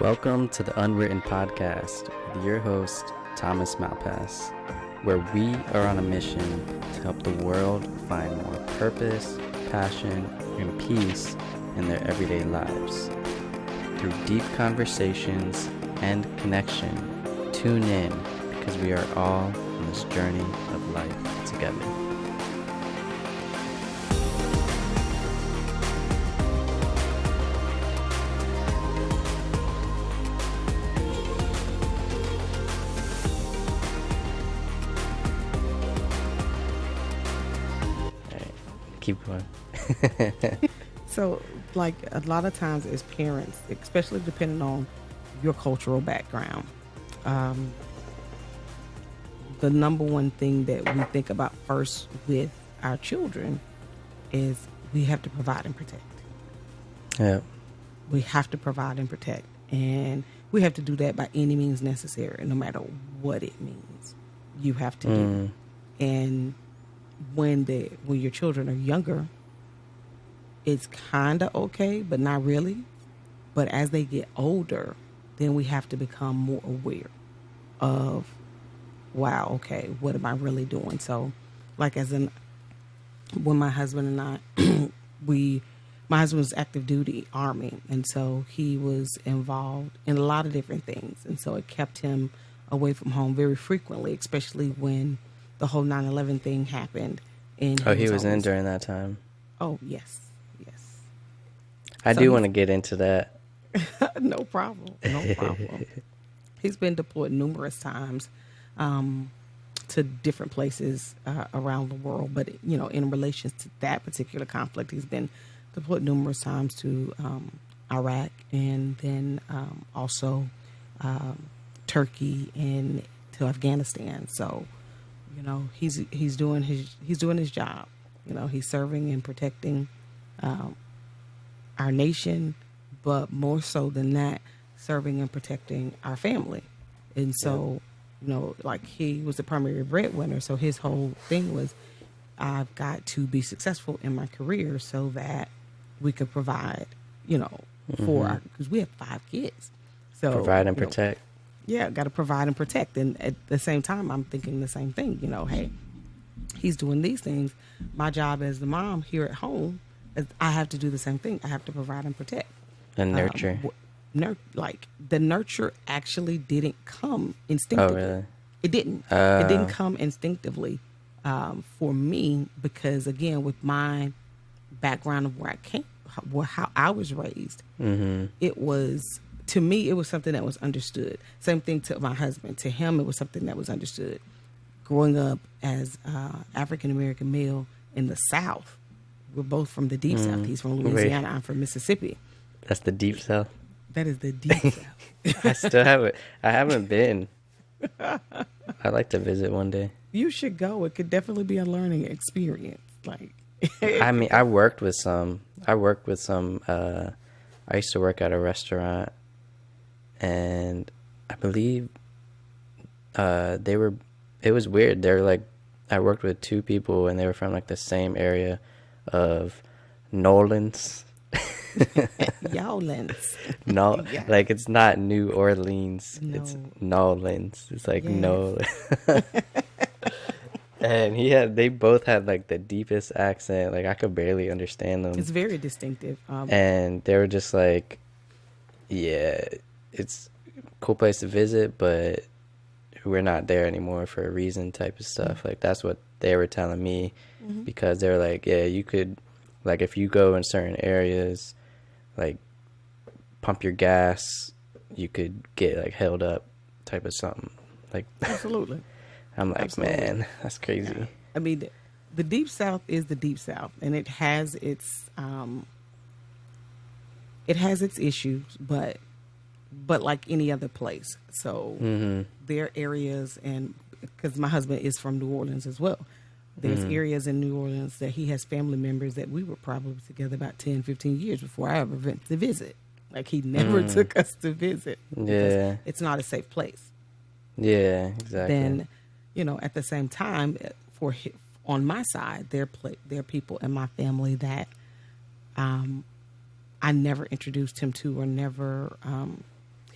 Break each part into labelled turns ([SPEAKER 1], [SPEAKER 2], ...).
[SPEAKER 1] Welcome to the Unwritten Podcast with your host, Thomas Malpass, where we are on a mission to help the world find more purpose, passion, and peace in their everyday lives. Through deep conversations and connection, tune in because we are all on this journey of life together. Keep going.
[SPEAKER 2] So, like a lot of times as parents, especially depending on your cultural background, the number one thing that we think about first with our children is we have to provide and protect.
[SPEAKER 1] Yeah.
[SPEAKER 2] We have to provide and protect. And we have to do that by any means necessary, no matter what it means. You have to do. And when your children are younger, it's kind of okay, but not really. But as they get older, then we have to become more aware of, wow, okay, what am I really doing? So, like when my husband and I, my husband was active duty Army, and so he was involved in a lot of different things. And so it kept him away from home very frequently, especially when the whole 9/11 thing happened. And
[SPEAKER 1] he was in during that time.
[SPEAKER 2] Oh, yes.
[SPEAKER 1] I do want to get into that.
[SPEAKER 2] No problem. He's been deployed numerous times to different places around the world. But, in relation to that particular conflict, he's been deployed numerous times to Iraq and then also Turkey and to Afghanistan. So, he's doing his job. He's serving and protecting our nation, but more so than that, serving and protecting our family. And so, he was the primary breadwinner. So his whole thing was, I've got to be successful in my career so that we could provide, for because we have 5 kids. So
[SPEAKER 1] provide and protect.
[SPEAKER 2] Yeah, got to provide and protect. And at the same time, I'm thinking the same thing. Hey, he's doing these things. My job as the mom here at home is I have to do the same thing. I have to provide and protect.
[SPEAKER 1] And nurture.
[SPEAKER 2] The nurture actually didn't come instinctively.
[SPEAKER 1] Oh, really?
[SPEAKER 2] It didn't. It didn't come instinctively for me because, again, with my background of where I came, how I was raised, it was... To me, it was something that was understood. Same thing to my husband. To him, it was something that was understood. Growing up as African-American male in the South, we're both from the Deep South. He's from Louisiana. I'm from Mississippi.
[SPEAKER 1] That's the Deep South?
[SPEAKER 2] That is the Deep South.
[SPEAKER 1] I still haven't. I haven't been. I'd like to visit one day.
[SPEAKER 2] You should go. It could definitely be a learning experience.
[SPEAKER 1] I mean, I worked with some. I used to work at a restaurant. And I believe it was weird. They were like, I worked with 2 people and they were from like the same area of Nolans.
[SPEAKER 2] Yowlands.
[SPEAKER 1] No, yeah. Like it's not New Orleans.
[SPEAKER 2] No.
[SPEAKER 1] It's Nolans. It's like
[SPEAKER 2] yes.
[SPEAKER 1] no. And they both had like the deepest accent. Like I could barely understand them.
[SPEAKER 2] It's very distinctive.
[SPEAKER 1] And they were just like, yeah, it's a cool place to visit, but we're not there anymore for a reason type of stuff. Like that's what they were telling me because they were like, yeah, you could, like if you go in certain areas, like pump your gas, you could get like held up type of something. Like
[SPEAKER 2] absolutely.
[SPEAKER 1] I'm like, absolutely. Man, that's crazy.
[SPEAKER 2] Yeah. I mean, the Deep South is the Deep South, and it has its issues, but like any other place. So there are areas, and because my husband is from New Orleans as well, there's areas in New Orleans that he has family members that we were probably together about 10, 15 years before I ever went to visit. Like he never took us to visit.
[SPEAKER 1] Yeah.
[SPEAKER 2] It's not a safe place.
[SPEAKER 1] Yeah, exactly.
[SPEAKER 2] Then, at the same time, on my side, there are people in my family that I never introduced him to or never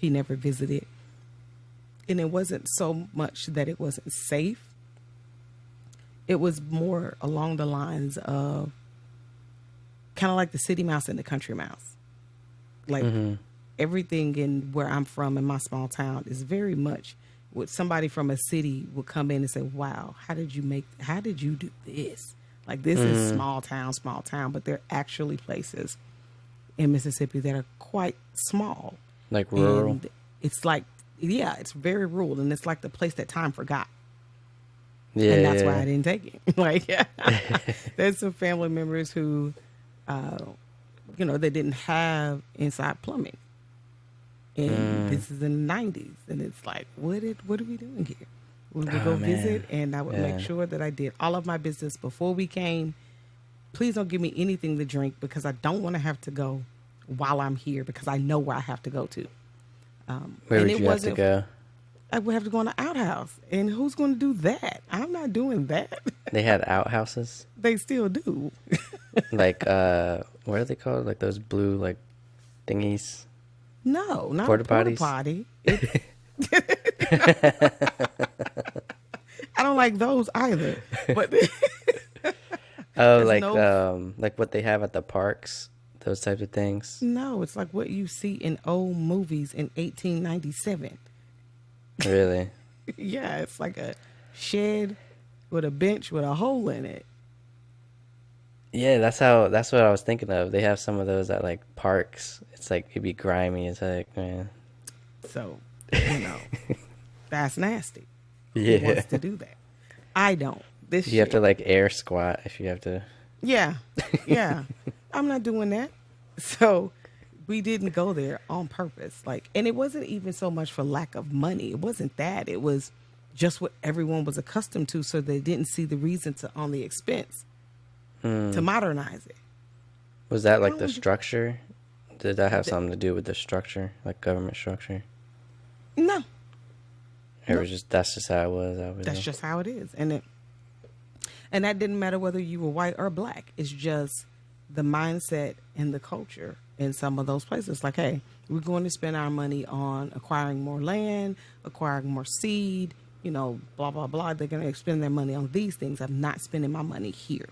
[SPEAKER 2] He never visited. And it wasn't so much that it wasn't safe. It was more along the lines of kind of like the city mouse and the country mouse. Like everything in where I'm from in my small town is very much what somebody from a city would come in and say, wow, how did you do this? Like this is small town, but there are actually places in Mississippi that are quite small.
[SPEAKER 1] Like rural?
[SPEAKER 2] And it's like, yeah, it's very rural. And it's like the place that time forgot.
[SPEAKER 1] Yeah.
[SPEAKER 2] And that's why I didn't take it. Like, there's some family members who, they didn't have inside plumbing. And this is in the 90s. And it's like, what are we doing here? We would go visit, and I would make sure that I did all of my business before we came. Please don't give me anything to drink because I don't want to have to go while I'm here because I know where I have to go to.
[SPEAKER 1] Where would you have to go?
[SPEAKER 2] I would have to go in the outhouse. And who's going to do that? I'm not doing that.
[SPEAKER 1] They had outhouses?
[SPEAKER 2] They still do.
[SPEAKER 1] Like, what are they called? Like those blue, like, thingies?
[SPEAKER 2] No, not
[SPEAKER 1] porta
[SPEAKER 2] a porta
[SPEAKER 1] potties?
[SPEAKER 2] potty. I don't like those either. But
[SPEAKER 1] like what they have at the parks, those types of things.
[SPEAKER 2] No, it's like what you see in old movies in 1897.
[SPEAKER 1] Really?
[SPEAKER 2] Yeah, it's like a shed with a bench with a hole in it.
[SPEAKER 1] Yeah, that's what I was thinking of. They have some of those at like parks. It's like it'd be grimy. It's like, man.
[SPEAKER 2] So, that's nasty.
[SPEAKER 1] Yeah.
[SPEAKER 2] Who wants to do that? I don't.
[SPEAKER 1] You have to like air squat if you have to.
[SPEAKER 2] Yeah. I'm not doing that. So we didn't go there on purpose. And it wasn't even so much for lack of money. It wasn't that. It was just what everyone was accustomed to. So they didn't see the reason on the expense to modernize it.
[SPEAKER 1] Was that like the structure? Did that have something to do with the structure, like government structure?
[SPEAKER 2] No.
[SPEAKER 1] That's just how it was.
[SPEAKER 2] That's just how it is. And that didn't matter whether you were white or black. It's just the mindset and the culture in some of those places. Like, hey, we're going to spend our money on acquiring more land, acquiring more seed, blah, blah, blah. They're going to spend their money on these things. I'm not spending my money here.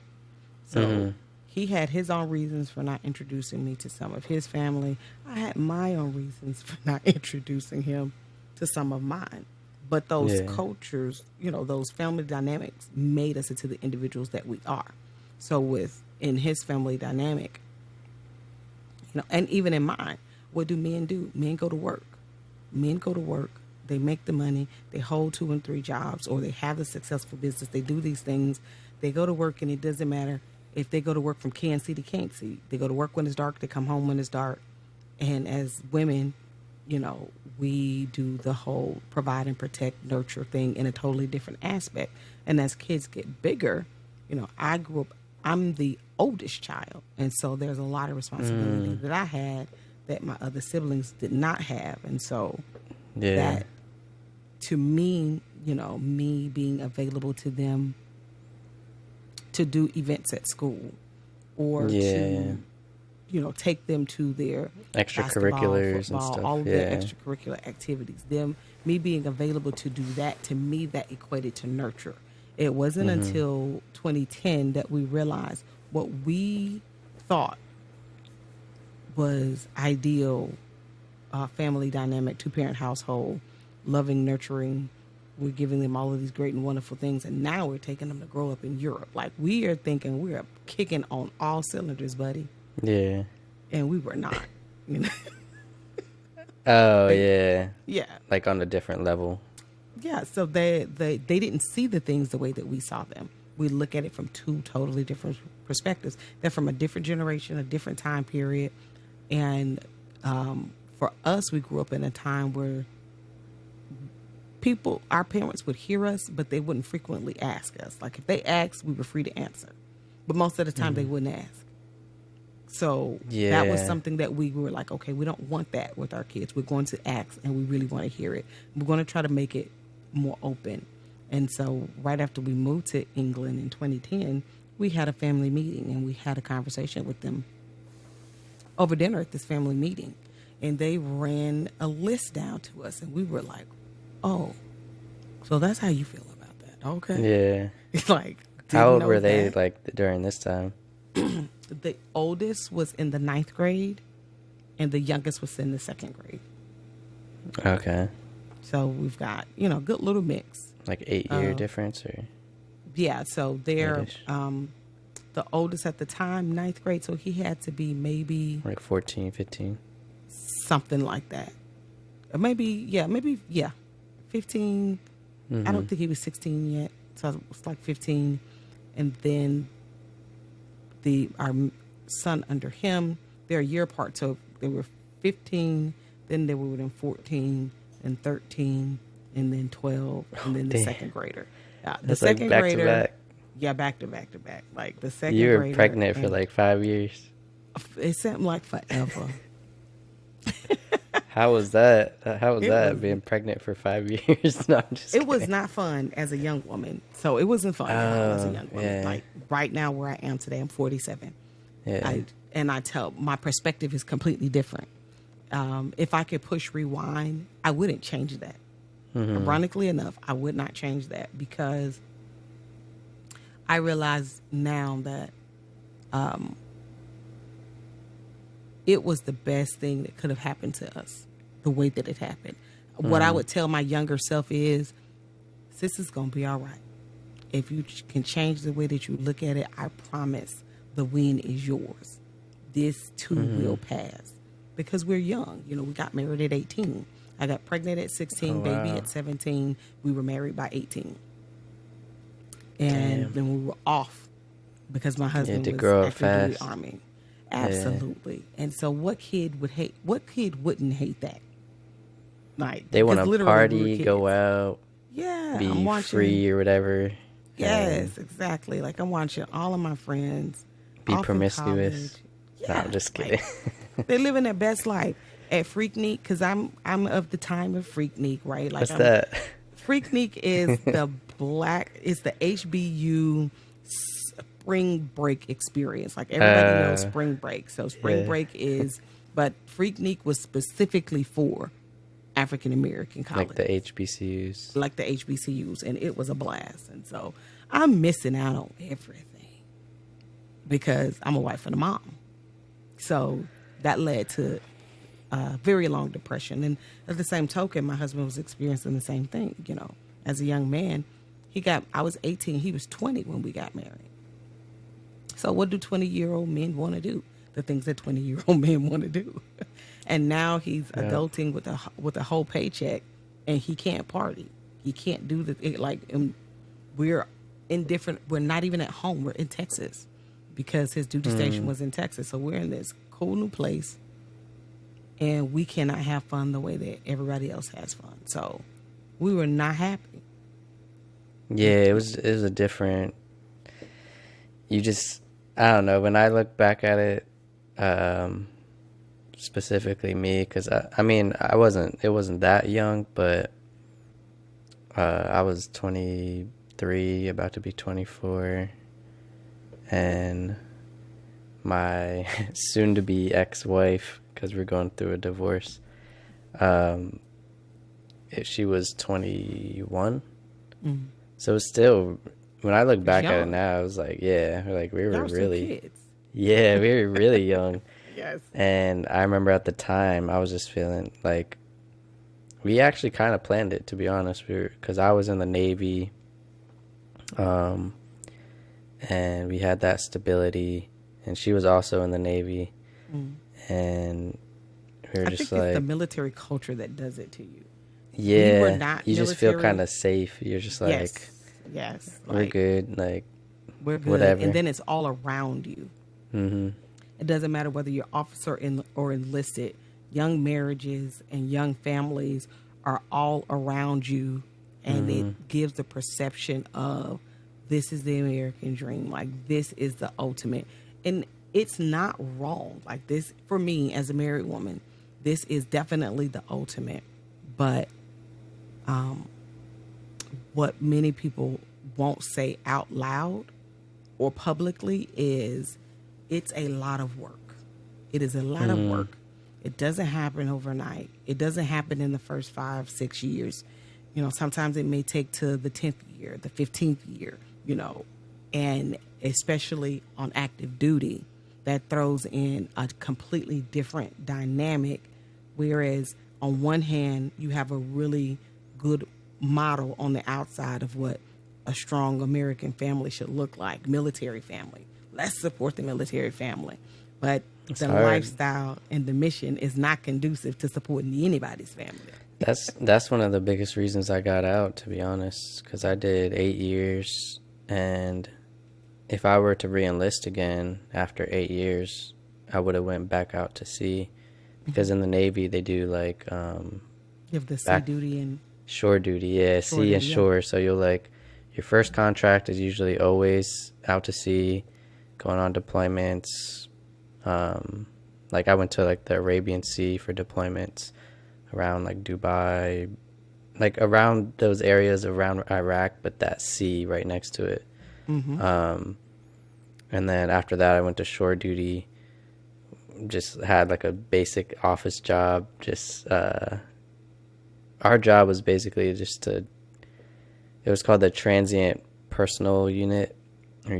[SPEAKER 2] So he had his own reasons for not introducing me to some of his family. I had my own reasons for not introducing him to some of mine. But those cultures, those family dynamics made us into the individuals that we are. So in his family dynamic, and even in mine, what do? Men go to work. Men go to work. They make the money. They hold 2 and 3 jobs, or they have a successful business. They do these things. They go to work, and it doesn't matter if they go to work from Kansas to Kansas. They go to work when it's dark. They come home when it's dark. And as women, we do the whole provide and protect, nurture thing in a totally different aspect. And as kids get bigger, I grew up, I'm the oldest child. And so there's a lot of responsibility that I had that my other siblings did not have. And so that, to me, me being available to them to do events at school or to take them to their
[SPEAKER 1] extracurriculars
[SPEAKER 2] football,
[SPEAKER 1] and stuff.
[SPEAKER 2] all of their extracurricular activities. Me being available to do that, to me, that equated to nurture. It wasn't until 2010 that we realized what we thought was ideal family dynamic, 2-parent household, loving, nurturing. We're giving them all of these great and wonderful things, and now we're taking them to grow up in Europe. Like, we are thinking we are kicking on all cylinders, buddy.
[SPEAKER 1] Yeah.
[SPEAKER 2] And we were not.
[SPEAKER 1] Oh, yeah.
[SPEAKER 2] Yeah.
[SPEAKER 1] Like on a different level.
[SPEAKER 2] Yeah, so they didn't see the things the way that we saw them. We look at it from 2 totally different perspectives. They're from a different generation, a different time period. And for us, we grew up in a time where our parents would hear us, but they wouldn't frequently ask us. Like, if they asked, we were free to answer. But most of the time, they wouldn't ask. So that was something that we were like, okay, we don't want that with our kids. We're going to ask, and we really want to hear it. We're going to try to make it more open. And so right after we moved to England in 2010, we had a family meeting, and we had a conversation with them over dinner at this family meeting. and they ran a list down to us, and we were like, "Oh, so that's how you feel about that?" Okay,
[SPEAKER 1] Yeah.
[SPEAKER 2] like,
[SPEAKER 1] How
[SPEAKER 2] didn't
[SPEAKER 1] old
[SPEAKER 2] know
[SPEAKER 1] were they
[SPEAKER 2] that.
[SPEAKER 1] like during this time?
[SPEAKER 2] The oldest was in the ninth grade, and the youngest was in the second grade.
[SPEAKER 1] Okay.
[SPEAKER 2] So we've got good little mix.
[SPEAKER 1] Like 8 year difference or
[SPEAKER 2] Yeah, so they're
[SPEAKER 1] 8ish?
[SPEAKER 2] the oldest at the time, ninth grade, so he had to be maybe
[SPEAKER 1] Like 14, 15?
[SPEAKER 2] something like that. Or maybe 15. I don't think he was 16 yet, so it was like 15. And then our son under him, they're a year apart, so they were 15, then they were in 14 and 13 and then 12 and then the
[SPEAKER 1] Damn.
[SPEAKER 2] second grader. The
[SPEAKER 1] That's like
[SPEAKER 2] second
[SPEAKER 1] back
[SPEAKER 2] grader,
[SPEAKER 1] to back.
[SPEAKER 2] yeah, back to back to back. Like the second
[SPEAKER 1] You were
[SPEAKER 2] grader,
[SPEAKER 1] pregnant for
[SPEAKER 2] and
[SPEAKER 1] like 5 years.
[SPEAKER 2] it seemed like forever.
[SPEAKER 1] How was that? How was
[SPEAKER 2] It
[SPEAKER 1] that
[SPEAKER 2] was
[SPEAKER 1] being pregnant for 5 years? No, I'm just
[SPEAKER 2] it was
[SPEAKER 1] kidding.
[SPEAKER 2] not fun as a young woman. So it wasn't fun at all as a
[SPEAKER 1] Oh,
[SPEAKER 2] young woman.
[SPEAKER 1] yeah.
[SPEAKER 2] Like right now where I am today, I'm 47.
[SPEAKER 1] Yeah.
[SPEAKER 2] I tell my perspective is completely different. If I could push rewind, I wouldn't change that. Ironically enough, I would not change that because I realize now that it was the best thing that could have happened to us, the way that it happened. What I would tell my younger self is, sis, is going to be all right. If you can change the way that you look at it, I promise the win is yours. This too will pass. Because we're young. We got married at 18. I got pregnant at 16,
[SPEAKER 1] Oh,
[SPEAKER 2] baby
[SPEAKER 1] wow.
[SPEAKER 2] at 17. We were married by 18. And
[SPEAKER 1] Damn.
[SPEAKER 2] then we were off because my husband
[SPEAKER 1] to
[SPEAKER 2] was
[SPEAKER 1] grow up
[SPEAKER 2] active duty
[SPEAKER 1] fast.
[SPEAKER 2] Army. Absolutely. And so what kid wouldn't hate that? Like,
[SPEAKER 1] They want
[SPEAKER 2] because
[SPEAKER 1] to
[SPEAKER 2] literally we were
[SPEAKER 1] party, go
[SPEAKER 2] kids.
[SPEAKER 1] out,
[SPEAKER 2] Yeah, I'm
[SPEAKER 1] be
[SPEAKER 2] watching.
[SPEAKER 1] free or whatever.
[SPEAKER 2] Yes, exactly. Like I'm watching all of my friends
[SPEAKER 1] Be
[SPEAKER 2] off in
[SPEAKER 1] promiscuous.
[SPEAKER 2] college.
[SPEAKER 1] No,
[SPEAKER 2] Yeah,
[SPEAKER 1] I'm just
[SPEAKER 2] like,
[SPEAKER 1] kidding.
[SPEAKER 2] they're living their best life at Freaknik because I'm of the time of Freaknik, right? Like
[SPEAKER 1] What's that?
[SPEAKER 2] Freaknik is it's the HBU spring break experience. Like everybody knows spring break. So spring
[SPEAKER 1] Yeah.
[SPEAKER 2] break but Freaknik was specifically for African American
[SPEAKER 1] Like
[SPEAKER 2] colleges.
[SPEAKER 1] the HBCUs.
[SPEAKER 2] Like the HBCUs, and it was a blast. And so I'm missing out on everything because I'm a wife and a mom. So that led to very long depression. And at the same token, my husband was experiencing the same thing. As a young man, I was 18, he was 20 when we got married. So what do 20-year-old men want to do? The things that 20-year-old men want to do. And now he's adulting with a whole paycheck, and he can't party. He can't do we're in different. We're not even at home. We're in Texas because his duty station was in Texas. So we're in this cool new place, and we cannot have fun the way that everybody else has fun. So we were not happy.
[SPEAKER 1] Yeah, it was a different. I don't know. When I look back at it, specifically me, because it wasn't that young, but I was 23, about to be 24, and my soon-to-be ex-wife, because we're going through a divorce, she was 21. So it's still, when I look back at it
[SPEAKER 2] young.
[SPEAKER 1] now, I was like, yeah, like we were
[SPEAKER 2] Y'all were still
[SPEAKER 1] really,
[SPEAKER 2] kids.
[SPEAKER 1] yeah, we were really young.
[SPEAKER 2] Yes.
[SPEAKER 1] And I remember at the time, I was just feeling like we actually kind of planned it, to be honest, because I was in the Navy, and we had that stability, and she was also in the Navy, and we were
[SPEAKER 2] I
[SPEAKER 1] just
[SPEAKER 2] think it's
[SPEAKER 1] like,
[SPEAKER 2] the military culture that does it to you.
[SPEAKER 1] yeah,
[SPEAKER 2] We were not
[SPEAKER 1] you just feel
[SPEAKER 2] military.
[SPEAKER 1] kind of safe. You're just like,
[SPEAKER 2] Yes.
[SPEAKER 1] we're
[SPEAKER 2] Like,
[SPEAKER 1] good, like,
[SPEAKER 2] we're good.
[SPEAKER 1] whatever.
[SPEAKER 2] And then it's all around you.
[SPEAKER 1] mm-hmm.
[SPEAKER 2] It doesn't matter whether you're officer or enlisted. Young marriages and young families are all around you, and it gives the perception of this is the American dream. Like, this is the ultimate. And it's not wrong. Like, this, for me as a married woman, this is definitely the ultimate. But what many people won't say out loud or publicly is it's a lot of work. It is a lot of work. It doesn't happen overnight. It doesn't happen in the first 5, 6 years. Sometimes it may take to the 10th year, the 15th year, and especially on active duty, that throws in a completely different dynamic. Whereas on one hand, you have a really good model on the outside of what a strong American family should look like, military family. Let's support the military family. But
[SPEAKER 1] It's
[SPEAKER 2] the
[SPEAKER 1] hard.
[SPEAKER 2] lifestyle and the mission is not conducive to supporting anybody's family.
[SPEAKER 1] That's one of the biggest reasons I got out, to be honest, because I did 8 years, and if I were to re-enlist again after 8 years, I would have went back out to sea, because in the Navy they do like
[SPEAKER 2] You have the sea
[SPEAKER 1] back
[SPEAKER 2] duty and
[SPEAKER 1] shore duty, yeah,
[SPEAKER 2] shore
[SPEAKER 1] sea and
[SPEAKER 2] duty, yeah.
[SPEAKER 1] shore. So you'll like your first contract is usually always out to sea, going on deployments. Like I went to like the Arabian Sea for deployments around like Dubai, like around those areas around Iraq, but that sea right next to it. And then after that, I went to shore duty. Just had like a basic office job. Just our job was basically just to. It was called the transient personal unit, where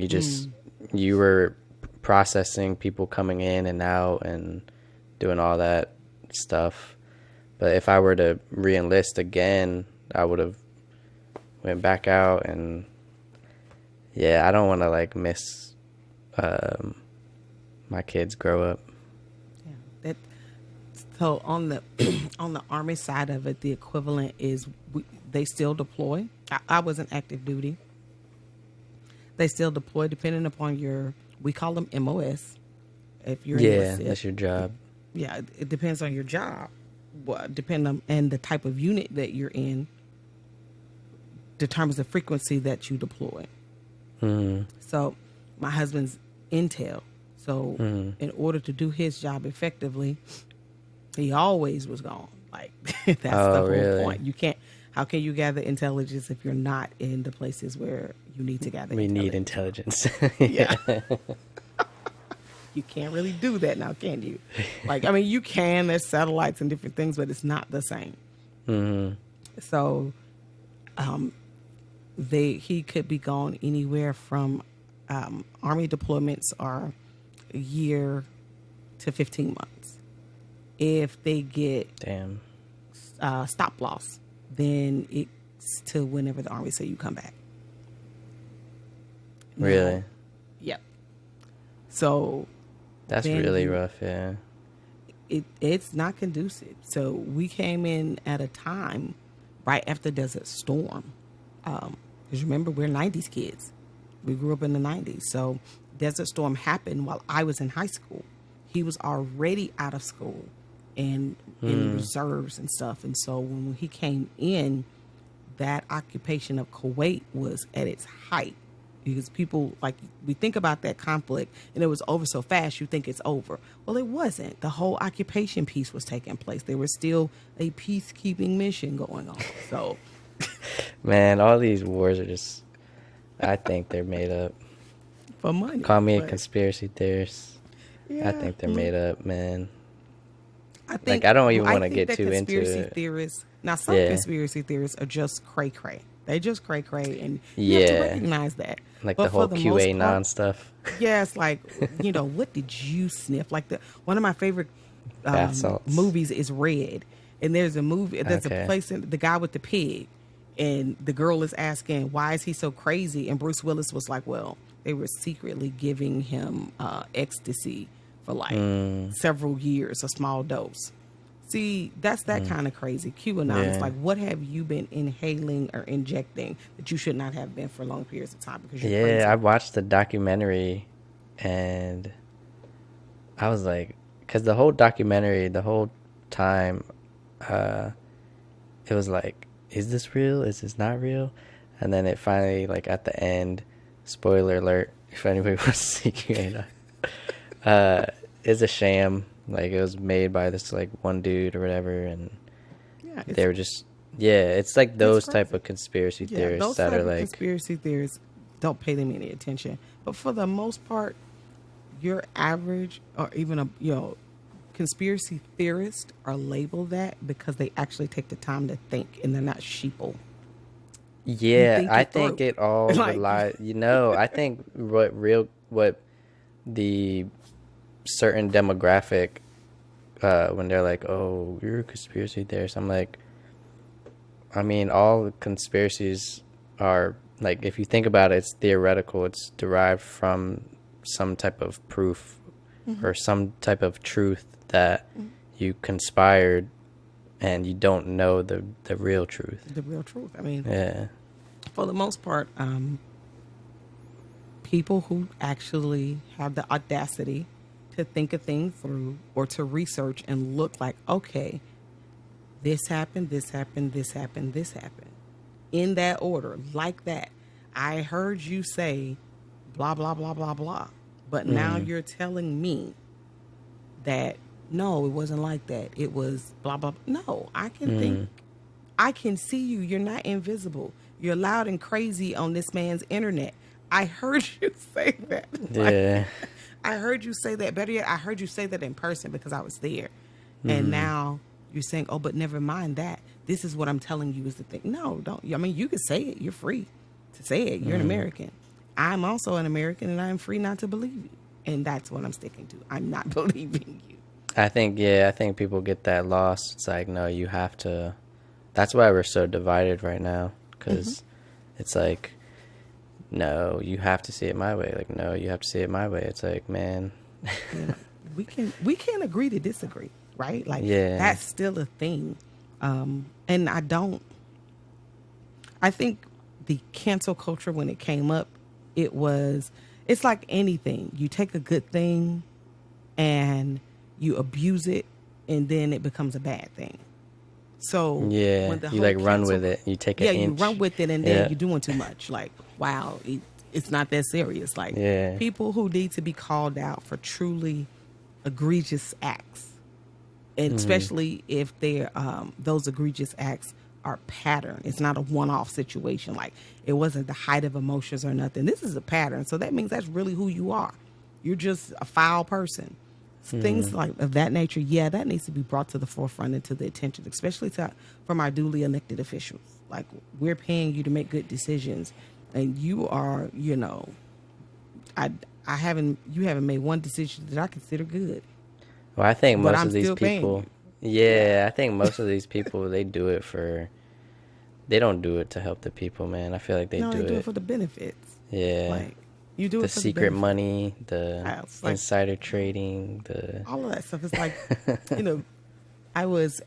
[SPEAKER 1] you were processing people coming in and out and doing all that stuff. But if I were to re-enlist again, I would have went back out, and yeah, I don't want to like miss my kids grow up.
[SPEAKER 2] yeah. So on the on the Army side of it, the equivalent is they still deploy. I was in active duty. They still deploy depending upon we call them MOS. If you're
[SPEAKER 1] Yeah,
[SPEAKER 2] enlisted.
[SPEAKER 1] that's your job.
[SPEAKER 2] Yeah, it depends on your job. Depending on and the type of unit that you're in determines the frequency that you deploy. So my husband's intel. So in order to do his job effectively, he always was gone. Like that's the whole
[SPEAKER 1] really?
[SPEAKER 2] point. You can't. How can you gather intelligence if you're not in the places where you need to gather?
[SPEAKER 1] We need
[SPEAKER 2] intelligence?
[SPEAKER 1] intelligence.
[SPEAKER 2] Yeah. You can't really do that now, can you? Like, I mean, you can. There's satellites and different things, but it's not the same. So, he could be gone anywhere from Army deployments are a year to 15 months. If they get
[SPEAKER 1] Damn.
[SPEAKER 2] stop loss, then it's to whenever the Army say you come back.
[SPEAKER 1] Really?
[SPEAKER 2] Now, yep. So
[SPEAKER 1] That's
[SPEAKER 2] then
[SPEAKER 1] really rough, yeah.
[SPEAKER 2] it's not conducive. So we came in at a time right after Desert Storm. Because remember, we're 90s kids. We grew up in the 90s. So Desert Storm happened while I was in high school. He was already out of school and in reserves and stuff. And so when he came in, that occupation of Kuwait was at its height. Because people, like, we think about that conflict and it was over so fast, you think it's over. Well, it wasn't. The whole occupation piece was taking place. There was still a peacekeeping mission going on. So,
[SPEAKER 1] Man, all these wars are just, I think they're made up.
[SPEAKER 2] for money.
[SPEAKER 1] Call me a
[SPEAKER 2] but,
[SPEAKER 1] conspiracy theorist. I think they're made up, man.
[SPEAKER 2] I think,
[SPEAKER 1] I don't even
[SPEAKER 2] I
[SPEAKER 1] wanna
[SPEAKER 2] think
[SPEAKER 1] get
[SPEAKER 2] that
[SPEAKER 1] too into
[SPEAKER 2] conspiracy
[SPEAKER 1] it.
[SPEAKER 2] theorists, now some
[SPEAKER 1] Yeah.
[SPEAKER 2] conspiracy theorists are just cray-cray. They just cray-cray, and you have to
[SPEAKER 1] Yeah.
[SPEAKER 2] recognize that.
[SPEAKER 1] Like
[SPEAKER 2] But
[SPEAKER 1] the whole
[SPEAKER 2] for most
[SPEAKER 1] QAnon
[SPEAKER 2] part,
[SPEAKER 1] stuff.
[SPEAKER 2] yeah, it's like, what did you sniff? Like one of my favorite
[SPEAKER 1] Bath salts.
[SPEAKER 2] movies is Red, and there's a movie, there's
[SPEAKER 1] Okay.
[SPEAKER 2] a place in the guy with the pig, and the girl is asking why is he so crazy, and Bruce Willis was like, well, they were secretly giving him ecstasy for like several years, a small dose. See, that's that kind of crazy. QAnon is
[SPEAKER 1] Yeah.
[SPEAKER 2] like, what have you been inhaling or injecting that you should not have been for long periods of time because you're crazy?
[SPEAKER 1] Yeah, I watched the documentary and I was like, because the whole documentary, the whole time, it was like, is this real? Is this not real? And then it finally, like at the end, spoiler alert, if anybody wants to see QAnon, is a sham. Like it was made by this like one dude or whatever, and
[SPEAKER 2] Yeah,
[SPEAKER 1] they were just it's like those type
[SPEAKER 2] crazy.
[SPEAKER 1] of conspiracy
[SPEAKER 2] Yeah,
[SPEAKER 1] theorists
[SPEAKER 2] those
[SPEAKER 1] that
[SPEAKER 2] type
[SPEAKER 1] are
[SPEAKER 2] of
[SPEAKER 1] like
[SPEAKER 2] conspiracy theorists don't pay them any attention. But for the most part, your average or even a conspiracy theorists are labeled that because they actually take the time to think and they're not sheeple. You
[SPEAKER 1] Yeah,
[SPEAKER 2] think
[SPEAKER 1] I
[SPEAKER 2] it
[SPEAKER 1] think
[SPEAKER 2] through.
[SPEAKER 1] it all
[SPEAKER 2] Like,
[SPEAKER 1] relies. I think what the certain demographic, when they're like, "Oh, you're a conspiracy theorist," I'm like, I mean, all conspiracies are like, if you think about it, it's theoretical. It's derived from some type of proof or some type of truth that you conspired, and you don't know the real truth.
[SPEAKER 2] the real truth. I mean,
[SPEAKER 1] Yeah.
[SPEAKER 2] for the most part, people who actually have the audacity to think a thing through or to research and look like, okay, this happened, this happened, this happened, this happened. In that order, like that. I heard you say blah, blah, blah, blah, blah. But now you're telling me that no, it wasn't like that. It was blah, blah. No, I can think. I can see you. You're not invisible. You're loud and crazy on this man's internet. I heard you say that.
[SPEAKER 1] Yeah.
[SPEAKER 2] I heard you say that. Better yet, I heard you say that in person because I was there. And now you're saying, oh, but never mind that. This is what I'm telling you is the thing. No, don't. I mean, you can say it. You're free to say it. You're an American. I'm also an American, and I'm free not to believe you. And that's what I'm sticking to. I'm not believing you.
[SPEAKER 1] I think people get that lost. It's like, no, you have to. That's why we're so divided right now, because it's like, no, you have to see it my way. Like, no, you have to see it my way. It's like, man.
[SPEAKER 2] Yeah. We can agree to disagree, right? Like,
[SPEAKER 1] Yeah.
[SPEAKER 2] that's still a thing. And I think the cancel culture, when it came up, it's like anything. You take a good thing and you abuse it, and then it becomes a bad thing. So
[SPEAKER 1] Yeah,
[SPEAKER 2] when the
[SPEAKER 1] you
[SPEAKER 2] whole
[SPEAKER 1] like run
[SPEAKER 2] cancel-
[SPEAKER 1] with it. You take an
[SPEAKER 2] yeah,
[SPEAKER 1] inch.
[SPEAKER 2] you run with it, and then
[SPEAKER 1] Yeah.
[SPEAKER 2] you're doing too much. Like, wow, it's not that serious. Like,
[SPEAKER 1] Yeah.
[SPEAKER 2] people who need to be called out for truly egregious acts, and especially if they're those egregious acts are pattern. It's not a one-off situation. Like, it wasn't the height of emotions or nothing. This is a pattern, so that means that's really who you are. You're just a foul person. Things like of that nature, yeah, that needs to be brought to the forefront and to the attention, especially from our duly elected officials. Like, we're paying you to make good decisions, and you are, you haven't made one decision that I consider good.
[SPEAKER 1] Well, I think
[SPEAKER 2] But
[SPEAKER 1] most
[SPEAKER 2] I'm
[SPEAKER 1] of these
[SPEAKER 2] still paying
[SPEAKER 1] people.
[SPEAKER 2] you.
[SPEAKER 1] Yeah, I think most of these people, they don't do it to help the people, man. I feel like they
[SPEAKER 2] No,
[SPEAKER 1] do
[SPEAKER 2] they do
[SPEAKER 1] it.
[SPEAKER 2] it for the benefits.
[SPEAKER 1] Yeah.
[SPEAKER 2] Like, you do
[SPEAKER 1] The
[SPEAKER 2] it for
[SPEAKER 1] secret
[SPEAKER 2] the benefits.
[SPEAKER 1] money, the
[SPEAKER 2] It's like-
[SPEAKER 1] insider trading, the
[SPEAKER 2] All of that stuff. It's like, I was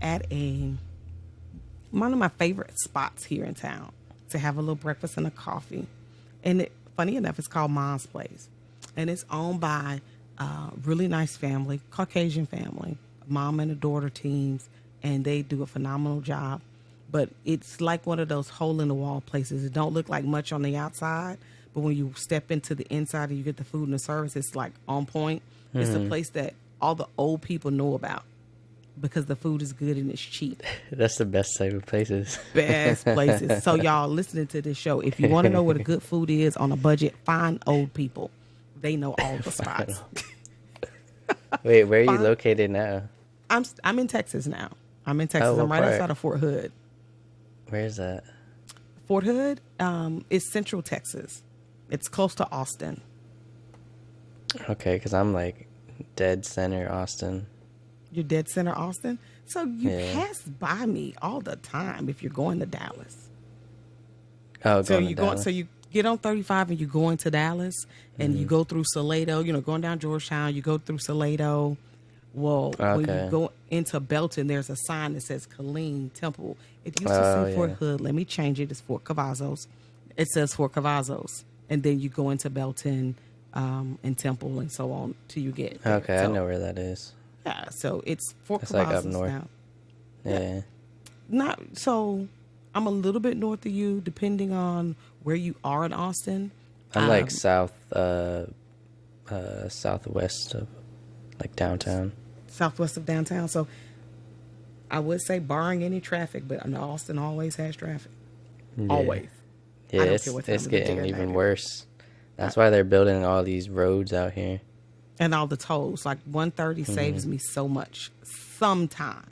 [SPEAKER 2] at one of my favorite spots here in town to have a little breakfast and a coffee. And funny enough, it's called Mom's Place. And it's owned by a really nice family, Caucasian family, mom and a daughter teams, and they do a phenomenal job. But it's like one of those hole-in-the-wall places. It don't look like much on the outside, but when you step into the inside and you get the food and the service, it's like on point. It's a place that all the old people know about because the food is good and it's cheap.
[SPEAKER 1] that's the best type of places.
[SPEAKER 2] Best places. So y'all listening to this show, if you want to know where the good food is on a budget, find old people. They know all the spots.
[SPEAKER 1] Wait, where are you
[SPEAKER 2] Fine.
[SPEAKER 1] located now?
[SPEAKER 2] I'm in Texas now. I'm in Texas.
[SPEAKER 1] what
[SPEAKER 2] I'm right
[SPEAKER 1] part?
[SPEAKER 2] outside of Fort Hood.
[SPEAKER 1] Where's that?
[SPEAKER 2] Fort Hood is Central Texas. It's close to Austin.
[SPEAKER 1] Okay, because I'm like dead center Austin.
[SPEAKER 2] You're dead center Austin. So you
[SPEAKER 1] Yeah.
[SPEAKER 2] pass by me all the time if you're going to Dallas.
[SPEAKER 1] Oh,
[SPEAKER 2] So
[SPEAKER 1] going to
[SPEAKER 2] you
[SPEAKER 1] Dallas.
[SPEAKER 2] so you get on 35 and you go into Dallas and
[SPEAKER 1] Mm-hmm.
[SPEAKER 2] you go through Salado, going down Georgetown, you go through Salado. Well, when
[SPEAKER 1] Okay.
[SPEAKER 2] you go into Belton, there's a sign that says Killeen Temple. It used to
[SPEAKER 1] Oh,
[SPEAKER 2] say Fort
[SPEAKER 1] yeah.
[SPEAKER 2] Hood. Let me change it. It's Fort Cavazos. It says Fort Cavazos. And then you go into Belton and Temple and so on till you get there.
[SPEAKER 1] Okay, I
[SPEAKER 2] So,
[SPEAKER 1] know where that is.
[SPEAKER 2] Yeah, so it's Fort
[SPEAKER 1] It's
[SPEAKER 2] Cavazos
[SPEAKER 1] like up north.
[SPEAKER 2] now.
[SPEAKER 1] Yeah.
[SPEAKER 2] Not so. I'm a little bit north of you, depending on where you are in Austin.
[SPEAKER 1] I'm like southwest of like downtown.
[SPEAKER 2] Southwest of downtown. So I would say, barring any traffic, but I know Austin always has traffic.
[SPEAKER 1] Yeah.
[SPEAKER 2] Always.
[SPEAKER 1] Yeah,
[SPEAKER 2] I don't
[SPEAKER 1] it's
[SPEAKER 2] care what time
[SPEAKER 1] it's
[SPEAKER 2] of the day
[SPEAKER 1] getting
[SPEAKER 2] or
[SPEAKER 1] even
[SPEAKER 2] night.
[SPEAKER 1] worse. That's why they're building all these roads out here.
[SPEAKER 2] And all the tolls, like 130 saves me so much. Sometimes.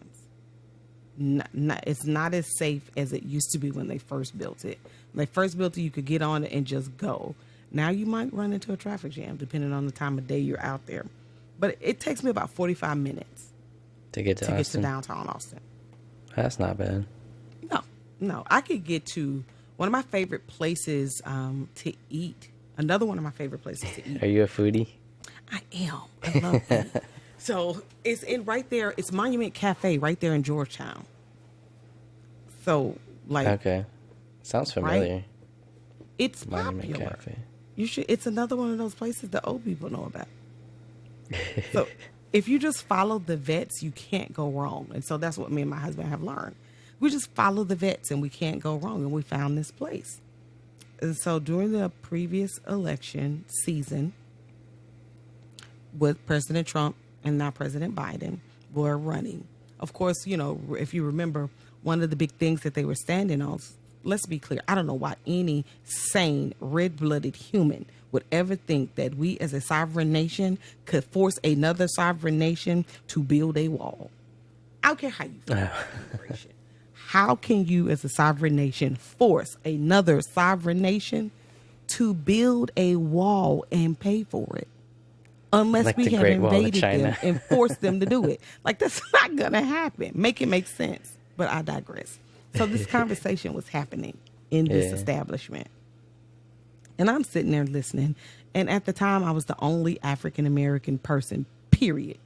[SPEAKER 2] It's not as safe as it used to be when they first built it. When they first built it, you could get on it and just go. Now you might run into a traffic jam depending on the time of day you're out there. But it takes me about 45 minutes
[SPEAKER 1] to get to
[SPEAKER 2] downtown Austin.
[SPEAKER 1] That's not bad.
[SPEAKER 2] No. I could get to one of my favorite places to eat. Another one of my favorite places to eat.
[SPEAKER 1] Are you a foodie?
[SPEAKER 2] I am. I love food. So it's right there. It's Monument Cafe right there in Georgetown. So
[SPEAKER 1] okay, sounds familiar.
[SPEAKER 2] Right? It's
[SPEAKER 1] Monument
[SPEAKER 2] popular.
[SPEAKER 1] Cafe.
[SPEAKER 2] You should. It's another one of those places that old people know about. So if you just follow the vets, you can't go wrong. And so that's what me and my husband have learned. We just follow the vets and we can't go wrong. And we found this place. And so during the previous election season, with President Trump and now President Biden were running. Of course, if you remember, one of the big things that they were standing on, let's be clear, I don't know why any sane, red-blooded human would ever think that we as a sovereign nation could force another sovereign nation to build a wall. I don't care how you feel. How can you as a sovereign nation force another sovereign nation to build a wall and pay for it? Unless
[SPEAKER 1] like
[SPEAKER 2] we have invaded them and forced them to do it. Like, that's not going to happen. Make it make sense. But I digress. So this conversation was happening in this establishment. And I'm sitting there listening. And at the time, I was the only African-American person, period,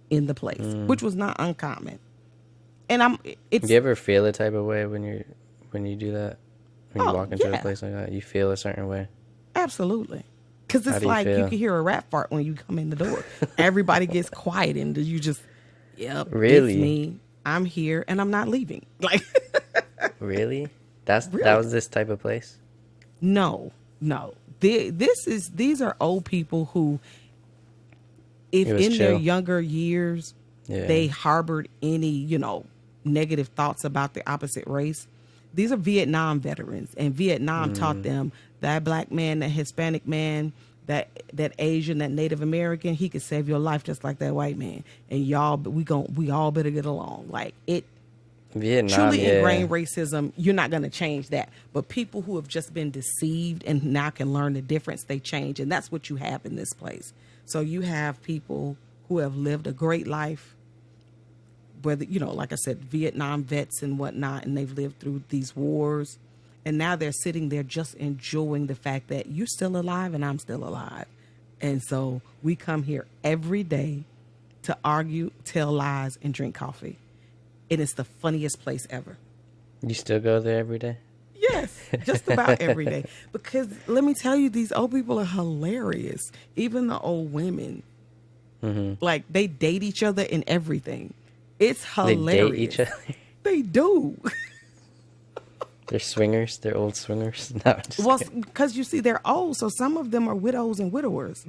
[SPEAKER 2] in the place, which was not uncommon. And do
[SPEAKER 1] you ever feel a type of way when you do that? When you walk into a place like that, you feel a certain way?
[SPEAKER 2] Absolutely. Because it's like you can hear a rat fart when you come in the door. Everybody gets quiet and you just,
[SPEAKER 1] really?
[SPEAKER 2] It's me. I'm here and I'm not leaving. Like,
[SPEAKER 1] really? That was this type of place?
[SPEAKER 2] No. These are old people who, if in
[SPEAKER 1] chill.
[SPEAKER 2] their younger years, they harbored any, negative thoughts about the opposite race. These are Vietnam veterans, and Vietnam taught them that black man, that Hispanic man, that Asian, that Native American, he could save your life just like that white man. And we all better get along. Like, it
[SPEAKER 1] Vietnam,
[SPEAKER 2] truly ingrained racism. You're not going to change that. But people who have just been deceived and now can learn the difference, they change. And that's what you have in this place. So you have people who have lived a great life, whether, like I said, Vietnam vets and whatnot, and they've lived through these wars. And now they're sitting there just enjoying the fact that you're still alive and I'm still alive. And so we come here every day to argue, tell lies, and drink coffee. And it's the funniest place ever.
[SPEAKER 1] You still go there every day?
[SPEAKER 2] Yes, just about every day. Because let me tell you, these old people are hilarious. Even the old women. Mm-hmm. Like, they date each other and everything. It's hilarious.
[SPEAKER 1] They date each other?
[SPEAKER 2] They do.
[SPEAKER 1] They're swingers? They're old swingers? No,
[SPEAKER 2] well, because you see, they're old, so some of them are widows and widowers.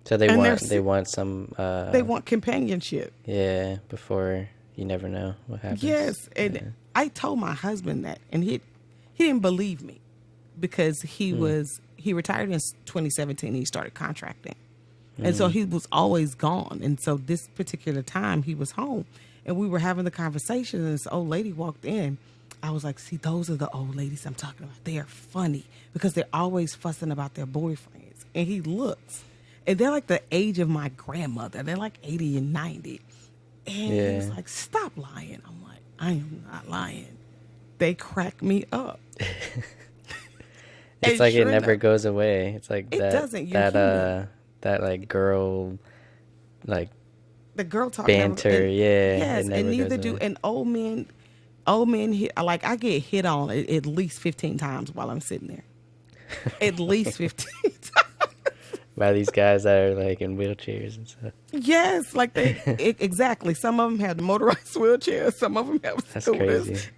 [SPEAKER 1] So they want some...
[SPEAKER 2] they want companionship.
[SPEAKER 1] Yeah, before you never know what happens.
[SPEAKER 2] Yes, and I told my husband that, and he didn't believe me because he retired in 2017 and he started contracting. And so he was always gone. And so this particular time he was home and we were having the conversation and this old lady walked in. I was like, see, those are the old ladies I'm talking about. They are funny because they're always fussing about their boyfriends. And he looks, and they're like the age of my grandmother. They're like 80 and 90. And he was like, stop lying. I'm like, I am not lying. They crack me up.
[SPEAKER 1] It's like it never goes away. It's like
[SPEAKER 2] it doesn't.
[SPEAKER 1] That like girl, like
[SPEAKER 2] the girl talk
[SPEAKER 1] banter,
[SPEAKER 2] yes, and neither do. And old men, like I get hit on at least 15 times while I'm sitting there. At least 15 times.
[SPEAKER 1] By these guys that are like in wheelchairs and stuff.
[SPEAKER 2] Yes, like exactly. Some of them have motorized wheelchairs. Some of them have
[SPEAKER 1] That's
[SPEAKER 2] scooters.
[SPEAKER 1] crazy.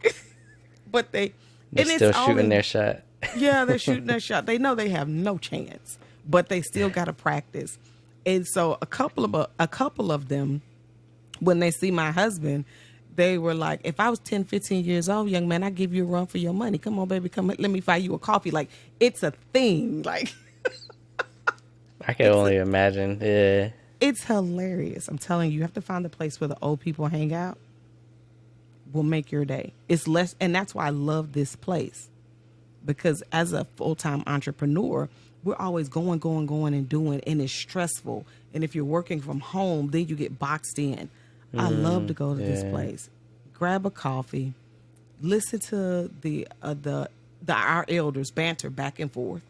[SPEAKER 2] But
[SPEAKER 1] they're still shooting their shot.
[SPEAKER 2] Yeah, they're shooting their shot. They know they have no chance, but they still got to practice. And so a couple of them, when they see my husband, they were like, if I was 10, 15 years old, young man, I'd give you a run for your money. Come on, baby, come let me buy you a coffee. Like, it's a thing. Like,
[SPEAKER 1] I can only imagine. Yeah.
[SPEAKER 2] It's hilarious. I'm telling you, you have to find a place where the old people hang out. Will make your day. It's less, and that's why I love this place. Because as a full-time entrepreneur, we're always going and doing, and it's stressful. And if you're working from home, then you get boxed in. I love to go to this place, grab a coffee, listen to our elders banter back and forth,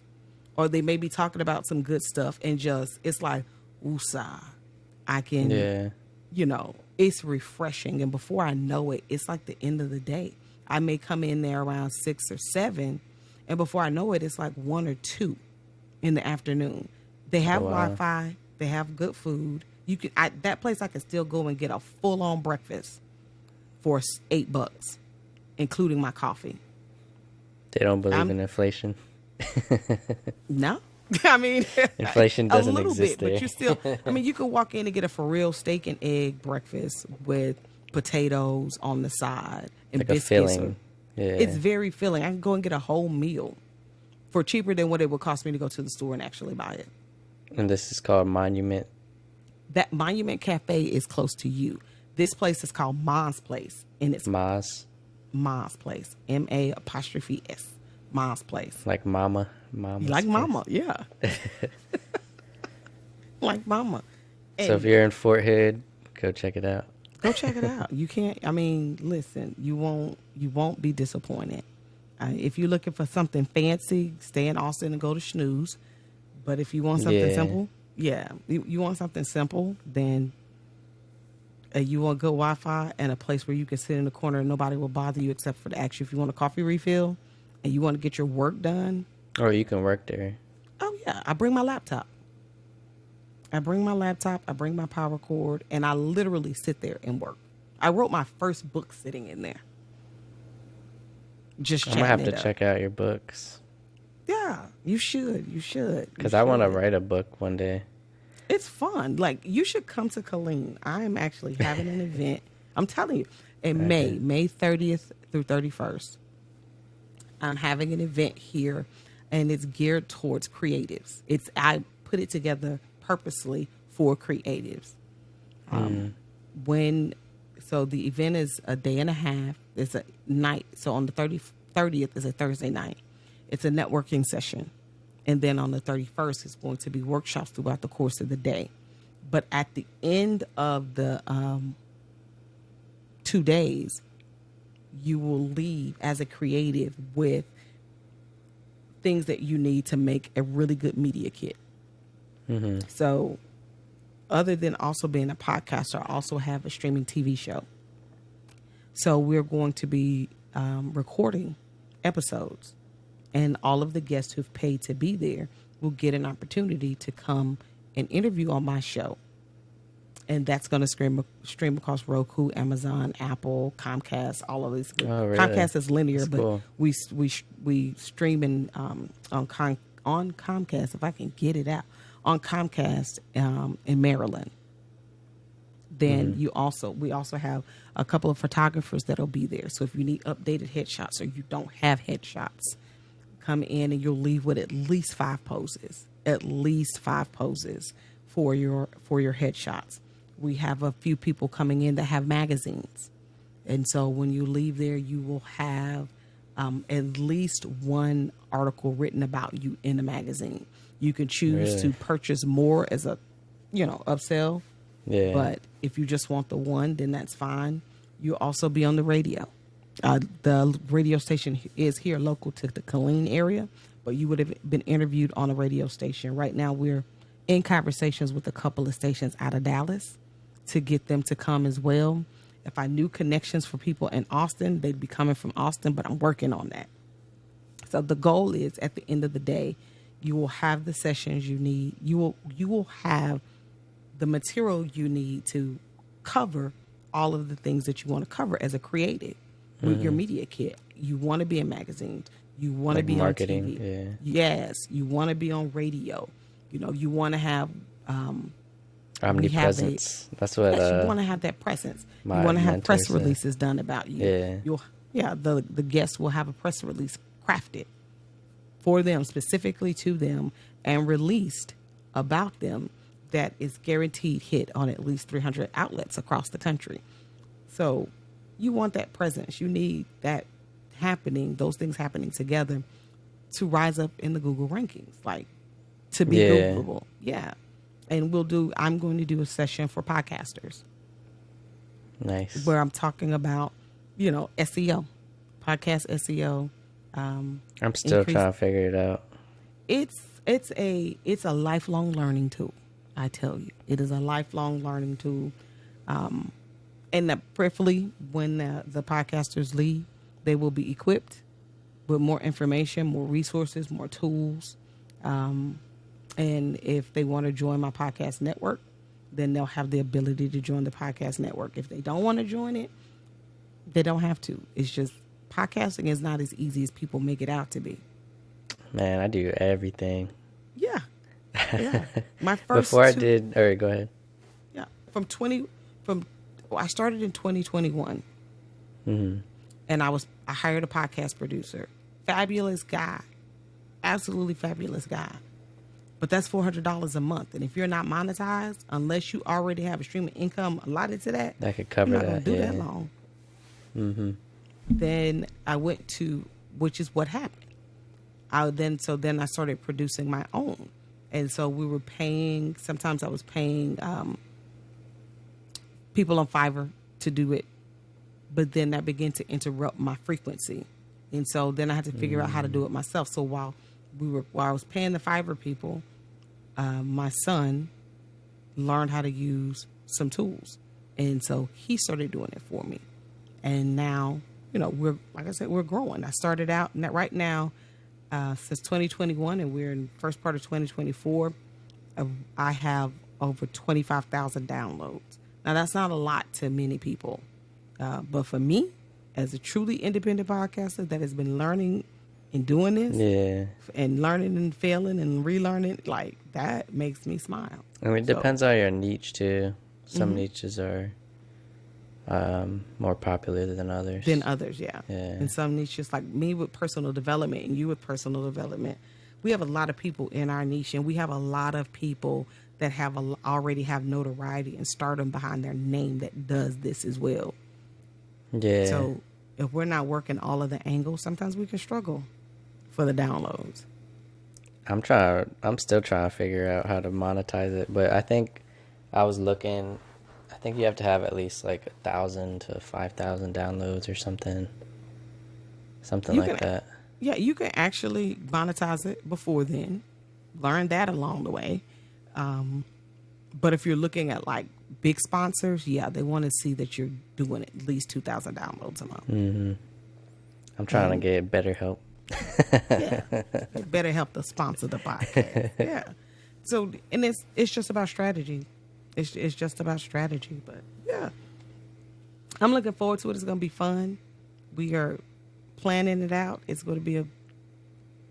[SPEAKER 2] or they may be talking about some good stuff, and just it's like, woosah, I can, it's refreshing. And before I know it, it's like the end of the day. I may come in there around 6 or 7, and before I know it, it's like 1 or 2 in the afternoon. They have Wi-Fi. They have good food. That place I can still go and get a full-on breakfast for $8, including my coffee.
[SPEAKER 1] They don't believe in inflation.
[SPEAKER 2] No. I mean,
[SPEAKER 1] inflation doesn't
[SPEAKER 2] a little
[SPEAKER 1] exist
[SPEAKER 2] bit,
[SPEAKER 1] there.
[SPEAKER 2] but you still, I mean, you could walk in and get a for real steak and egg breakfast with potatoes on the side and
[SPEAKER 1] like
[SPEAKER 2] biscuits.
[SPEAKER 1] A filling. Yeah.
[SPEAKER 2] It's very filling. I can go and get a whole meal for cheaper than what it would cost me to go to the store and actually buy it.
[SPEAKER 1] And this is called Monument.
[SPEAKER 2] That Monument Cafe is close to you. This place is called Ma's Place, and it's
[SPEAKER 1] Ma's
[SPEAKER 2] Place, MA''S, Ma's Place.
[SPEAKER 1] Like Mama.
[SPEAKER 2] Like Mama, yeah. Like Mama.
[SPEAKER 1] So if you're in Fort Hood, go check it out.
[SPEAKER 2] Go check it out. You can't. I mean, listen. You won't be disappointed. If you're looking for something fancy, stay in Austin and go to Snooze. But if you want something simple, you want something simple, then you want good Wi-Fi and a place where you can sit in the corner and nobody will bother you except for to ask you if you want a coffee refill, and you want to get your work done.
[SPEAKER 1] Or you can work there.
[SPEAKER 2] Oh yeah, I bring my laptop. I bring my power cord, and I literally sit there and work. I wrote my first book sitting in there. Just
[SPEAKER 1] I'm gonna have to check out your books.
[SPEAKER 2] Yeah, you should.
[SPEAKER 1] Because I want to write a book one day.
[SPEAKER 2] It's fun. Like, you should come to Killeen. I am actually having an event. I'm telling you, in May 30th through 31st. I'm having an event here, and it's geared towards creatives. I put it together purposely for creatives. So the event is a day and a half. It's a night. So on the 30th is a Thursday night. It's a networking session. And then on the 31st, it's going to be workshops throughout the course of the day. But at the end of the 2 days, you will leave as a creative with things that you need to make a really good media kit. Mm-hmm. So other than also being a podcaster, I also have a streaming TV show. So we're going to be recording episodes, and all of the guests who've paid to be there will get an opportunity to come and interview on my show. And that's going to stream across Roku, Amazon, Apple, Comcast, all of these.
[SPEAKER 1] Oh, really?
[SPEAKER 2] Comcast is linear,
[SPEAKER 1] that's
[SPEAKER 2] but
[SPEAKER 1] cool.
[SPEAKER 2] we stream on Comcast, if I can get it out, on Comcast in Maryland. Then we also have a couple of photographers that'll be there. So if you need updated headshots or you don't have headshots, come in and you'll leave with at least 5 poses. At least 5 poses for your headshots. We have a few people coming in that have magazines. And so when you leave there, you will have at least 1 article written about you in the magazine. You can choose to purchase more as a, upsell. Yeah. But if you just want the 1, then that's fine. You'll also be on the radio. The radio station is here local to the Killeen area, but you would have been interviewed on a radio station. Right now, we're in conversations with a couple of stations out of Dallas to get them to come as well. If I knew connections for people in Austin, they'd be coming from Austin, but I'm working on that. So the goal is, at the end of the day, you will have the sessions you need. You will have the material you need to cover all of the things that you want to cover as a creative with your media kit. You want to be in magazines. You want to be
[SPEAKER 1] marketing,
[SPEAKER 2] on TV.
[SPEAKER 1] Yeah.
[SPEAKER 2] Yes. You want to be on radio. You want to have
[SPEAKER 1] omnipresence. That's what
[SPEAKER 2] you want to have that presence. You want to have press releases done about you. Yeah. The guests will have a press release crafted for them, specifically to them, and released about them that is guaranteed hit on at least 300 outlets across the country. So you want that presence. You need that happening, those things happening together to rise up in the Google rankings, like to be Googleable. Yeah. And I'm going to do a session for podcasters.
[SPEAKER 1] Nice.
[SPEAKER 2] Where I'm talking about, SEO, podcast SEO.
[SPEAKER 1] I'm still trying to figure it out.
[SPEAKER 2] It's a lifelong learning tool. I tell you, it is a lifelong learning tool. And prayerfully, when the podcasters leave, they will be equipped with more information, more resources, more tools. And if they want to join my podcast network, then they'll have the ability to join the podcast network. If they don't want to join it, they don't have to. It's just podcasting is not as easy as people make it out to be.
[SPEAKER 1] Man, I do everything.
[SPEAKER 2] Yeah. Yeah. My first
[SPEAKER 1] All right, go ahead.
[SPEAKER 2] Yeah. I started in 2021.
[SPEAKER 1] Mm-hmm.
[SPEAKER 2] And I hired a podcast producer. Fabulous guy. Absolutely fabulous guy. But that's $400 a month. And if you're not monetized, unless you already have a stream of income allotted to that,
[SPEAKER 1] could cover
[SPEAKER 2] you're not
[SPEAKER 1] that.
[SPEAKER 2] going to do that long.
[SPEAKER 1] Mm-hmm.
[SPEAKER 2] Then I went to, which is what happened. So then I started producing my own. And so we were sometimes I was paying people on Fiverr to do it. But then that began to interrupt my frequency. And so then I had to figure out how to do it myself. So while I was paying the Fiverr people, my son learned how to use some tools. And so he started doing it for me. And now, we're growing. I started out right now, since 2021, and we're in first part of 2024. I have over 25,000 downloads. Now, that's not a lot to many people. But for me, as a truly independent podcaster that has been learning and doing this, and learning and failing and relearning, like that makes me smile.
[SPEAKER 1] I mean, it depends on your niche too. Some niches are more popular than others.
[SPEAKER 2] Yeah. And some niches, like me with personal development and you with personal development, we have a lot of people in our niche, and we have a lot of people that already have notoriety and stardom behind their name that does this as well.
[SPEAKER 1] Yeah.
[SPEAKER 2] So if we're not working all of the angles, sometimes we can struggle for the downloads.
[SPEAKER 1] I'm still trying to figure out how to monetize it, but I think you have to have at least like 1,000 to 5,000 downloads or something like that.
[SPEAKER 2] Yeah, you can actually monetize it before then. Learn that along the way. But if you're looking at like big sponsors, they want to see that you're doing at least 2,000 downloads a month.
[SPEAKER 1] Mm-hmm. I'm trying to get better help.
[SPEAKER 2] Better help to sponsor the podcast. Yeah. So, and it's just about strategy. It's just about strategy. But yeah, I'm looking forward to it. It's going to be fun. We are planning it out. It's going to be a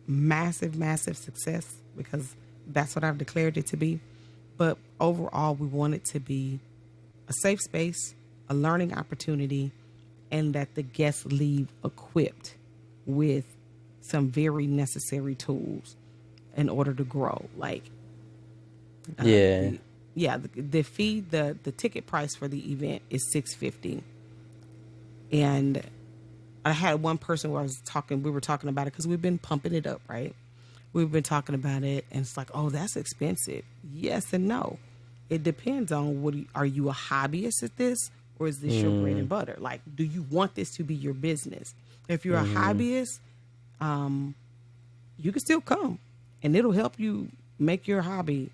[SPEAKER 2] massive, massive success because that's what I've declared it to be. But overall, we want it to be a safe space, a learning opportunity, and that the guests leave equipped with some very necessary tools in order to grow. Like, the fee, the ticket price for the event is $650. And I had one person where we were talking about it because we've been pumping it up, right? We've been talking about it, and it's like, oh, that's expensive. Yes and no. It depends on are you a hobbyist at this, or is this your bread and butter? Like, do you want this to be your business? If you're a hobbyist, you can still come, and it'll help you make your hobby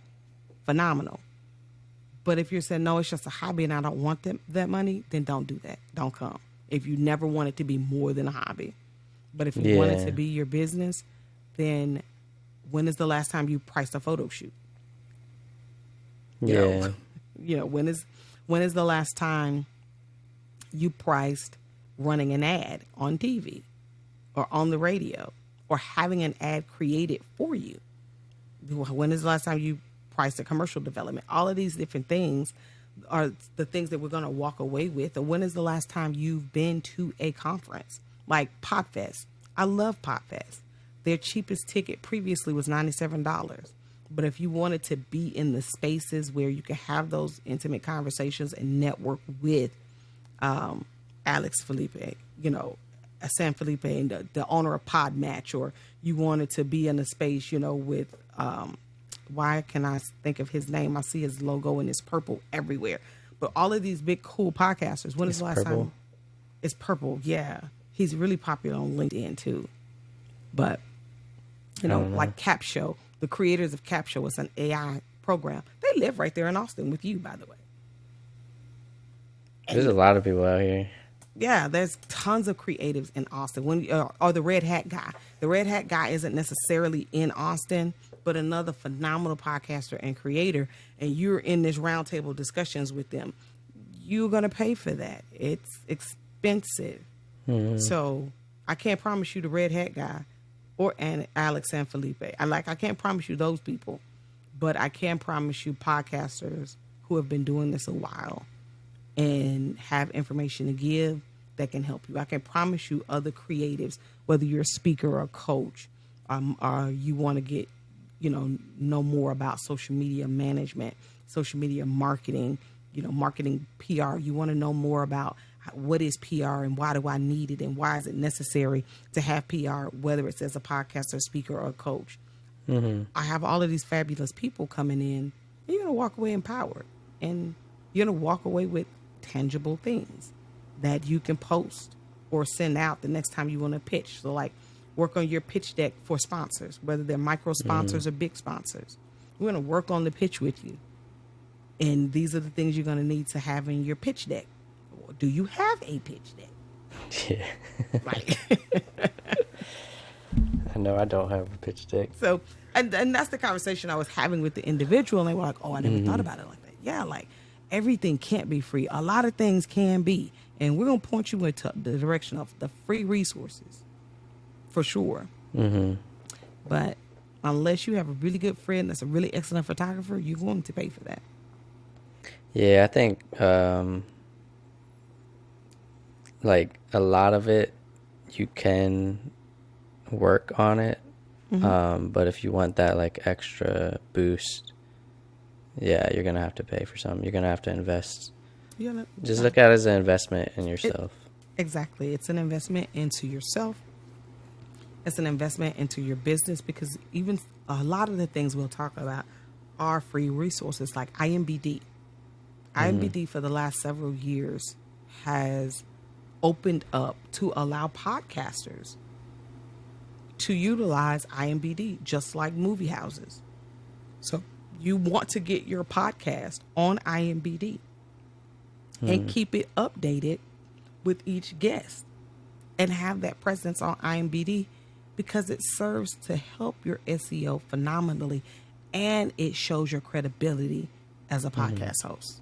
[SPEAKER 2] phenomenal. But if you're saying, no, it's just a hobby and I don't want that money, then don't do that. Don't come. If you never want it to be more than a hobby. But if you want it to be your business, then when is the last time you priced a photo shoot? You know, when is the last time you priced running an ad on TV or on the radio or having an ad created for you? When is the last time you priced a commercial development? All of these different things are the things that we're going to walk away with. And when is the last time you've been to a conference like Podfest? I love Podfest. Their cheapest ticket previously was $97. But if you wanted to be in the spaces where you can have those intimate conversations and network with Alex Felipe, San Felipe, and the owner of Pod Match, or you wanted to be in a space, with, why can I think of his name? I see his logo and it's purple everywhere. But all of these big, cool podcasters, when is the last time? It's purple, yeah. He's really popular on LinkedIn, too. But, like Cap Show, the creators of Cap Show, it's an AI program. They live right there in Austin with you, by the way.
[SPEAKER 1] There's a lot of people out here.
[SPEAKER 2] Yeah, there's tons of creatives in Austin. Or the Red Hat Guy. The Red Hat Guy isn't necessarily in Austin, but another phenomenal podcaster and creator, and you're in this roundtable discussions with them. You're going to pay for that. It's expensive. Mm-hmm. So I can't promise you the Red Hat Guy and Alex and Felipe. I can't promise you those people, but I can promise you podcasters who have been doing this a while and have information to give that can help you. I can promise you other creatives, whether you're a speaker or a coach, or you want to get, know more about social media management, social media marketing, marketing PR. You want to know more about what is PR and why do I need it and why is it necessary to have PR, whether it's as a podcaster, speaker, or a coach. Mm-hmm. I have all of these fabulous people coming in. And you're going to walk away empowered, and you're going to walk away with tangible things that you can post or send out the next time you want to pitch. So like work on your pitch deck for sponsors, whether they're micro sponsors or big sponsors. We're going to work on the pitch with you. And these are the things you're going to need to have in your pitch deck. Or do you have a pitch deck?
[SPEAKER 1] Yeah.
[SPEAKER 2] Right.
[SPEAKER 1] I know I don't have a pitch deck.
[SPEAKER 2] So, and that's the conversation I was having with the individual. And they were like, oh, I never thought about it like that. Yeah, like everything can't be free. A lot of things can be. And we're going to point you into the direction of the free resources for sure. Mm-hmm. But unless you have a really good friend that's a really excellent photographer, you're going to pay for that.
[SPEAKER 1] Yeah, I think like a lot of it, you can work on it. Mm-hmm. But if you want that like extra boost, yeah, you're going to have to pay for something. You're going to have to invest. Just look at it as an investment in yourself.
[SPEAKER 2] Exactly. It's an investment into yourself. It's an investment into your business, because even a lot of the things we'll talk about are free resources like IMBD. IMBD for the last several years has opened up to allow podcasters to utilize IMBD just like movie houses. So you want to get your podcast on IMBD and keep it updated with each guest and have that presence on IMBD, because it serves to help your SEO phenomenally, and it shows your credibility as a podcast host.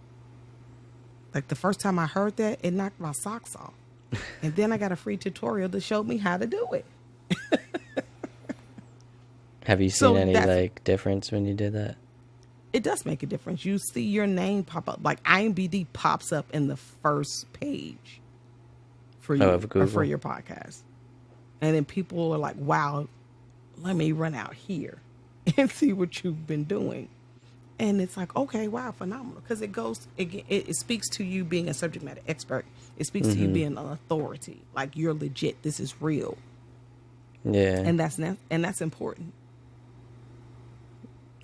[SPEAKER 2] Like the first time I heard that, it knocked my socks off. And then I got a free tutorial that showed me how to do it.
[SPEAKER 1] Have you seen any like difference when you did that?
[SPEAKER 2] It does make a difference. You see your name pop up, like IMBD pops up in the first page for you, or for your podcast. And then people are like, wow, let me run out here and see what you've been doing. And it's like, okay, wow, phenomenal. Because it speaks to you being a subject matter expert. It speaks to you being an authority. Like, you're legit. This is real.
[SPEAKER 1] Yeah.
[SPEAKER 2] And that's important.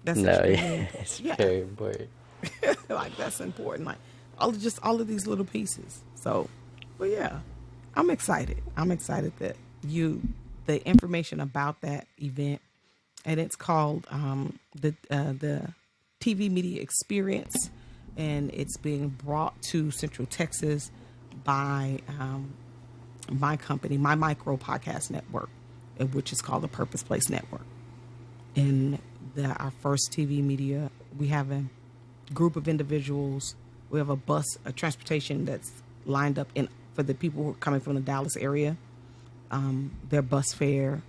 [SPEAKER 2] That's
[SPEAKER 1] it's very important.
[SPEAKER 2] Like, that's important. Like, all of these little pieces. So, but yeah, I'm excited. I'm excited that the information about that event, and it's called the TV Media Experience, and it's being brought to Central Texas by my company, my micro podcast network, which is called the Purpose Place Network. And our first TV media, we have a group of individuals. We have a transportation that's lined up for the people who are coming from the Dallas area. Their bus fare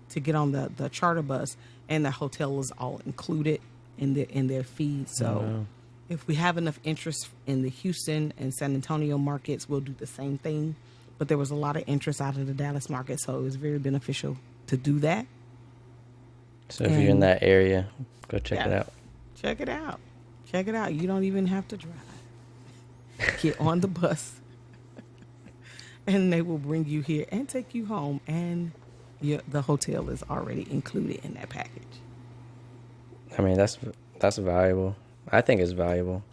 [SPEAKER 2] to get on the charter bus, and the hotel is all included in their fee. So if we have enough interest in the Houston and San Antonio markets, we'll do the same thing. But there was a lot of interest out of the Dallas market, so it was very beneficial to do that.
[SPEAKER 1] So if you're in that area, go check it
[SPEAKER 2] yeah,
[SPEAKER 1] out.
[SPEAKER 2] check it out. Check it out. You don't even have to drive. Get on the bus, and they will bring you here and take you home, and the hotel is already included in that package.
[SPEAKER 1] I mean, that's valuable. I think it's valuable,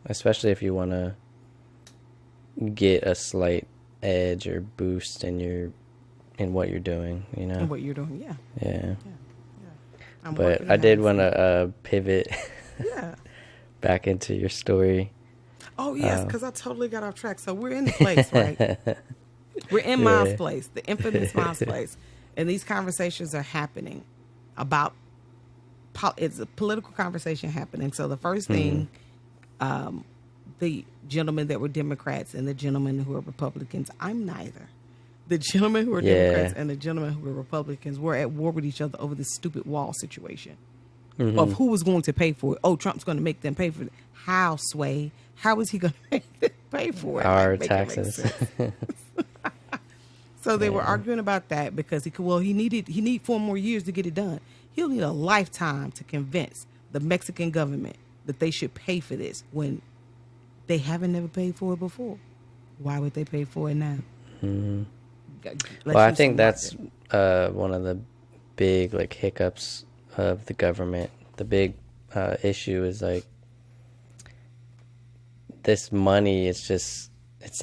[SPEAKER 1] especially if you want to get a slight edge or boost in what you're doing, you know.
[SPEAKER 2] And what you're doing, yeah.
[SPEAKER 1] Yeah.
[SPEAKER 2] I'm
[SPEAKER 1] But
[SPEAKER 2] working
[SPEAKER 1] I
[SPEAKER 2] on
[SPEAKER 1] did
[SPEAKER 2] having
[SPEAKER 1] want
[SPEAKER 2] some-
[SPEAKER 1] to pivot
[SPEAKER 2] Yeah.
[SPEAKER 1] back into your story.
[SPEAKER 2] Oh yes, because I totally got off track. So we're in the place, right? We're in Miles'
[SPEAKER 1] Yeah.
[SPEAKER 2] place, the infamous Miles' place, and these conversations are happening about. It's a political conversation happening. So the first thing, the gentlemen that were Democrats and the gentlemen who are Republicans, I'm neither. The gentlemen who are Democrats and the gentlemen who are Republicans were at war with each other over this stupid wall situation of who was going to pay for it. Oh, Trump's going to make them pay for it. How, Sway? How is he going to make them pay for it?
[SPEAKER 1] Our
[SPEAKER 2] Make it make
[SPEAKER 1] taxes.
[SPEAKER 2] sense. So they were arguing about that because he need 4 more years to get it done. He'll need a lifetime to convince the Mexican government that they should pay for this when they haven't never paid for it before. Why would they pay for it now?
[SPEAKER 1] Well, I think that's one of the big hiccups of the government. The big issue is this money is it's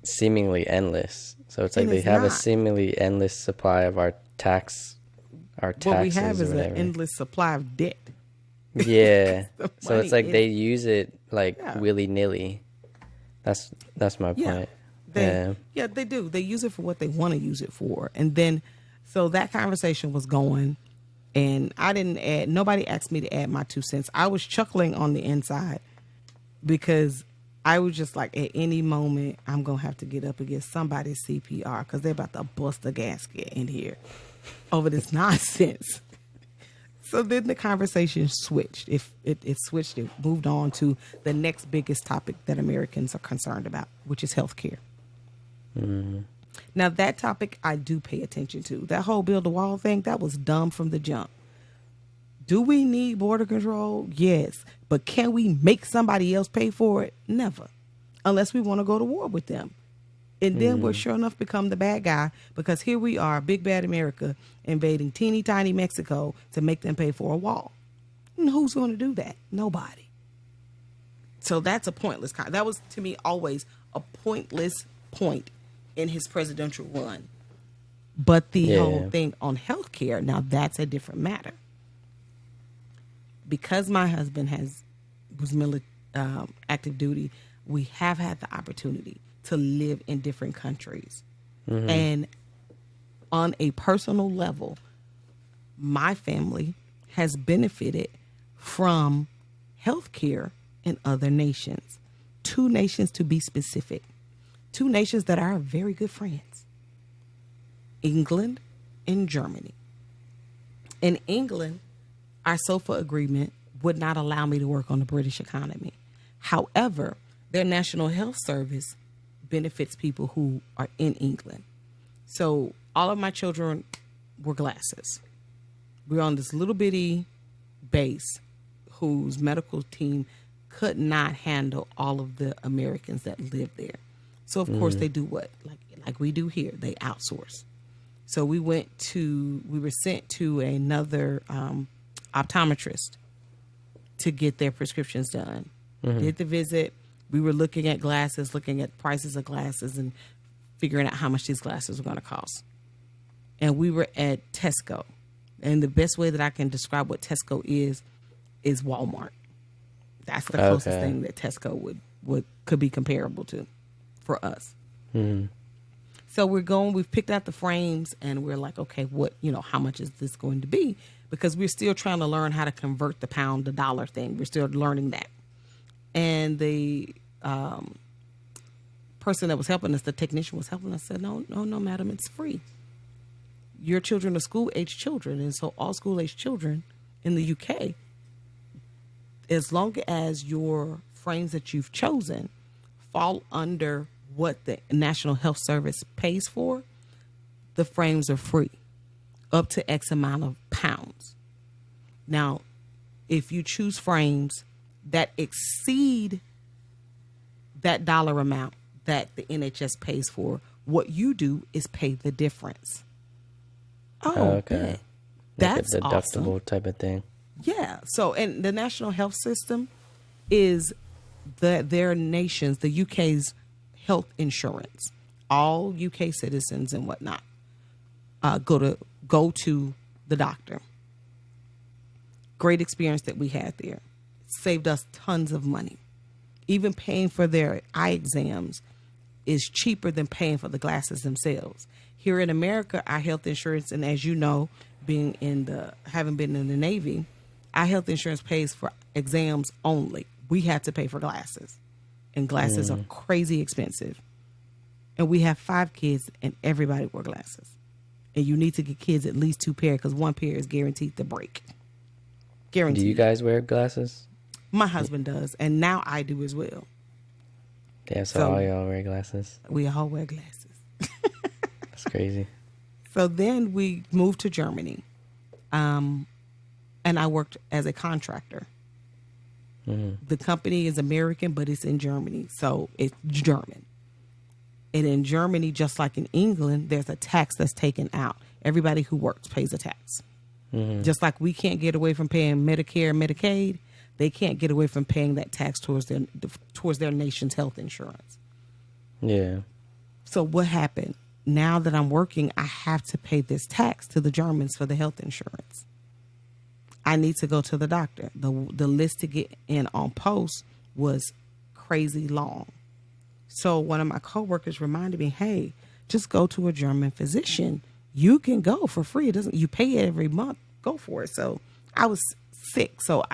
[SPEAKER 1] seemingly endless. So it's
[SPEAKER 2] And
[SPEAKER 1] they
[SPEAKER 2] it's
[SPEAKER 1] have a
[SPEAKER 2] not.
[SPEAKER 1] seemingly endless supply of our taxes
[SPEAKER 2] What we have
[SPEAKER 1] or
[SPEAKER 2] is an
[SPEAKER 1] whatever.
[SPEAKER 2] endless supply of debt.
[SPEAKER 1] Yeah.
[SPEAKER 2] The
[SPEAKER 1] So it's
[SPEAKER 2] money
[SPEAKER 1] they use it
[SPEAKER 2] Yeah.
[SPEAKER 1] willy nilly. That's my
[SPEAKER 2] Yeah.
[SPEAKER 1] point.
[SPEAKER 2] Yeah, they do. They use it for what they want to use it for. And then, so that conversation was going, and nobody asked me to add my 2 cents. I was chuckling on the inside because I was just like, at any moment, I'm going to have to get up and get somebody's CPR because they're about to bust a gasket in here over this nonsense. So then the conversation switched. It switched. It moved on to the next biggest topic that Americans are concerned about, which is healthcare. Now, that topic I do pay attention to. That whole build a wall thing, that was dumb from the jump. Do we need border control? Yes. But can we make somebody else pay for it? Never. Unless we want to go to war with them. And then we'll sure enough become the bad guy because here we are, big bad America, invading teeny tiny Mexico to make them pay for a wall. And who's going to do that? Nobody. So that's a pointless that was, to me, always a pointless point in his presidential run. But the whole thing on healthcare, now that's a different matter. Because my husband was active duty, we have had the opportunity to live in different countries. And on a personal level, my family has benefited from healthcare in other nations. 2 nations to be specific. 2 nations that are very good friends. England and Germany. In England, our SOFA agreement would not allow me to work on the British economy. However, their National Health Service benefits people who are in England. So all of my children were glasses. We're on this little bitty base whose medical team could not handle all of the Americans that live there. So of course they do what? Like we do here, they outsource. So we were sent to another optometrist to get their prescriptions done. Did the visit. We were looking at glasses, looking at prices of glasses and figuring out how much these glasses were going to cost. And we were at Tesco. And the best way that I can describe what Tesco is Walmart. That's the closest thing that Tesco could be comparable to for us. So we've picked out the frames and we're like, okay, how much is this going to be? Because we're still trying to learn how to convert the pound to dollar thing. We're still learning that. And the person that was helping us, the technician was helping us, said, no, madam, it's free. Your children are school-age children. And so all school-age children in the UK, as long as your frames that you've chosen fall under what the National Health Service pays for, the frames are free. up to X amount of pounds. Now, if you choose frames that exceed that dollar amount that the NHS pays for, what you do is pay the difference. Oh,
[SPEAKER 1] okay.
[SPEAKER 2] That's
[SPEAKER 1] like a deductible
[SPEAKER 2] awesome.
[SPEAKER 1] type of thing.
[SPEAKER 2] Yeah. So, and the National Health System is their nation's, the UK's health insurance. All UK citizens and whatnot go to the doctor. Great experience that we had there. Saved us tons of money. Even paying for their eye exams is cheaper than paying for the glasses themselves. Here in America, our health insurance, and as you know, having been in the Navy, our health insurance pays for exams only. We have to pay for glasses, and glasses are crazy expensive. And we have 5 kids, and everybody wear glasses. And you need to get kids at least 2 pair because 1 pair is guaranteed to break. Guaranteed.
[SPEAKER 1] Do you guys wear glasses?
[SPEAKER 2] My husband does, and now I do as well.
[SPEAKER 1] Yeah, so all y'all wear glasses?
[SPEAKER 2] We all wear glasses.
[SPEAKER 1] That's crazy.
[SPEAKER 2] So then we moved to Germany, and I worked as a contractor. The company is American, but it's in Germany, so it's German. And in Germany, just like in England, there's a tax that's taken out. Everybody who works pays a tax. Just like we can't get away from paying Medicare and Medicaid, they can't get away from paying that tax towards their nation's health insurance.
[SPEAKER 1] Yeah.
[SPEAKER 2] So what happened? Now that I'm working, I have to pay this tax to the Germans for the health insurance. I need to go to the doctor. The list to get in on post was crazy long. So one of my coworkers reminded me, hey, just go to a German physician. You can go for free. You pay it every month. Go for it. So I was sick. So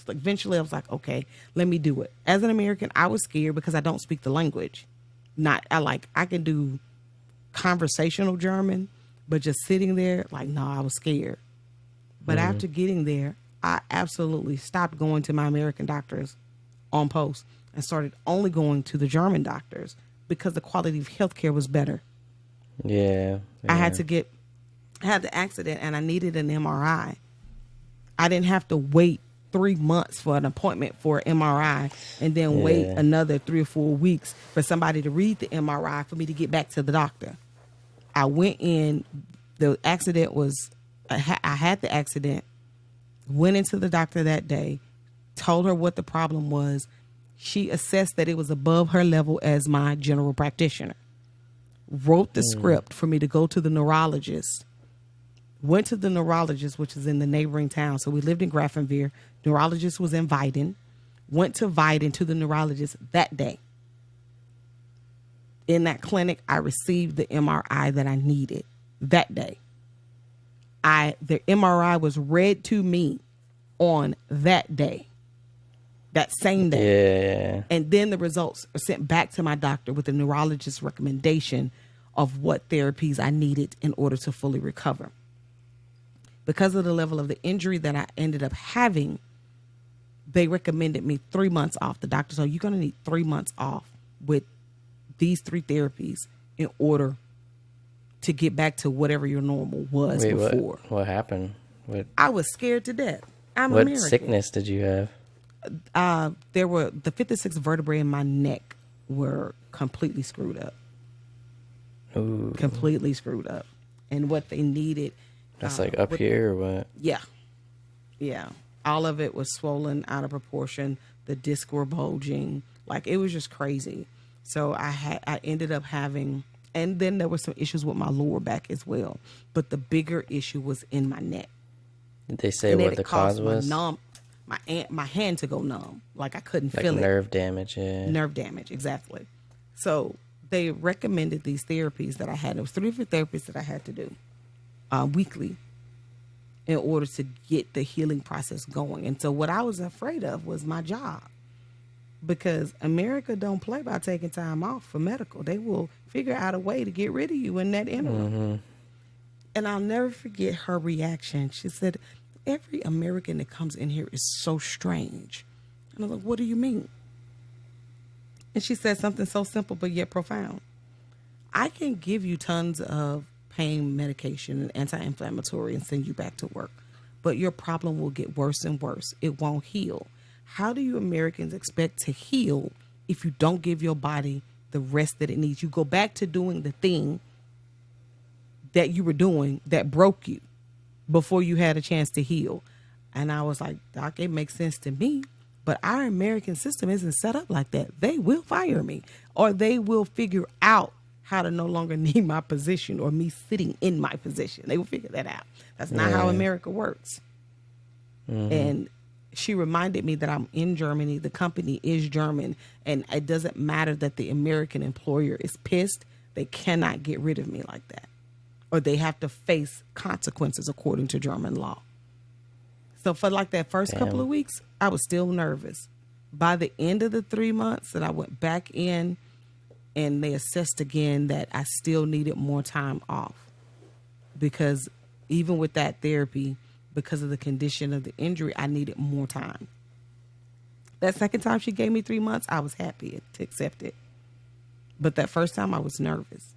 [SPEAKER 2] eventually I was like, okay, let me do it. As an American, I was scared because I don't speak the language. I can do conversational German, but just sitting there, no, I was scared. But after getting there, I absolutely stopped going to my American doctors on post and started only going to the German doctors because the quality of healthcare was better.
[SPEAKER 1] Yeah.
[SPEAKER 2] I had the accident and I needed an MRI. I didn't have to wait 3 months for an appointment for an MRI and then wait another 3 or 4 weeks for somebody to read the MRI for me to get back to the doctor. I went in, the accident was, I had the accident, went into the doctor that day, told her what the problem was. She assessed that it was above her level as my general practitioner. Wrote the script for me to go to the neurologist. Went to the neurologist, which is in the neighboring town. So we lived in Grafenweer. Neurologist was in Weiden. Went to Weiden to the neurologist that day. In that clinic, I received the MRI that I needed that day. The MRI was read to me on that day. That same day.
[SPEAKER 1] Yeah.
[SPEAKER 2] And then the results are sent back to my doctor with the neurologist's recommendation of what therapies I needed in order to fully recover. Because of the level of the injury that I ended up having, they recommended me 3 months off. The doctor said, you're going to need 3 months off with these 3 therapies in order to get back to whatever your normal was before.
[SPEAKER 1] What happened?
[SPEAKER 2] I was scared to death. I'm
[SPEAKER 1] what
[SPEAKER 2] American.
[SPEAKER 1] sickness did you have?
[SPEAKER 2] There were the 56 vertebrae in my neck were completely screwed up.
[SPEAKER 1] Ooh.
[SPEAKER 2] Completely screwed up. And what they needed.
[SPEAKER 1] That's like up here or what?
[SPEAKER 2] Yeah. Yeah. All of it was swollen out of proportion. The discs were bulging. It was just crazy. So I ended up having, and then there were some issues with my lower back as well. But the bigger issue was in my neck.
[SPEAKER 1] Did they say what the cause was?
[SPEAKER 2] My hand to go numb. I couldn't feel it.
[SPEAKER 1] Nerve damage, yeah.
[SPEAKER 2] Nerve damage, exactly. So they recommended these therapies that I had. There was 3 different therapies that I had to do weekly in order to get the healing process going. And so what I was afraid of was my job. Because America don't play by taking time off for medical. They will figure out a way to get rid of you in that interim. And I'll never forget her reaction. She said, every American that comes in here is so strange. And I was like, what do you mean? And she said something so simple but yet profound. I can give you tons of pain medication and anti-inflammatory and send you back to work. But your problem will get worse and worse. It won't heal. How do you Americans expect to heal if you don't give your body the rest that it needs? You go back to doing the thing that you were doing that broke you before you had a chance to heal. And I was like, Doc, it makes sense to me. But our American system isn't set up like that. They will fire me, or they will figure out how to no longer need my position or me sitting in my position. They will figure that out. That's not how America works. And she reminded me that I'm in Germany. The company is German. And it doesn't matter that the American employer is pissed. They cannot get rid of me like that, or they have to face consequences according to German law. So for like that first couple of weeks, I was still nervous. By the end of the 3 months that I went back in, and they assessed again that I still needed more time off, because even with that therapy, because of the condition of the injury, I needed more time. That second time she gave me 3 months, I was happy to accept it. But that first time I was nervous.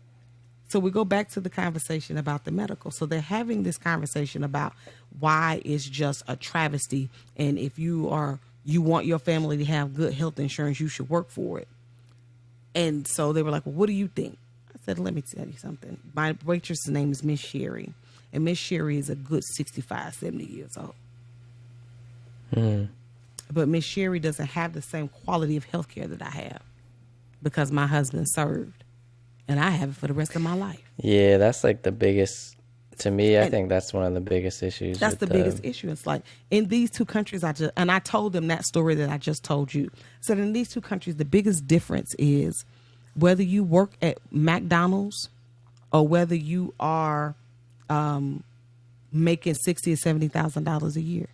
[SPEAKER 2] So we go back to the conversation about the medical. So they're having this conversation about why it's just a travesty. And if you want your family to have good health insurance, you should work for it. And so they were like, well, what do you think? I said, let me tell you something. My waitress's name is Miss Sherry. And Miss Sherry is a good 65, 70 years old. But Miss Sherry doesn't have the same quality of health care that I have, because my husband served. And I have it for the rest of my life.
[SPEAKER 1] Yeah, that's like the biggest, to me, I think that's one of the biggest issues.
[SPEAKER 2] That's the biggest issue. It's like in these two countries, I told them that story that I just told you. So in these two countries, the biggest difference is whether you work at McDonald's or whether you are making $60,000 or $70,000 a year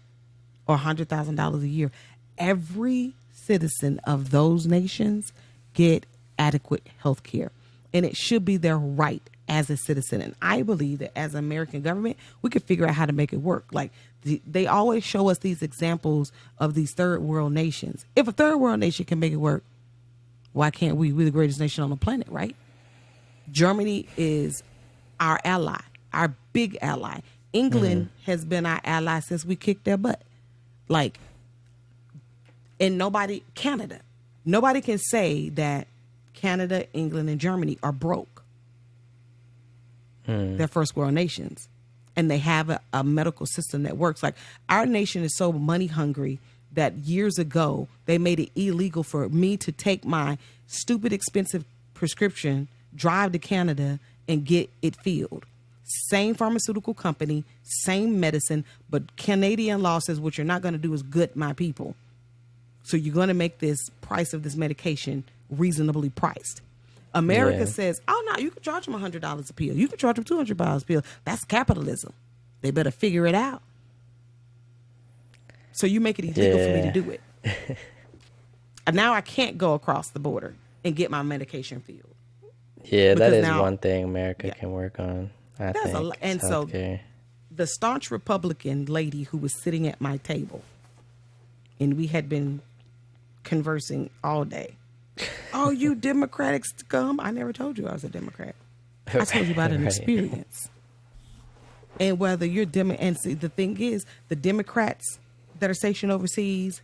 [SPEAKER 2] or $100,000 a year. Every citizen of those nations get adequate health care. And it should be their right as a citizen. And I believe that as an American government, we could figure out how to make it work. Like they always show us these examples of these third world nations. If a third world nation can make it work, why can't we? We're the greatest nation on the planet, right? Germany is our ally, our big ally. England has been our ally since we kicked their butt. And Canada, nobody can say that Canada, England, and Germany are broke. They're first world nations. And they have a medical system that works. Like our nation is so money hungry that years ago, they made it illegal for me to take my stupid, expensive prescription, drive to Canada, and get it filled. Same pharmaceutical company, same medicine, but Canadian law says what you're not going to do is gut my people. So you're going to make this price of this medication reasonably priced. America says, oh, no, you can charge them $100 a pill. You can charge them $200 a pill. That's capitalism. They better figure it out. So you make it illegal for me to do it. And now I can't go across the border and get my medication filled.
[SPEAKER 1] Yeah, that is one thing America can work on, I think.
[SPEAKER 2] And so the staunch Republican lady who was sitting at my table, and we had been conversing all day. Oh, you Democratic scum. I never told you I was a Democrat. I told you about an experience. And whether you're and see, the thing is, the Democrats that are stationed overseas,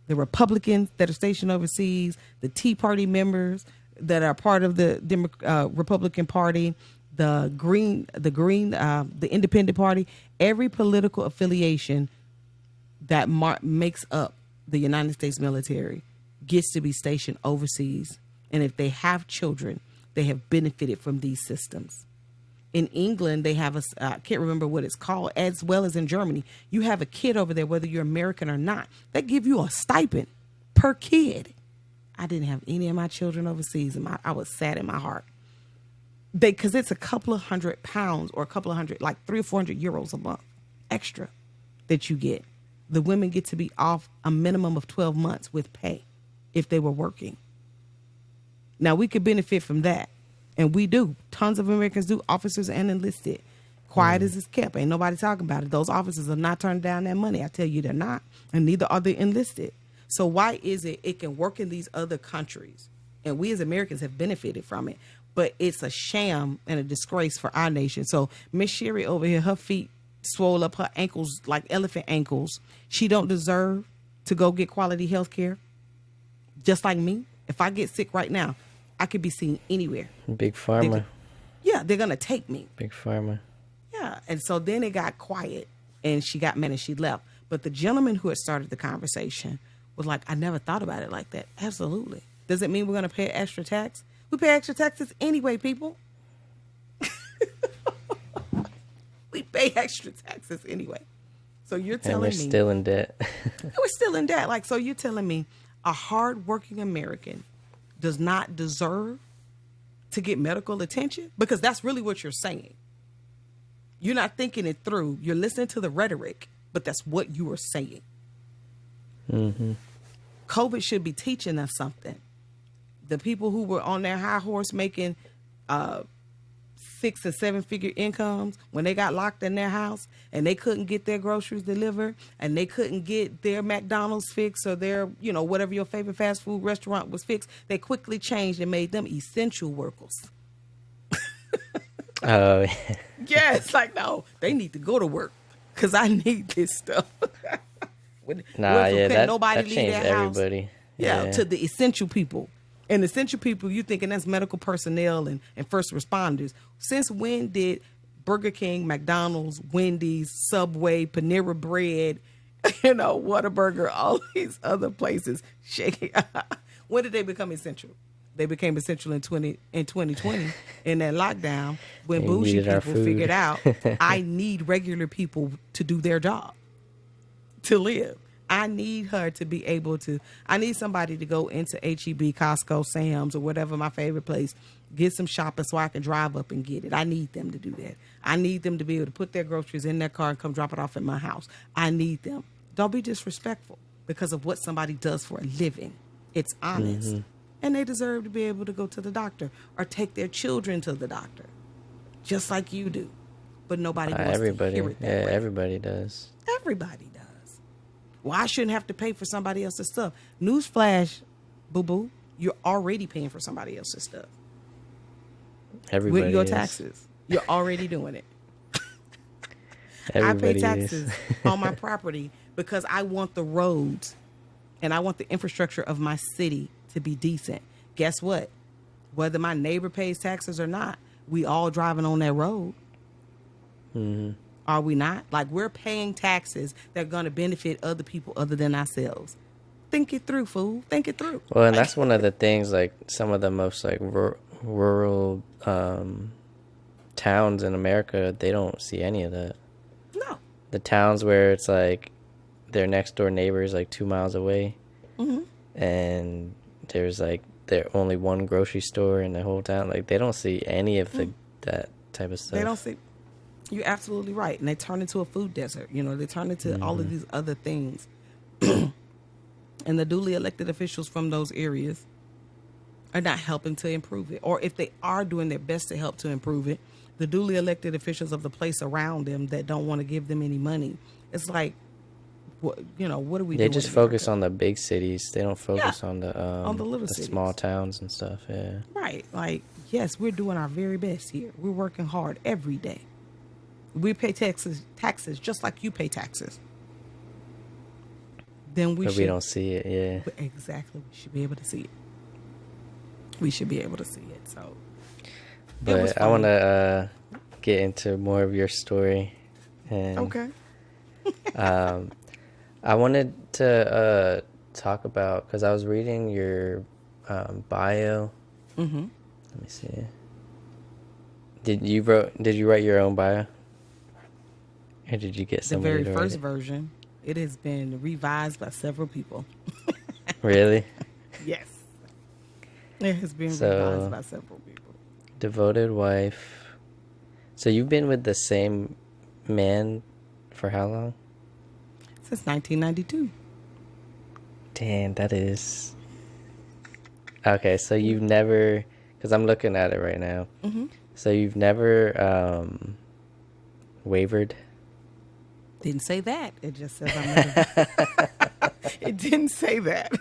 [SPEAKER 2] the Republicans that are stationed overseas, the Tea Party members that are part of the Republican Party, the Independent Party, every political affiliation that makes up the United States military gets to be stationed overseas. And if they have children, they have benefited from these systems. In England, they have I can't remember what it's called, as well as in Germany. You have a kid over there, whether you're American or not, they give you a stipend per kid. I didn't have any of my children overseas, and I was sad in my heart. Because it's a couple of £100 or a couple of hundred, like 300 or 400 euros a month extra that you get. The women get to be off a minimum of 12 months with pay if they were working. Now, we could benefit from that. And we do. Tons of Americans do, officers and enlisted. Quiet as it's kept. Ain't nobody talking about it. Those officers are not turning down that money. I tell you, they're not. And neither are the enlisted. So why is it can work in these other countries? And we as Americans have benefited from it. but it's a sham and a disgrace for our nation. So Miss Sherry over here, her feet swole up, her ankles like elephant ankles. She don't deserve to go get quality health care. Just like me, if I get sick right now, I could be seen anywhere.
[SPEAKER 1] Big Pharma.
[SPEAKER 2] They're going to take me.
[SPEAKER 1] Big Pharma.
[SPEAKER 2] Yeah. And so then it got quiet and she got mad and she left. But the gentleman who had started the conversation was like, I never thought about it like that. Absolutely. Does it mean we're going to pay extra tax? We pay extra taxes anyway, people. We pay extra taxes anyway. So you're telling me.
[SPEAKER 1] And we're still in debt.
[SPEAKER 2] We're still in debt. Like, so you're telling me a hardworking American does not deserve to get medical attention? Because that's really what you're saying. You're not thinking it through. You're listening to the rhetoric, but that's what you are saying.
[SPEAKER 1] Mm-hmm.
[SPEAKER 2] COVID should be teaching us something. The people who were on their high horse making 6 and 7 figure incomes, when they got locked in their house and they couldn't get their groceries delivered and they couldn't get their McDonald's fixed or their, whatever your favorite fast food restaurant was fixed, they quickly changed and made them essential workers.
[SPEAKER 1] Oh, yeah.
[SPEAKER 2] Yeah, it's like, no, they need to go to work because I need this stuff.
[SPEAKER 1] That changed everybody.
[SPEAKER 2] Yeah, to the essential people. And essential people, you thinking that's medical personnel and first responders. Since when did Burger King, McDonald's, Wendy's, Subway, Panera Bread, Whataburger, all these other places, when did they become essential? They became essential in 2020 in that lockdown when bougie people figured out I need regular people to do their job, to live. I need her to be able to, I need somebody to go into HEB, Costco, Sam's, or whatever my favorite place, get some shopping so I can drive up and get it. I need them to do that. I need them to be able to put their groceries in their car and come drop it off at my house. I need them. Don't be disrespectful because of what somebody does for a living. It's honest. Mm-hmm. And they deserve to be able to go to the doctor or take their children to the doctor, just like you do. But nobody wants to hear it that way.
[SPEAKER 1] Everybody does.
[SPEAKER 2] Everybody does. Well, I shouldn't have to pay for somebody else's stuff. Newsflash, boo-boo, you're already paying for somebody else's stuff.
[SPEAKER 1] Everybody
[SPEAKER 2] with your
[SPEAKER 1] is.
[SPEAKER 2] Taxes. You're already doing it.
[SPEAKER 1] I
[SPEAKER 2] pay taxes on my property because I want the roads and I want the infrastructure of my city to be decent. Guess what? Whether my neighbor pays taxes or not, we all driving on that road. Mm-hmm. Are we not? Like, we're paying taxes that are going to benefit other people other than ourselves. Think it through, fool. Think it through.
[SPEAKER 1] Well, and that's one of the things, like, some of the most, like, rural towns in America, they don't see any of that.
[SPEAKER 2] No.
[SPEAKER 1] The towns where it's, like, their next-door neighbor is, like, 2 miles away. Mm-hmm. And there's, like, only one grocery store in the whole town. Like, they don't see any of that type of stuff.
[SPEAKER 2] They don't see... You're absolutely right. And they turn into a food desert. They turn into all of these other things. And the duly elected officials from those areas are not helping to improve it. Or if they are doing their best to help to improve it, the duly elected officials of the place around them that don't want to give them any money, it's like, what are we doing?
[SPEAKER 1] They just focus on the big cities. They don't focus on the
[SPEAKER 2] little cities.
[SPEAKER 1] Small towns and stuff. Yeah.
[SPEAKER 2] Right. Like, yes, we're doing our very best here. We're working hard every day. We pay taxes just like you pay taxes. Then we
[SPEAKER 1] don't see it, yeah.
[SPEAKER 2] Exactly. We should be able to see it. We should be able to see it. So,
[SPEAKER 1] but I want to get into more of your story. And,
[SPEAKER 2] okay.
[SPEAKER 1] I wanted to talk about, because I was reading your bio. Mm-hmm. Let me see. Did you write your own bio? Or did you get somebody to write it?
[SPEAKER 2] The very first version. It has been revised by several people.
[SPEAKER 1] Really?
[SPEAKER 2] Yes. It has been revised by several people.
[SPEAKER 1] Devoted wife. So you've been with the same man for how long?
[SPEAKER 2] Since 1992.
[SPEAKER 1] Damn, that is... Okay, so you've never... Because I'm looking at it right now. Mm-hmm. So you've never wavered?
[SPEAKER 2] Didn't say that. It just says I'm It didn't say that.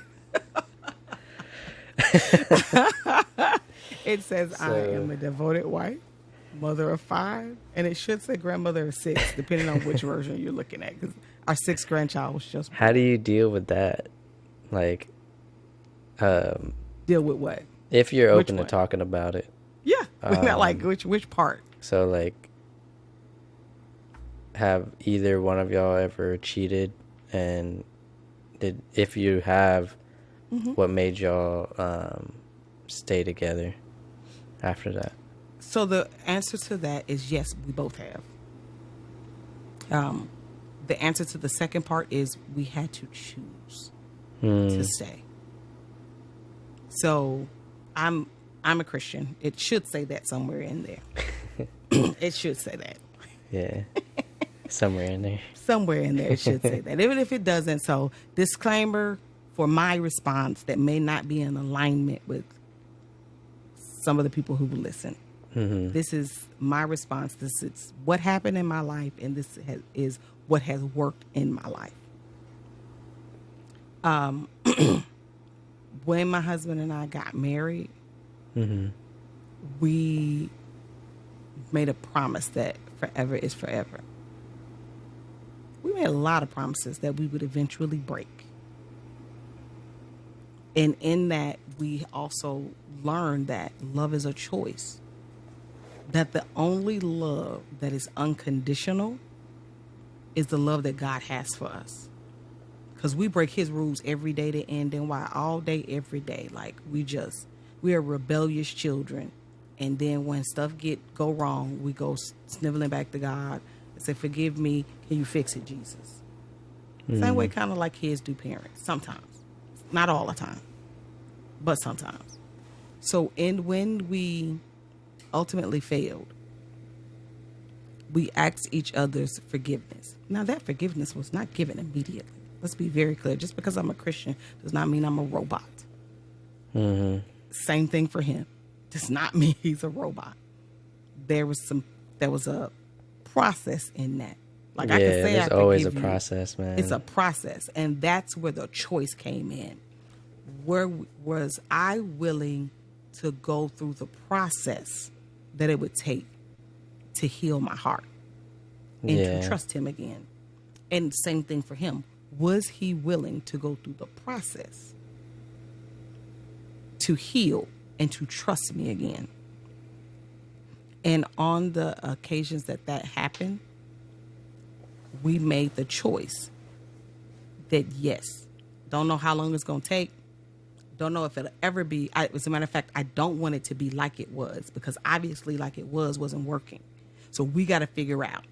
[SPEAKER 2] It says, I am a devoted wife, mother of 5, and it should say grandmother of 6, depending on which version you're looking at, because our 6th grandchild was just born.
[SPEAKER 1] How do you deal with that? Like,
[SPEAKER 2] Deal with what?
[SPEAKER 1] if you're open to talking about it.
[SPEAKER 2] Yeah. Not like which part?
[SPEAKER 1] So, like, have either one of y'all ever cheated? And if you have, what made y'all stay together after that?
[SPEAKER 2] So the answer to that is yes, we both have. The answer to the second part is we had to choose to stay. So I'm a Christian. It should say that somewhere in there. It should say that.
[SPEAKER 1] Yeah. Somewhere in there.
[SPEAKER 2] Somewhere in there it should say that. Even if it doesn't, so disclaimer for my response that may not be in alignment with some of the people who will listen. This is my response. This is what happened in my life, and this is what has worked in my life. When my husband and I got married, we made a promise that forever is forever. We made a lot of promises that we would eventually break. And in that, we also learned that love is a choice. That the only love that is unconditional is the love that God has for us. Because we break his rules every day to end and why all day, every day. Like we are rebellious children. And then when stuff go wrong, we go sniveling back to God and say, forgive me, can you fix it, Jesus? Same way kind of like kids do parents. Sometimes. Not all the time. But sometimes. So when we ultimately failed, we asked each other's forgiveness. Now that forgiveness was not given immediately. Let's be very clear. Just because I'm a Christian does not mean I'm a robot. Same thing for him. Does not mean he's a robot. There was a process in that. Like I can say
[SPEAKER 1] there's always a process, man.
[SPEAKER 2] It's a process. And that's where the choice came in. Where was I willing to go through the process that it would take to heal my heart and to trust him again? And same thing for him. Was he willing to go through the process to heal and to trust me again? And on the occasions that happened, we made the choice that yes, don't know how long it's going to take. Don't know if it'll ever be. As a matter of fact, I don't want it to be like it was, because obviously like it wasn't working. So we got to figure out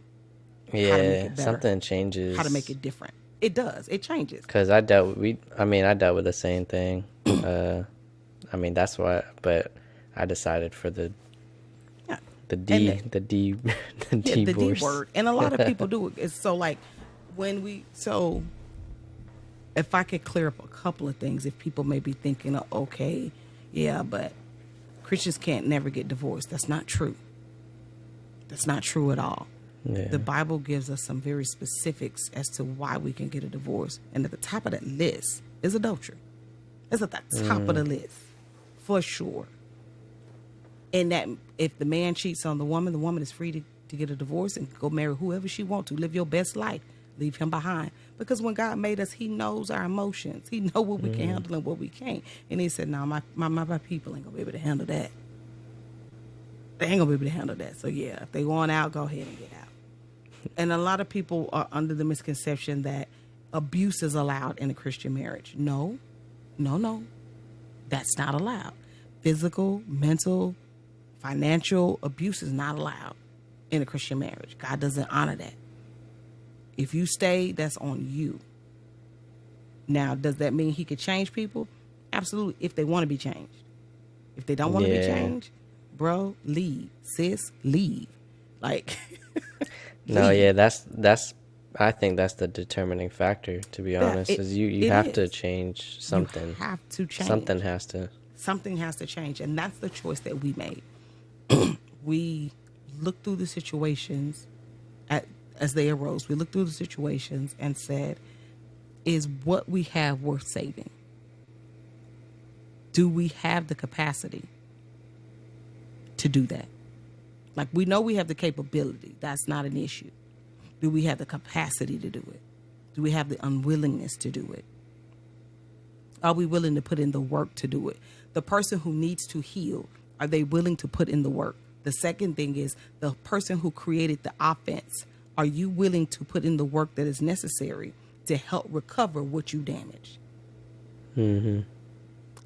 [SPEAKER 2] how to make it better,
[SPEAKER 1] something changes.
[SPEAKER 2] How to make it different. It does. It changes.
[SPEAKER 1] Because I dealt with the same thing. That's why. But I decided for the D
[SPEAKER 2] word. And a lot of people do it. It's so like if I could clear up a couple of things, if people may be thinking, okay, yeah, but Christians can't never get divorced. That's not true. That's not true at all.
[SPEAKER 1] Yeah.
[SPEAKER 2] The Bible gives us some very specifics as to why we can get a divorce. And at the top of that list is adultery. It's at the top of the list, for sure. And that if the man cheats on the woman is free to get a divorce and go marry whoever she wants to, live your best life, leave him behind. Because when God made us, he knows our emotions. He knows what we can handle and what we can't. And he said, no, my people ain't going to be able to handle that. They ain't going to be able to handle that. So yeah, if they want out, go ahead and get out. And a lot of people are under the misconception that abuse is allowed in a Christian marriage. No. That's not allowed. Physical, mental, financial abuse is not allowed in a Christian marriage. God doesn't honor that. If you stay, that's on you. Now, does that mean he could change people? Absolutely, if they want to be changed. If they don't want to be changed, bro, leave. Sis, leave. Like,
[SPEAKER 1] no, yeah, that's. I think that's the determining factor. To be honest, is you have to change something.
[SPEAKER 2] You have to change.
[SPEAKER 1] Something has to.
[SPEAKER 2] Something has to change, and that's the choice that we made. We looked through the situations as they arose. We looked through the situations and said, is what we have worth saving? Do we have the capacity to do that? Like, we know we have the capability. That's not an issue. Do we have the capacity to do it? Do we have the unwillingness to do it? Are we willing to put in the work to do it? The person who needs to heal, are they willing to put in the work? The second thing is the person who created the offense. Are you willing to put in the work that is necessary to help recover what you damaged?
[SPEAKER 1] Mm-hmm.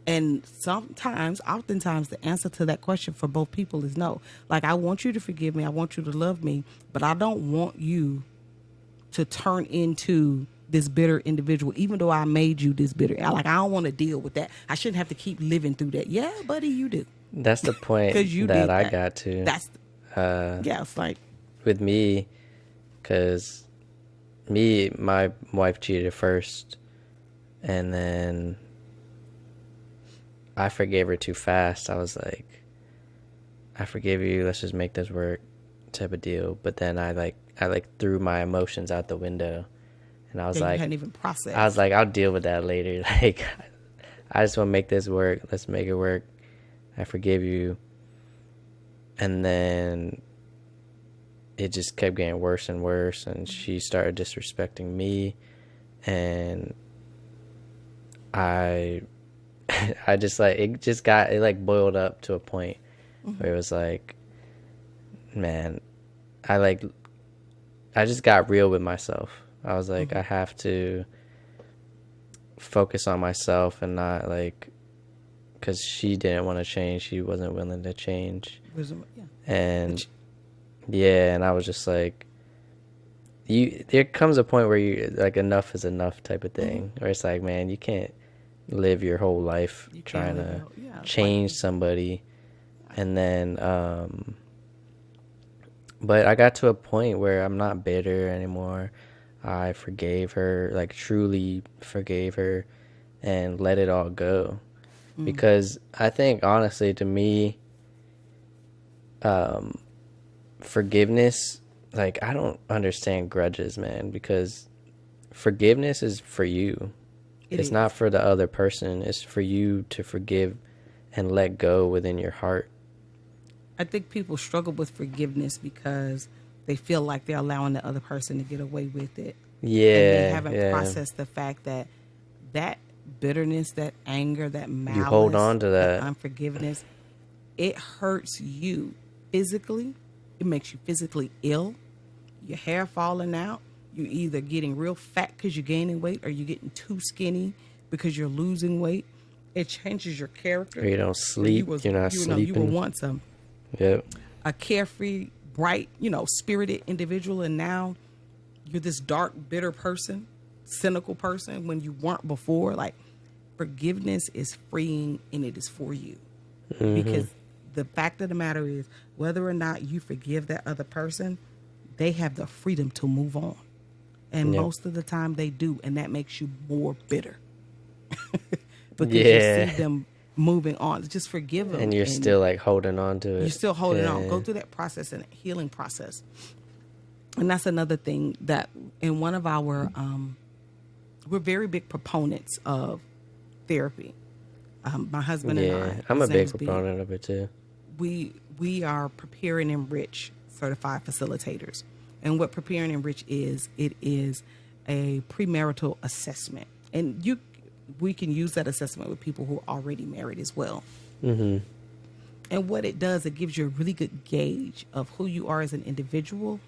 [SPEAKER 2] And oftentimes, the answer to that question for both people is no. Like, I want you to forgive me. I want you to love me. But I don't want you to turn into this bitter individual, even though I made you this bitter. I don't want to deal with that. I shouldn't have to keep living through that. Yeah, buddy, you do.
[SPEAKER 1] That's the point that I got to.
[SPEAKER 2] It's like.
[SPEAKER 1] With me, because my wife cheated first, and then I forgave her too fast. I was like, I forgive you, let's just make this work type of deal. But then I threw my emotions out the window, and I was like,
[SPEAKER 2] you hadn't even processed.
[SPEAKER 1] I was like, I'll deal with that later. Like, I just want to make this work. Let's make it work. I forgive you. And then it just kept getting worse and worse, and she started disrespecting me, and I just like, it like boiled up to a point where it was like, man, I just got real with myself. I was like, I have to focus on myself and not like, because she didn't want to change. She wasn't willing to change. And and I was just like, there comes a point where you like, enough is enough type of thing, where it's like, man, you can't live your whole life trying to change somebody. And then but I got to a point where I'm not bitter anymore. I forgave her, like truly forgave her, and let it all go. Because I think, honestly, to me, forgiveness, like, I don't understand grudges, man, because forgiveness is for you. It's not for the other person. It's for you to forgive and let go within your heart.
[SPEAKER 2] I think people struggle with forgiveness because they feel like they're allowing the other person to get away with it.
[SPEAKER 1] Yeah.
[SPEAKER 2] And they haven't processed the fact that bitterness, that anger, that malice,
[SPEAKER 1] you hold on to that
[SPEAKER 2] unforgiveness, it hurts you physically. It makes you physically ill. Your hair falling out. You're either getting real fat because you're gaining weight, or you're getting too skinny because you're losing weight. It changes your character.
[SPEAKER 1] Or you don't sleep. You're not sleeping.
[SPEAKER 2] You were once
[SPEAKER 1] a
[SPEAKER 2] carefree, bright, spirited individual, and now you're this dark, bitter person, cynical person when you weren't before. Like, forgiveness is freeing, and it is for you. Because the fact of the matter is, whether or not you forgive that other person, they have the freedom to move on. And most of the time they do, and that makes you more bitter. Because you see them moving on. Just forgive them.
[SPEAKER 1] And you're still like holding on to it.
[SPEAKER 2] You're still holding on. Go through that process and healing process. And that's another thing that in one of our, we're very big proponents of therapy. My husband and I.
[SPEAKER 1] I'm a big proponent of it too.
[SPEAKER 2] We are Prepare and Enrich certified facilitators. And what Prepare and Enrich is, it is a premarital assessment. And we can use that assessment with people who are already married as well. And what it does, it gives you a really good gauge of who you are as an individual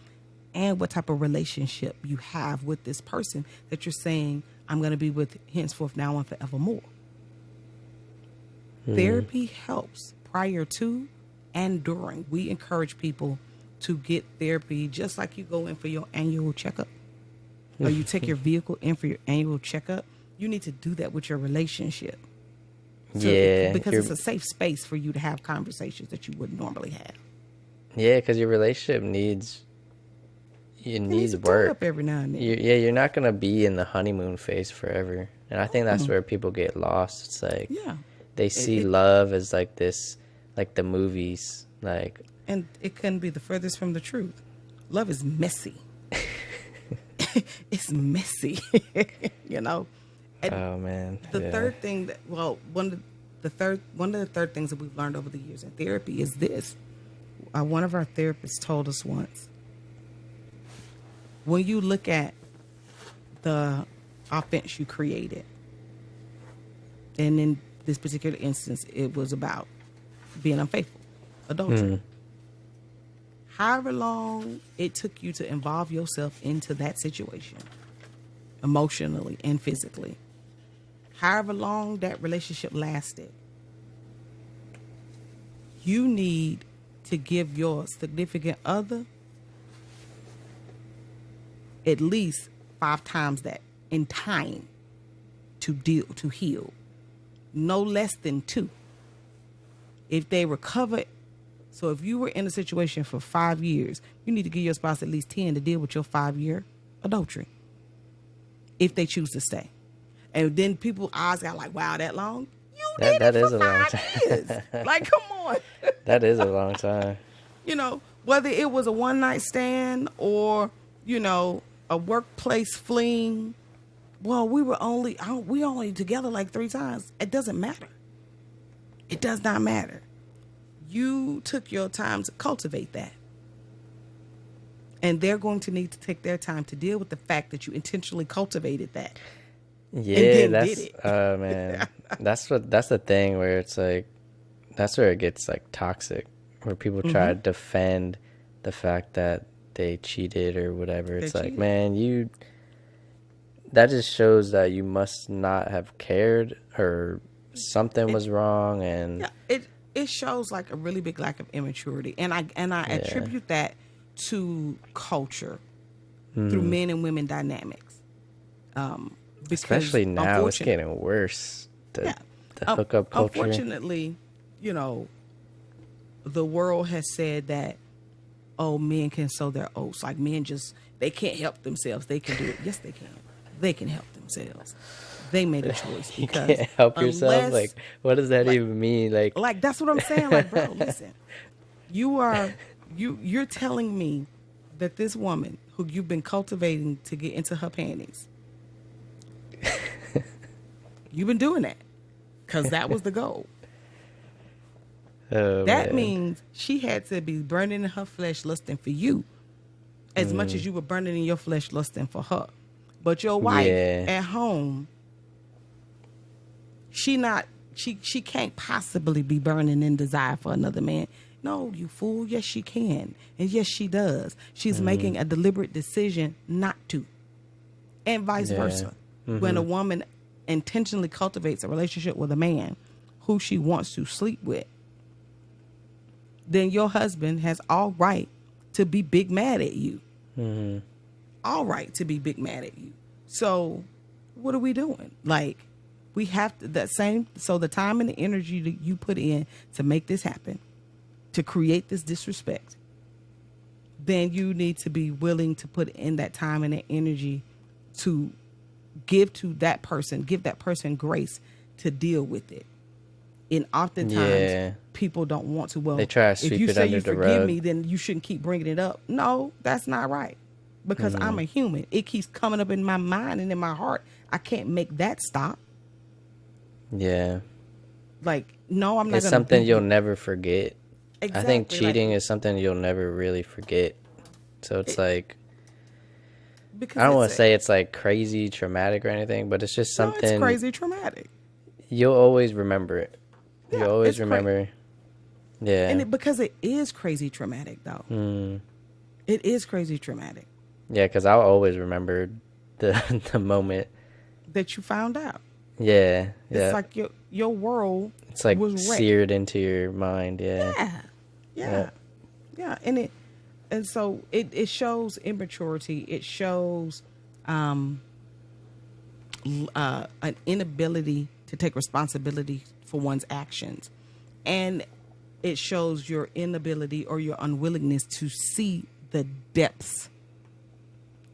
[SPEAKER 2] and what type of relationship you have with this person that you're saying, I'm going to be with henceforth, now, and forevermore. Therapy helps prior to and during. We encourage people to get therapy just like you go in for your annual checkup, or you take your vehicle in for your annual checkup. You need to do that with your relationship. Because it's a safe space for you to have conversations that you wouldn't normally have. Yeah,
[SPEAKER 1] because your relationship needs work
[SPEAKER 2] up every now and then.
[SPEAKER 1] You're not gonna be in the honeymoon phase forever, and I think that's where people get lost. It's like they see love as like this, like the movies, like,
[SPEAKER 2] and it couldn't be the furthest from the truth. Love is messy. It's messy, And
[SPEAKER 1] oh man.
[SPEAKER 2] The third thing that one of the third things that we've learned over the years in therapy is this: one of our therapists told us once, when you look at the offense you created, and in this particular instance, it was about being unfaithful, adultery. However long it took you to involve yourself into that situation, emotionally and physically, however long that relationship lasted, you need to give your significant other at least 5 times that in time to heal. No less than 2. If they recover, so if you were in a situation for 5 years, you need to give your spouse at least 10 to deal with your 5-year adultery, if they choose to stay. And then people's eyes got like, wow, that long? You did
[SPEAKER 1] That
[SPEAKER 2] it
[SPEAKER 1] is
[SPEAKER 2] for
[SPEAKER 1] a long
[SPEAKER 2] 5
[SPEAKER 1] time.
[SPEAKER 2] years. Like, come on.
[SPEAKER 1] That is a long time.
[SPEAKER 2] You know, whether it was a one-night stand or, you know, a workplace fling. Well, we only together like 3 times. It doesn't matter. It does not matter. You took your time to cultivate that. And they're going to need to take their time to deal with the fact that you intentionally cultivated that.
[SPEAKER 1] Yeah,
[SPEAKER 2] and then did it.
[SPEAKER 1] Man. That's the thing where it's like, that's where it gets like toxic, where people try to defend the fact that they cheated or whatever. It's like, man, that just shows that you must not have cared, or something was wrong. And
[SPEAKER 2] yeah, it shows like a really big lack of immaturity, and I attribute that to culture through men and women dynamics.
[SPEAKER 1] Especially now, it's getting worse. The hookup culture.
[SPEAKER 2] Unfortunately, you know, the world has said that, oh, men can sow their oats. Like, men they can't help themselves. They can do it. Yes, they can. They can help themselves. They made a choice because
[SPEAKER 1] you can't help yourself. Like, what does that even mean? Like
[SPEAKER 2] that's what I'm saying. Like, bro, listen, you're telling me that this woman who you've been cultivating to get into her panties, you've been doing that because that was the goal.
[SPEAKER 1] Oh,
[SPEAKER 2] that
[SPEAKER 1] man.
[SPEAKER 2] means she had to be burning in her flesh lusting for you as much as you were burning in your flesh lusting for her. But your wife at home, she can't possibly be burning in desire for another man. No, you fool. Yes, she can. And yes, she does. She's making a deliberate decision not to. And vice versa. When a woman intentionally cultivates a relationship with a man who she wants to sleep with, then your husband has all right to be big mad at you. All right to be big mad at you. So what are we doing? Like, we have to, so the time and the energy that you put in to make this happen, to create this disrespect, then you need to be willing to put in that time and that energy to give that person grace to deal with it. And oftentimes people don't want to. Well,
[SPEAKER 1] they try to sweep
[SPEAKER 2] if you
[SPEAKER 1] it
[SPEAKER 2] say
[SPEAKER 1] under
[SPEAKER 2] you
[SPEAKER 1] the
[SPEAKER 2] forgive
[SPEAKER 1] rug.
[SPEAKER 2] me, then you shouldn't keep bringing it up. No, that's not right. Because I'm a human. It keeps coming up in my mind and in my heart. I can't make that stop.
[SPEAKER 1] Yeah.
[SPEAKER 2] Like, no, I'm not.
[SPEAKER 1] It's something you'll never forget.
[SPEAKER 2] Exactly.
[SPEAKER 1] I think cheating is something you'll never really forget. So it's like, I don't want to say it's like crazy traumatic or anything, but it's just something.
[SPEAKER 2] No, it's crazy traumatic.
[SPEAKER 1] You'll always remember it.
[SPEAKER 2] Yeah,
[SPEAKER 1] You'll always remember. Yeah.
[SPEAKER 2] And because it is crazy traumatic, though. It is crazy traumatic.
[SPEAKER 1] Yeah, because I'll always remember the moment
[SPEAKER 2] that you found out.
[SPEAKER 1] Yeah.
[SPEAKER 2] It's like your world.
[SPEAKER 1] It's like
[SPEAKER 2] was
[SPEAKER 1] seared into your mind. Yeah.
[SPEAKER 2] Yeah. And so it shows immaturity. It shows an inability to take responsibility for one's actions, and it shows your inability or your unwillingness to see the depths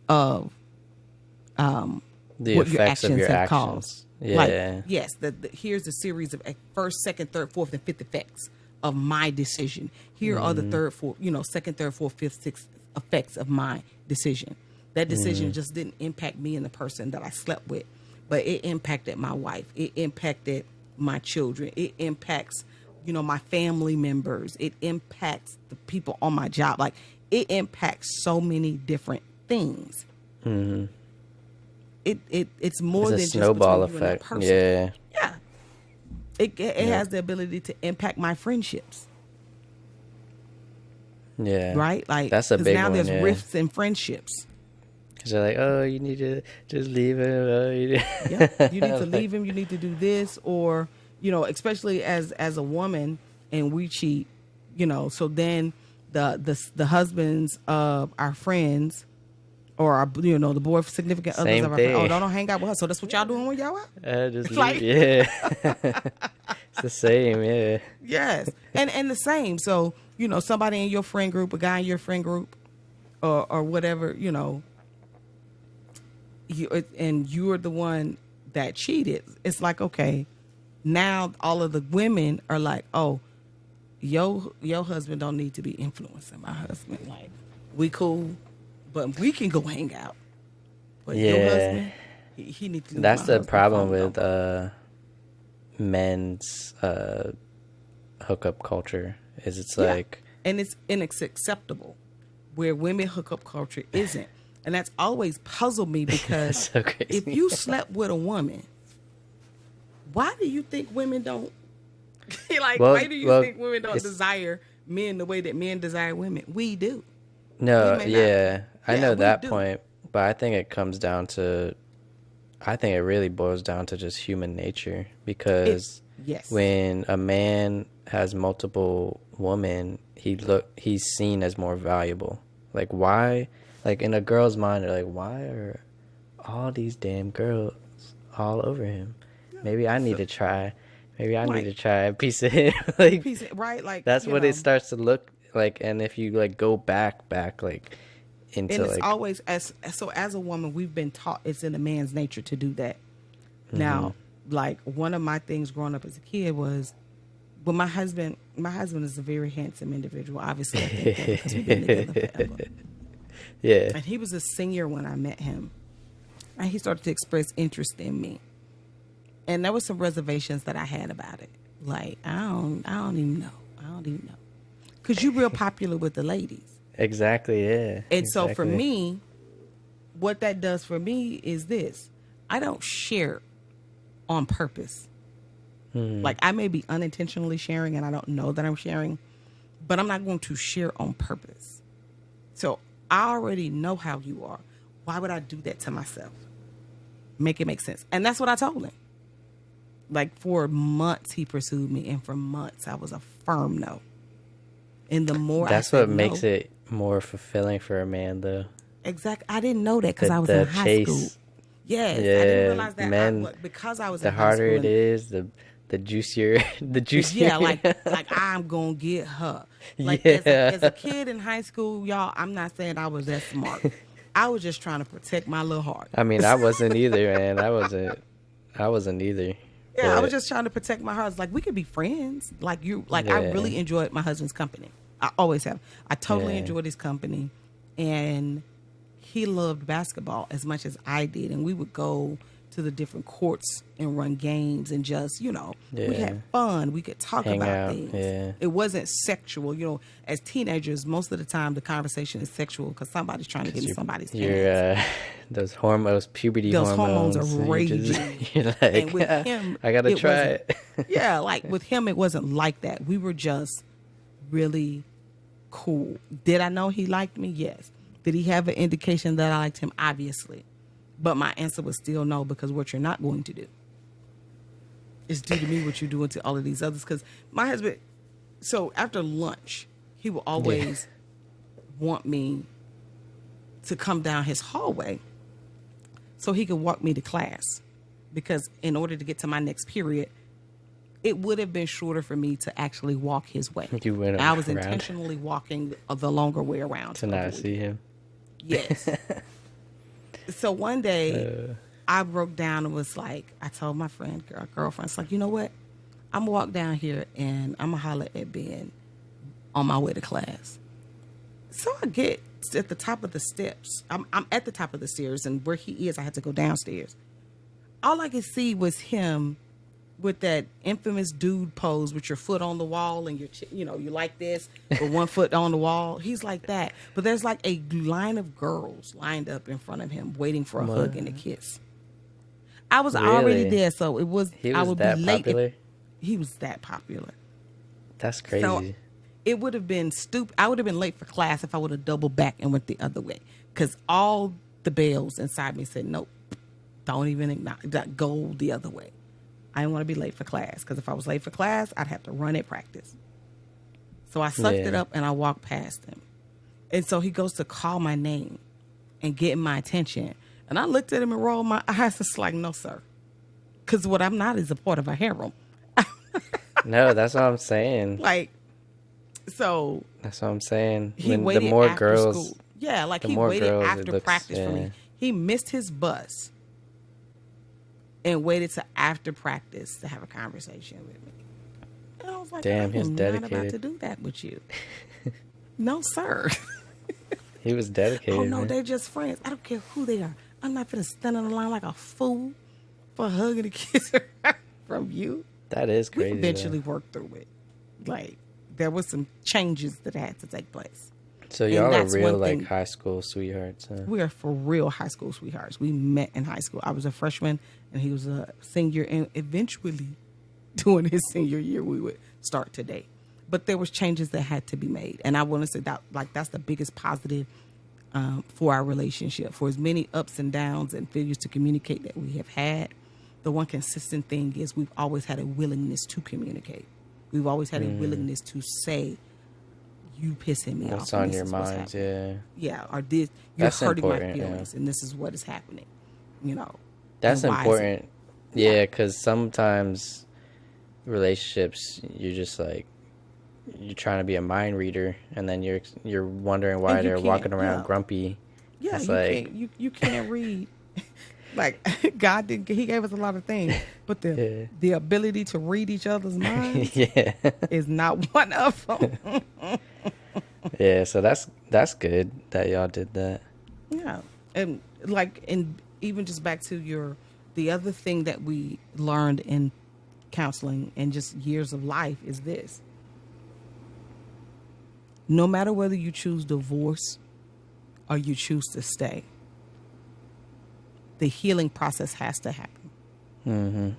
[SPEAKER 2] of
[SPEAKER 1] the
[SPEAKER 2] what
[SPEAKER 1] effects
[SPEAKER 2] your actions
[SPEAKER 1] of your
[SPEAKER 2] have
[SPEAKER 1] actions.
[SPEAKER 2] caused.
[SPEAKER 1] Yeah.
[SPEAKER 2] Like, yes, here's a series of first, second, third, fourth, and fifth effects of my decision. Here are the third, fourth, second, third, fourth, fifth, sixth effects of my decision. That decision just didn't impact me and the person that I slept with, but it impacted my wife. It impacted my children. It impacts my family members. It impacts the people on my job. Like, it impacts so many different things.
[SPEAKER 1] Mm-hmm.
[SPEAKER 2] It's more than
[SPEAKER 1] It's a
[SPEAKER 2] just
[SPEAKER 1] snowball
[SPEAKER 2] between you and that
[SPEAKER 1] effect.
[SPEAKER 2] person.
[SPEAKER 1] Yeah.
[SPEAKER 2] Yeah. It has the ability to impact my friendships.
[SPEAKER 1] Yeah.
[SPEAKER 2] Right? Like,
[SPEAKER 1] That's a
[SPEAKER 2] 'cause
[SPEAKER 1] big
[SPEAKER 2] now
[SPEAKER 1] one,
[SPEAKER 2] there's
[SPEAKER 1] yeah.
[SPEAKER 2] rifts in friendships.
[SPEAKER 1] Because they're like, oh, you need to just leave him. Oh,
[SPEAKER 2] Yeah. You need to
[SPEAKER 1] Like,
[SPEAKER 2] leave him. You need to do this. Or, especially as a woman and we cheat, so then the husbands of our friends or our, the boy significant others
[SPEAKER 1] same
[SPEAKER 2] of our friends,
[SPEAKER 1] thing.
[SPEAKER 2] don't hang out with her. So that's what y'all doing when y'all out?
[SPEAKER 1] Just leave.
[SPEAKER 2] Like-
[SPEAKER 1] Yeah. It's the same, yeah.
[SPEAKER 2] Yes. And the same. So, somebody in your friend group, a guy in your friend group or whatever, and you're the one that cheated. It's like, okay, now all of the women are like, oh, your husband don't need to be influencing my husband. Like, we cool, but we can go hang out. But your
[SPEAKER 1] Yeah.
[SPEAKER 2] husband, he needs to.
[SPEAKER 1] That's the problem with men's hookup culture. Is it's like,
[SPEAKER 2] and it's acceptable, where women hookup culture isn't, and that's always puzzled me because
[SPEAKER 1] so crazy.
[SPEAKER 2] if you slept with a woman, why do you think women don't? Why do you think women don't desire men the way that men desire women? We do.
[SPEAKER 1] No,
[SPEAKER 2] We may
[SPEAKER 1] yeah, I
[SPEAKER 2] Yeah,
[SPEAKER 1] know
[SPEAKER 2] we
[SPEAKER 1] that
[SPEAKER 2] do.
[SPEAKER 1] point, but I think it comes down to, I think it really boils down to just human nature, because
[SPEAKER 2] Yes.
[SPEAKER 1] when a man has multiple women, he's seen as more valuable. Like, why? Like, in a girl's mind, they're like, why are all these damn girls all over him? Maybe I need to try. Maybe I need to try a piece of him. Like,
[SPEAKER 2] right? Like,
[SPEAKER 1] that's what it starts to look like. And if you like go back like into,
[SPEAKER 2] and it's
[SPEAKER 1] like,
[SPEAKER 2] always as a woman, we've been taught it's in a man's nature to do that. Now, like, one of my things growing up as a kid was, well, my husband is a very handsome individual. Obviously, I think that because we've been together forever.
[SPEAKER 1] yeah,
[SPEAKER 2] And he was a senior when I met him, and he started to express interest in me. And there were some reservations that I had about it. Like, I don't even know. Because you're real popular with the ladies.
[SPEAKER 1] exactly, yeah.
[SPEAKER 2] And so for
[SPEAKER 1] exactly.
[SPEAKER 2] me, what that does for me is this. I don't share on purpose. Like, I may be unintentionally sharing and I don't know that I'm sharing, but I'm not going to share on purpose. So I already know how you are. Why would I do that to myself? Make it make sense. And that's what I told him. Like, for months he pursued me, and for months I was a firm no. And the more
[SPEAKER 1] That's
[SPEAKER 2] I said
[SPEAKER 1] what makes
[SPEAKER 2] no,
[SPEAKER 1] it more fulfilling for a man, though.
[SPEAKER 2] exactly. I didn't know that because I was
[SPEAKER 1] The
[SPEAKER 2] in high
[SPEAKER 1] chase.
[SPEAKER 2] school. Yes,
[SPEAKER 1] Yeah,
[SPEAKER 2] I didn't realize that.
[SPEAKER 1] men,
[SPEAKER 2] Because I was
[SPEAKER 1] The
[SPEAKER 2] in high
[SPEAKER 1] harder
[SPEAKER 2] school.
[SPEAKER 1] it is, the juicier, the juicier.
[SPEAKER 2] Yeah, like I'm gonna get her. Like,
[SPEAKER 1] Yeah.
[SPEAKER 2] as a kid in high school, y'all, I'm not saying I was that smart. I was just trying to protect my little heart.
[SPEAKER 1] I mean, I wasn't either, man. I wasn't either.
[SPEAKER 2] Yeah, I was
[SPEAKER 1] But,
[SPEAKER 2] just trying to protect my heart. It's like, we could be friends. Like, I
[SPEAKER 1] Yeah.
[SPEAKER 2] really enjoyed my husband's company. I always have. I totally
[SPEAKER 1] Yeah.
[SPEAKER 2] enjoyed his company, and he loved basketball as much as I did, and we would go to the different courts and run games and just, we
[SPEAKER 1] Yeah.
[SPEAKER 2] had fun. We could talk
[SPEAKER 1] Hang
[SPEAKER 2] about
[SPEAKER 1] out,
[SPEAKER 2] things.
[SPEAKER 1] yeah.
[SPEAKER 2] It wasn't sexual. As teenagers, most of the time the conversation is sexual because somebody's trying to get in somebody's pants.
[SPEAKER 1] Those hormones, puberty
[SPEAKER 2] Those hormones are
[SPEAKER 1] and you're
[SPEAKER 2] raging.
[SPEAKER 1] you're like,
[SPEAKER 2] And with him,
[SPEAKER 1] I gotta
[SPEAKER 2] it
[SPEAKER 1] try
[SPEAKER 2] wasn't-
[SPEAKER 1] it.
[SPEAKER 2] Yeah, like with him, it wasn't like that. We were just really cool. Did I know he liked me? Yes. Did he have an indication that I liked him? Obviously. But my answer was still no, because what you're not going to do is do to me what you're doing to all of these others. Because my husband, so after lunch, he will always want me to come down his hallway so he could walk me to class. Because in order to get to my next period, it would have been shorter for me to actually walk his way.
[SPEAKER 1] You went
[SPEAKER 2] I was
[SPEAKER 1] around.
[SPEAKER 2] intentionally walking the longer way around.
[SPEAKER 1] To not see him.
[SPEAKER 2] Yes. So one day, I broke down and was like, I told my girlfriend, it's like, you know what? I'm going to walk down here and I'm going to holler at Ben on my way to class. So I get at the top of the steps. I'm at the top of the stairs, and where he is, I had to go downstairs. All I could see was him with that infamous dude pose with your foot on the wall and you like this, but one foot on the wall. He's like that. But there's like a line of girls lined up in front of him waiting for a hug and a kiss. I was already there, so I would be late.
[SPEAKER 1] Popular?
[SPEAKER 2] He was that popular.
[SPEAKER 1] That's crazy.
[SPEAKER 2] So it would have been stupid. I would have been late for class if I would have doubled back and went the other way. Because all the bells inside me said, nope, don't even acknowledge, go the other way. I didn't want to be late for class. Because if I was late for class, I'd have to run at practice. So I sucked it up and I walked past him. And so he goes to call my name and get my attention. And I looked at him and rolled my eyes. It's like, no, sir. Because what I'm not is a part of a harem.
[SPEAKER 1] No, that's what I'm saying.
[SPEAKER 2] Like, so.
[SPEAKER 1] That's what I'm saying.
[SPEAKER 2] He waited
[SPEAKER 1] the more
[SPEAKER 2] after
[SPEAKER 1] girls,
[SPEAKER 2] school. Yeah, like he waited after practice for me. He missed his bus and waited to after practice to have a conversation with me. And I was like,
[SPEAKER 1] damn, he's dedicated.
[SPEAKER 2] I'm not about to do that with you. No, sir.
[SPEAKER 1] He was dedicated.
[SPEAKER 2] Oh, no,
[SPEAKER 1] man.
[SPEAKER 2] they're just friends. I don't care who they are. I'm not going to stand on the line like a fool for hugging a kiss from you.
[SPEAKER 1] That is crazy.
[SPEAKER 2] We eventually worked through it. Like, there was some changes that had to take place.
[SPEAKER 1] So y'all are real, like, high school sweethearts, huh?
[SPEAKER 2] We are for real high school sweethearts. We met in high school. I was a freshman, and he was a senior. And eventually, during his senior year, we would start to date. But there was changes that had to be made. And I want to say that, like, that's the biggest positive for our relationship. For as many ups and downs and failures to communicate that we have had, the one consistent thing is we've always had a willingness to communicate. We've always had a willingness to say, you pissing me off.
[SPEAKER 1] What's on your mind, yeah.
[SPEAKER 2] Yeah, or this, you're hurting my feelings, and this is what is happening,
[SPEAKER 1] That's important. Yeah, because sometimes relationships, you're just like, you're trying to be a mind reader, and then you're wondering why they're walking around grumpy.
[SPEAKER 2] Yeah,
[SPEAKER 1] it's
[SPEAKER 2] you can't read. Like, God he gave us a lot of things, but the ability to read each other's minds is not one of them.
[SPEAKER 1] Yeah, so that's good that y'all did that.
[SPEAKER 2] Yeah, and even just back to the other thing that we learned in counseling and just years of life is this. No matter whether you choose divorce or you choose to stay, the healing process has to happen.
[SPEAKER 1] Mm-hmm.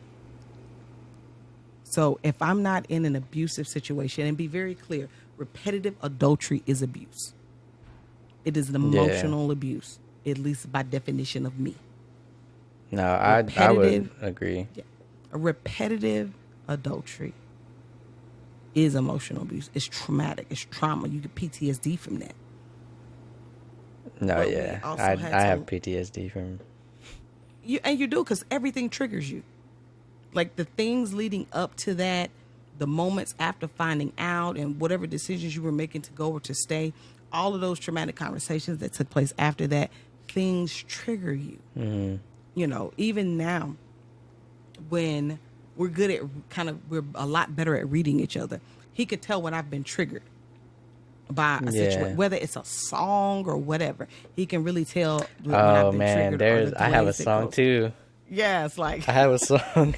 [SPEAKER 2] So if I'm not in an abusive situation, and be very clear, repetitive adultery is abuse. It is an emotional abuse, at least by definition of me.
[SPEAKER 1] No, I would agree.
[SPEAKER 2] Yeah, a repetitive adultery is emotional abuse. It's traumatic. It's trauma. You get PTSD from that.
[SPEAKER 1] No, yeah. I have PTSD from...
[SPEAKER 2] You do, because everything triggers you. Like the things leading up to that, the moments after finding out, and whatever decisions you were making to go or to stay, all of those traumatic conversations that took place after that, things trigger you. Mm-hmm. Even now, when we're good at we're a lot better at reading each other. He could tell when I've been triggered by a situation, whether it's a song or whatever. He can really tell when I've been triggered.
[SPEAKER 1] I have a song too.
[SPEAKER 2] Yeah, it's like
[SPEAKER 1] I have a song.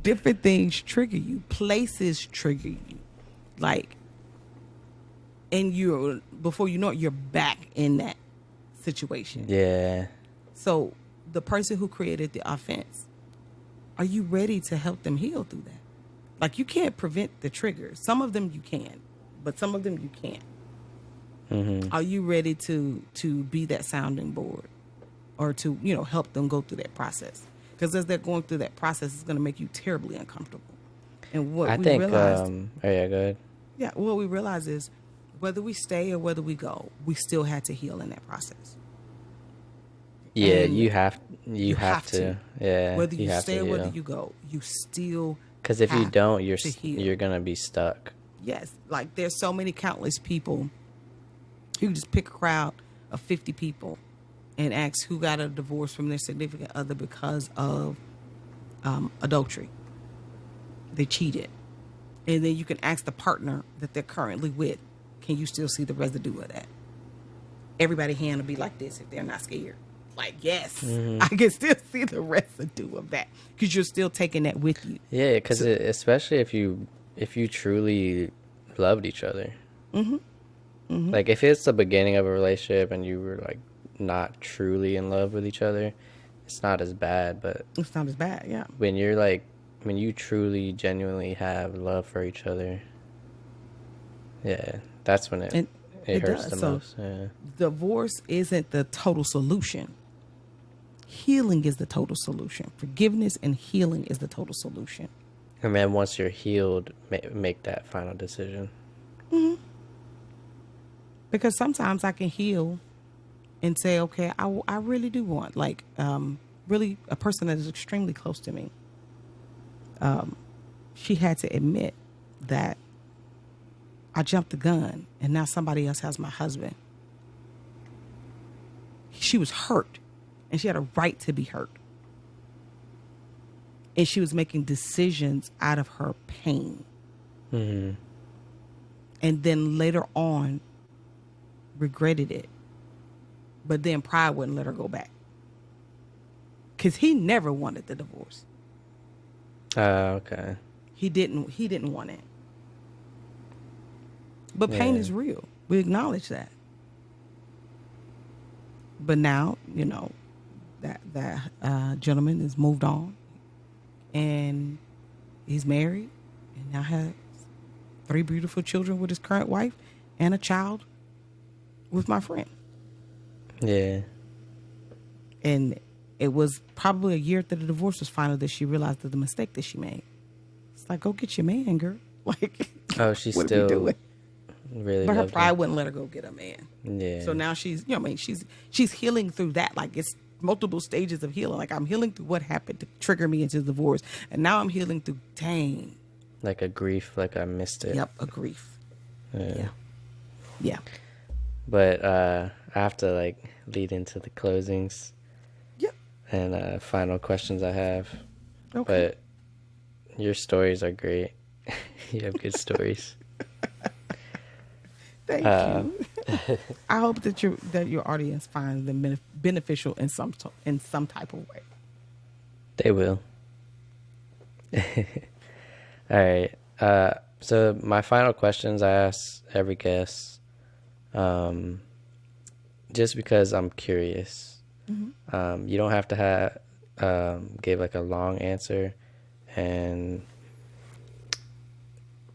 [SPEAKER 2] Different things trigger you. Places trigger you. Like, and before you know it, you're back in that situation.
[SPEAKER 1] Yeah.
[SPEAKER 2] So the person who created the offense, are you ready to help them heal through that? Like, you can't prevent the triggers. Some of them you can, but some of them you can't. Mm-hmm. Are you ready to be that sounding board, or to help them go through that process? Because as they're going through that process, it's going to make you terribly uncomfortable. And what we realized,
[SPEAKER 1] oh yeah, go ahead.
[SPEAKER 2] Yeah, what we realize is whether we stay or whether we go, we still had to heal in that process.
[SPEAKER 1] Yeah,
[SPEAKER 2] and
[SPEAKER 1] you have to. Yeah,
[SPEAKER 2] whether you stay or whether you go, you still.
[SPEAKER 1] Because if you don't, you're gonna be stuck.
[SPEAKER 2] Yes, like there's so many countless people. You can just pick a crowd of 50 people and ask who got a divorce from their significant other because of adultery. They cheated. And then you can ask the partner that they're currently with, can you still see the residue of that? Everybody's hand will be like this if they're not scared. Like, yes, I can still see the residue of that because you're still taking that with you.
[SPEAKER 1] Yeah, because especially if you truly loved each other. Like if it's the beginning of a relationship and you were like not truly in love with each other, it's not as bad. But
[SPEAKER 2] It's not as bad, yeah.
[SPEAKER 1] when you're like when you truly genuinely have love for each other, yeah, that's when
[SPEAKER 2] And
[SPEAKER 1] it
[SPEAKER 2] it
[SPEAKER 1] hurts
[SPEAKER 2] does.
[SPEAKER 1] the
[SPEAKER 2] So
[SPEAKER 1] most. Yeah.
[SPEAKER 2] divorce isn't the total solution. Healing is the total solution. Forgiveness and healing is the total solution.
[SPEAKER 1] And then once you're healed, make that final decision.
[SPEAKER 2] Because sometimes I can heal and say, okay, I really do want, like, really a person that is extremely close to me. She had to admit that I jumped the gun and now somebody else has my husband. She was hurt and she had a right to be hurt. And she was making decisions out of her pain.
[SPEAKER 1] Mm-hmm.
[SPEAKER 2] And then later on, regretted it. But then pride wouldn't let her go back. Because he never wanted the divorce.
[SPEAKER 1] Okay.
[SPEAKER 2] He didn't want it. But pain
[SPEAKER 1] Yeah.
[SPEAKER 2] is real. We acknowledge that. But now, that gentleman has moved on. And he's married. And now has 3 beautiful children with his current wife. And a child with my friend.
[SPEAKER 1] Yeah.
[SPEAKER 2] And it was probably a year after the divorce was final that she realized the mistake that she made. It's like, go get your man, girl. Like,
[SPEAKER 1] Oh, she's
[SPEAKER 2] what
[SPEAKER 1] still
[SPEAKER 2] are we doing?
[SPEAKER 1] really
[SPEAKER 2] But her
[SPEAKER 1] loved
[SPEAKER 2] pride
[SPEAKER 1] him.
[SPEAKER 2] wouldn't let her go get a man.
[SPEAKER 1] Yeah.
[SPEAKER 2] So now she's, she's healing through that. Like, it's multiple stages of healing. Like, I'm healing through what happened to trigger me into divorce. And now I'm healing through, dang.
[SPEAKER 1] Like a grief, like I missed it.
[SPEAKER 2] Yep, a grief.
[SPEAKER 1] Yeah.
[SPEAKER 2] Yeah.
[SPEAKER 1] But I have to like lead into the closings
[SPEAKER 2] Yep.
[SPEAKER 1] and final questions I have.
[SPEAKER 2] Okay.
[SPEAKER 1] But your stories are great. You have good stories.
[SPEAKER 2] Thank you. I hope that your audience finds them beneficial in some type of way.
[SPEAKER 1] They will. All right. So my final questions I ask every guest, just because I'm curious. You don't have to give like a long answer, and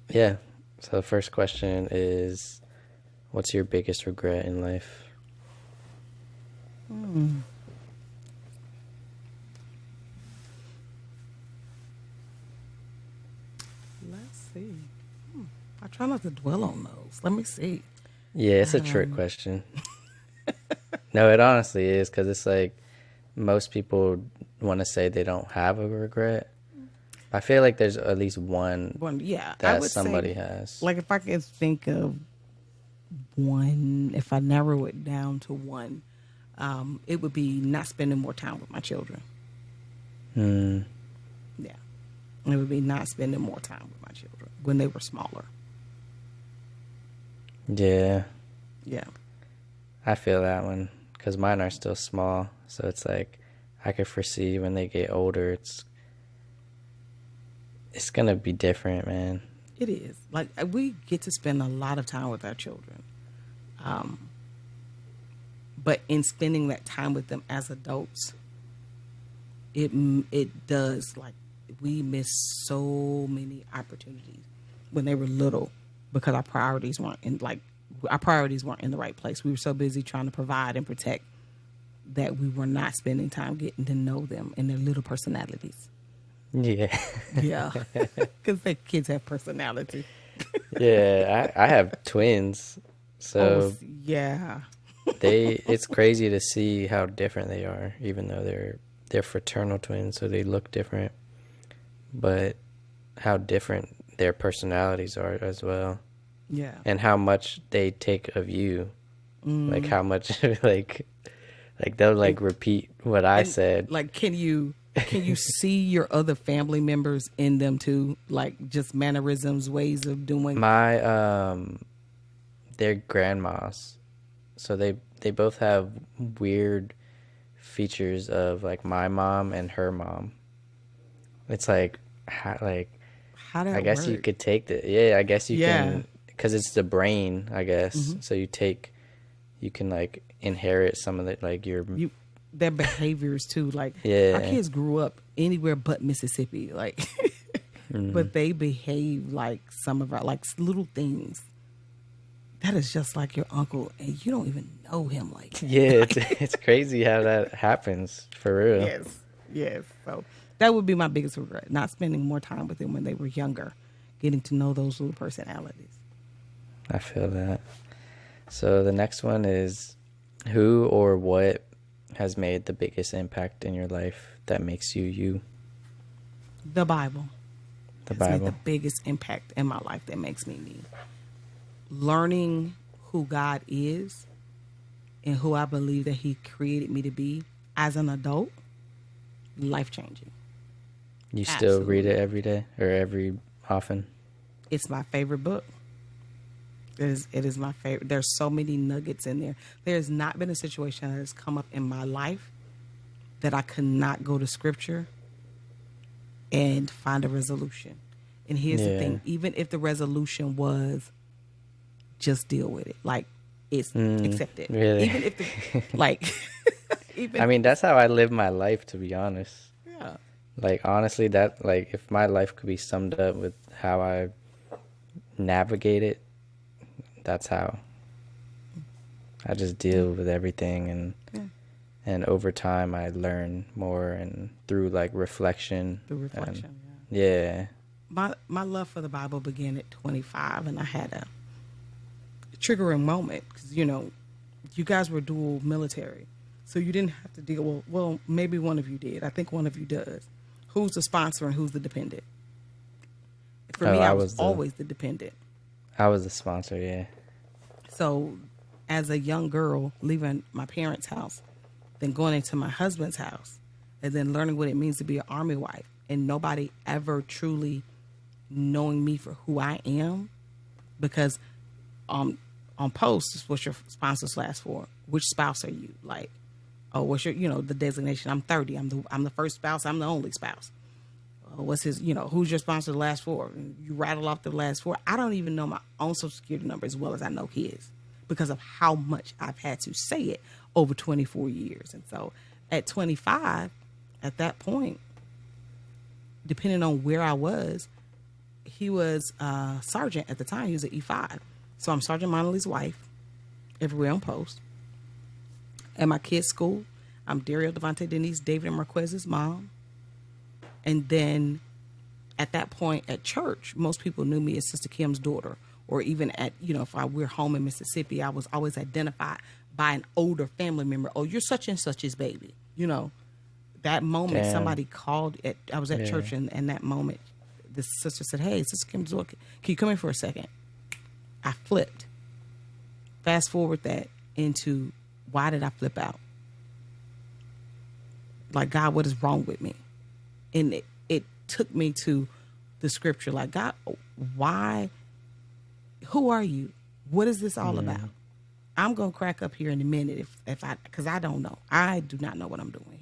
[SPEAKER 1] yeah. So the first question is, what's your biggest regret in life?
[SPEAKER 2] Let's see. I try not to dwell on those. Let me see.
[SPEAKER 1] Yeah, it's a trick question. No, it honestly is, because it's like most people want to say they don't have a regret. I feel like there's at least one
[SPEAKER 2] Yeah, I
[SPEAKER 1] that
[SPEAKER 2] would
[SPEAKER 1] somebody
[SPEAKER 2] say,
[SPEAKER 1] has.
[SPEAKER 2] like, if I could think of one, if I narrow it down to one, it would be not spending more time with my children.
[SPEAKER 1] Hmm.
[SPEAKER 2] Yeah, it would be not spending more time with my children when they were smaller.
[SPEAKER 1] Yeah,
[SPEAKER 2] Yeah.
[SPEAKER 1] I feel that one, because mine are still small. So it's like I could foresee when they get older, it's going to be different, man.
[SPEAKER 2] It is. Like, we get to spend a lot of time with our children. But in spending that time with them as adults, it does, like, we miss so many opportunities when they were little because our priorities weren't in the right place. We were so busy trying to provide and protect that we were not spending time getting to know them and their little personalities.
[SPEAKER 1] Yeah.
[SPEAKER 2] Yeah. Because the kids have personality.
[SPEAKER 1] Yeah, I have twins. So
[SPEAKER 2] yeah.
[SPEAKER 1] it's crazy to see how different they are, even though they're fraternal twins, so they look different. But how different their personalities are as well.
[SPEAKER 2] Yeah.
[SPEAKER 1] And how much they take of you. Like how much like they'll like repeat what I said.
[SPEAKER 2] Like, can you see your other family members in them too? Like, just mannerisms, ways of doing.
[SPEAKER 1] My they're grandmas. So they both have weird features of like my mom and her mom. It's like
[SPEAKER 2] How
[SPEAKER 1] I
[SPEAKER 2] that
[SPEAKER 1] guess you
[SPEAKER 2] work?
[SPEAKER 1] could take the I guess you
[SPEAKER 2] Yeah.
[SPEAKER 1] can, because it's the brain, I guess.
[SPEAKER 2] Hmm.
[SPEAKER 1] So you can like inherit some of the like your
[SPEAKER 2] You their behaviors too. Like our
[SPEAKER 1] yeah.
[SPEAKER 2] kids grew up anywhere but Mississippi. Like
[SPEAKER 1] Mm.
[SPEAKER 2] but they behave like some of our like little things. That is just like your uncle and you don't even know him like
[SPEAKER 1] Yeah,
[SPEAKER 2] that.
[SPEAKER 1] it's crazy how that happens for real.
[SPEAKER 2] Yes. Yes. So that would be my biggest regret, not spending more time with them when they were younger, getting to know those little personalities.
[SPEAKER 1] I feel that. So the next one is, who or what has made the biggest impact in your life that makes you you?
[SPEAKER 2] The Bible
[SPEAKER 1] The
[SPEAKER 2] has made the
[SPEAKER 1] Bible.
[SPEAKER 2] biggest impact in my life that makes me me. Learning who God is and who I believe that He created me to be as an adult, life changing.
[SPEAKER 1] You still read it
[SPEAKER 2] Absolutely.
[SPEAKER 1] every day or every often?
[SPEAKER 2] It's my favorite book. It is my favorite. There's so many nuggets in there. There's not been a situation that has come up in my life that I could not go to scripture and find a resolution. And here's the
[SPEAKER 1] Yeah.
[SPEAKER 2] thing, even if the resolution was just deal with it. Like it's accept it.
[SPEAKER 1] Really?
[SPEAKER 2] Even if the like
[SPEAKER 1] I
[SPEAKER 2] even
[SPEAKER 1] mean, that's how I live my life, to be honest.
[SPEAKER 2] yeah.
[SPEAKER 1] Like, honestly, that, like, if my life could be summed up with how I navigate it, that's how I just deal with everything.
[SPEAKER 2] Yeah.
[SPEAKER 1] And over time, I learn more, and through, like, reflection.
[SPEAKER 2] The
[SPEAKER 1] And,
[SPEAKER 2] reflection, yeah.
[SPEAKER 1] yeah.
[SPEAKER 2] My love for the Bible began at 25 and I had a triggering moment because you guys were dual military, so you didn't have to deal. Well, maybe one of you did. I think one of you does. Who's the sponsor and who's the dependent? For
[SPEAKER 1] Oh,
[SPEAKER 2] me, I was always the dependent.
[SPEAKER 1] I was the sponsor, yeah.
[SPEAKER 2] So, as a young girl, leaving my parents' house, then going into my husband's house, and then learning what it means to be an army wife, and nobody ever truly knowing me for who I am, because on post is what your sponsors last for. Which spouse are you? Like, oh, what's your the designation? I'm 30. I'm the first spouse. I'm the only spouse. What's his? Who's your sponsor last for? You rattle off the last four. I don't even know my own social security number as well as I know his because of how much I've had to say it over 24 years. And so at 25, at that point, depending on where I was, he was sergeant at the time. He was an E5. So I'm Sergeant Monley's wife, everywhere on post. At my kids' school, I'm Daryl, Devontae, Denise, David, and Marquez's mom. And then at that point at church, most people knew me as Sister Kim's daughter. Or even at, if we're home in Mississippi, I was always identified by an older family member. Oh, you're such and such's baby. That moment
[SPEAKER 1] Damn.
[SPEAKER 2] somebody called I was at
[SPEAKER 1] Yeah.
[SPEAKER 2] church and that moment the sister said, "Hey, Sister Kim's daughter, can you come in for a second?" I flipped. Fast forward that into why did I flip out? Like, God, what is wrong with me? And it took me to the scripture, like, God, why? Who are you? What is this all about? I'm gonna crack up here in a minute because I don't know. I do not know what I'm doing here.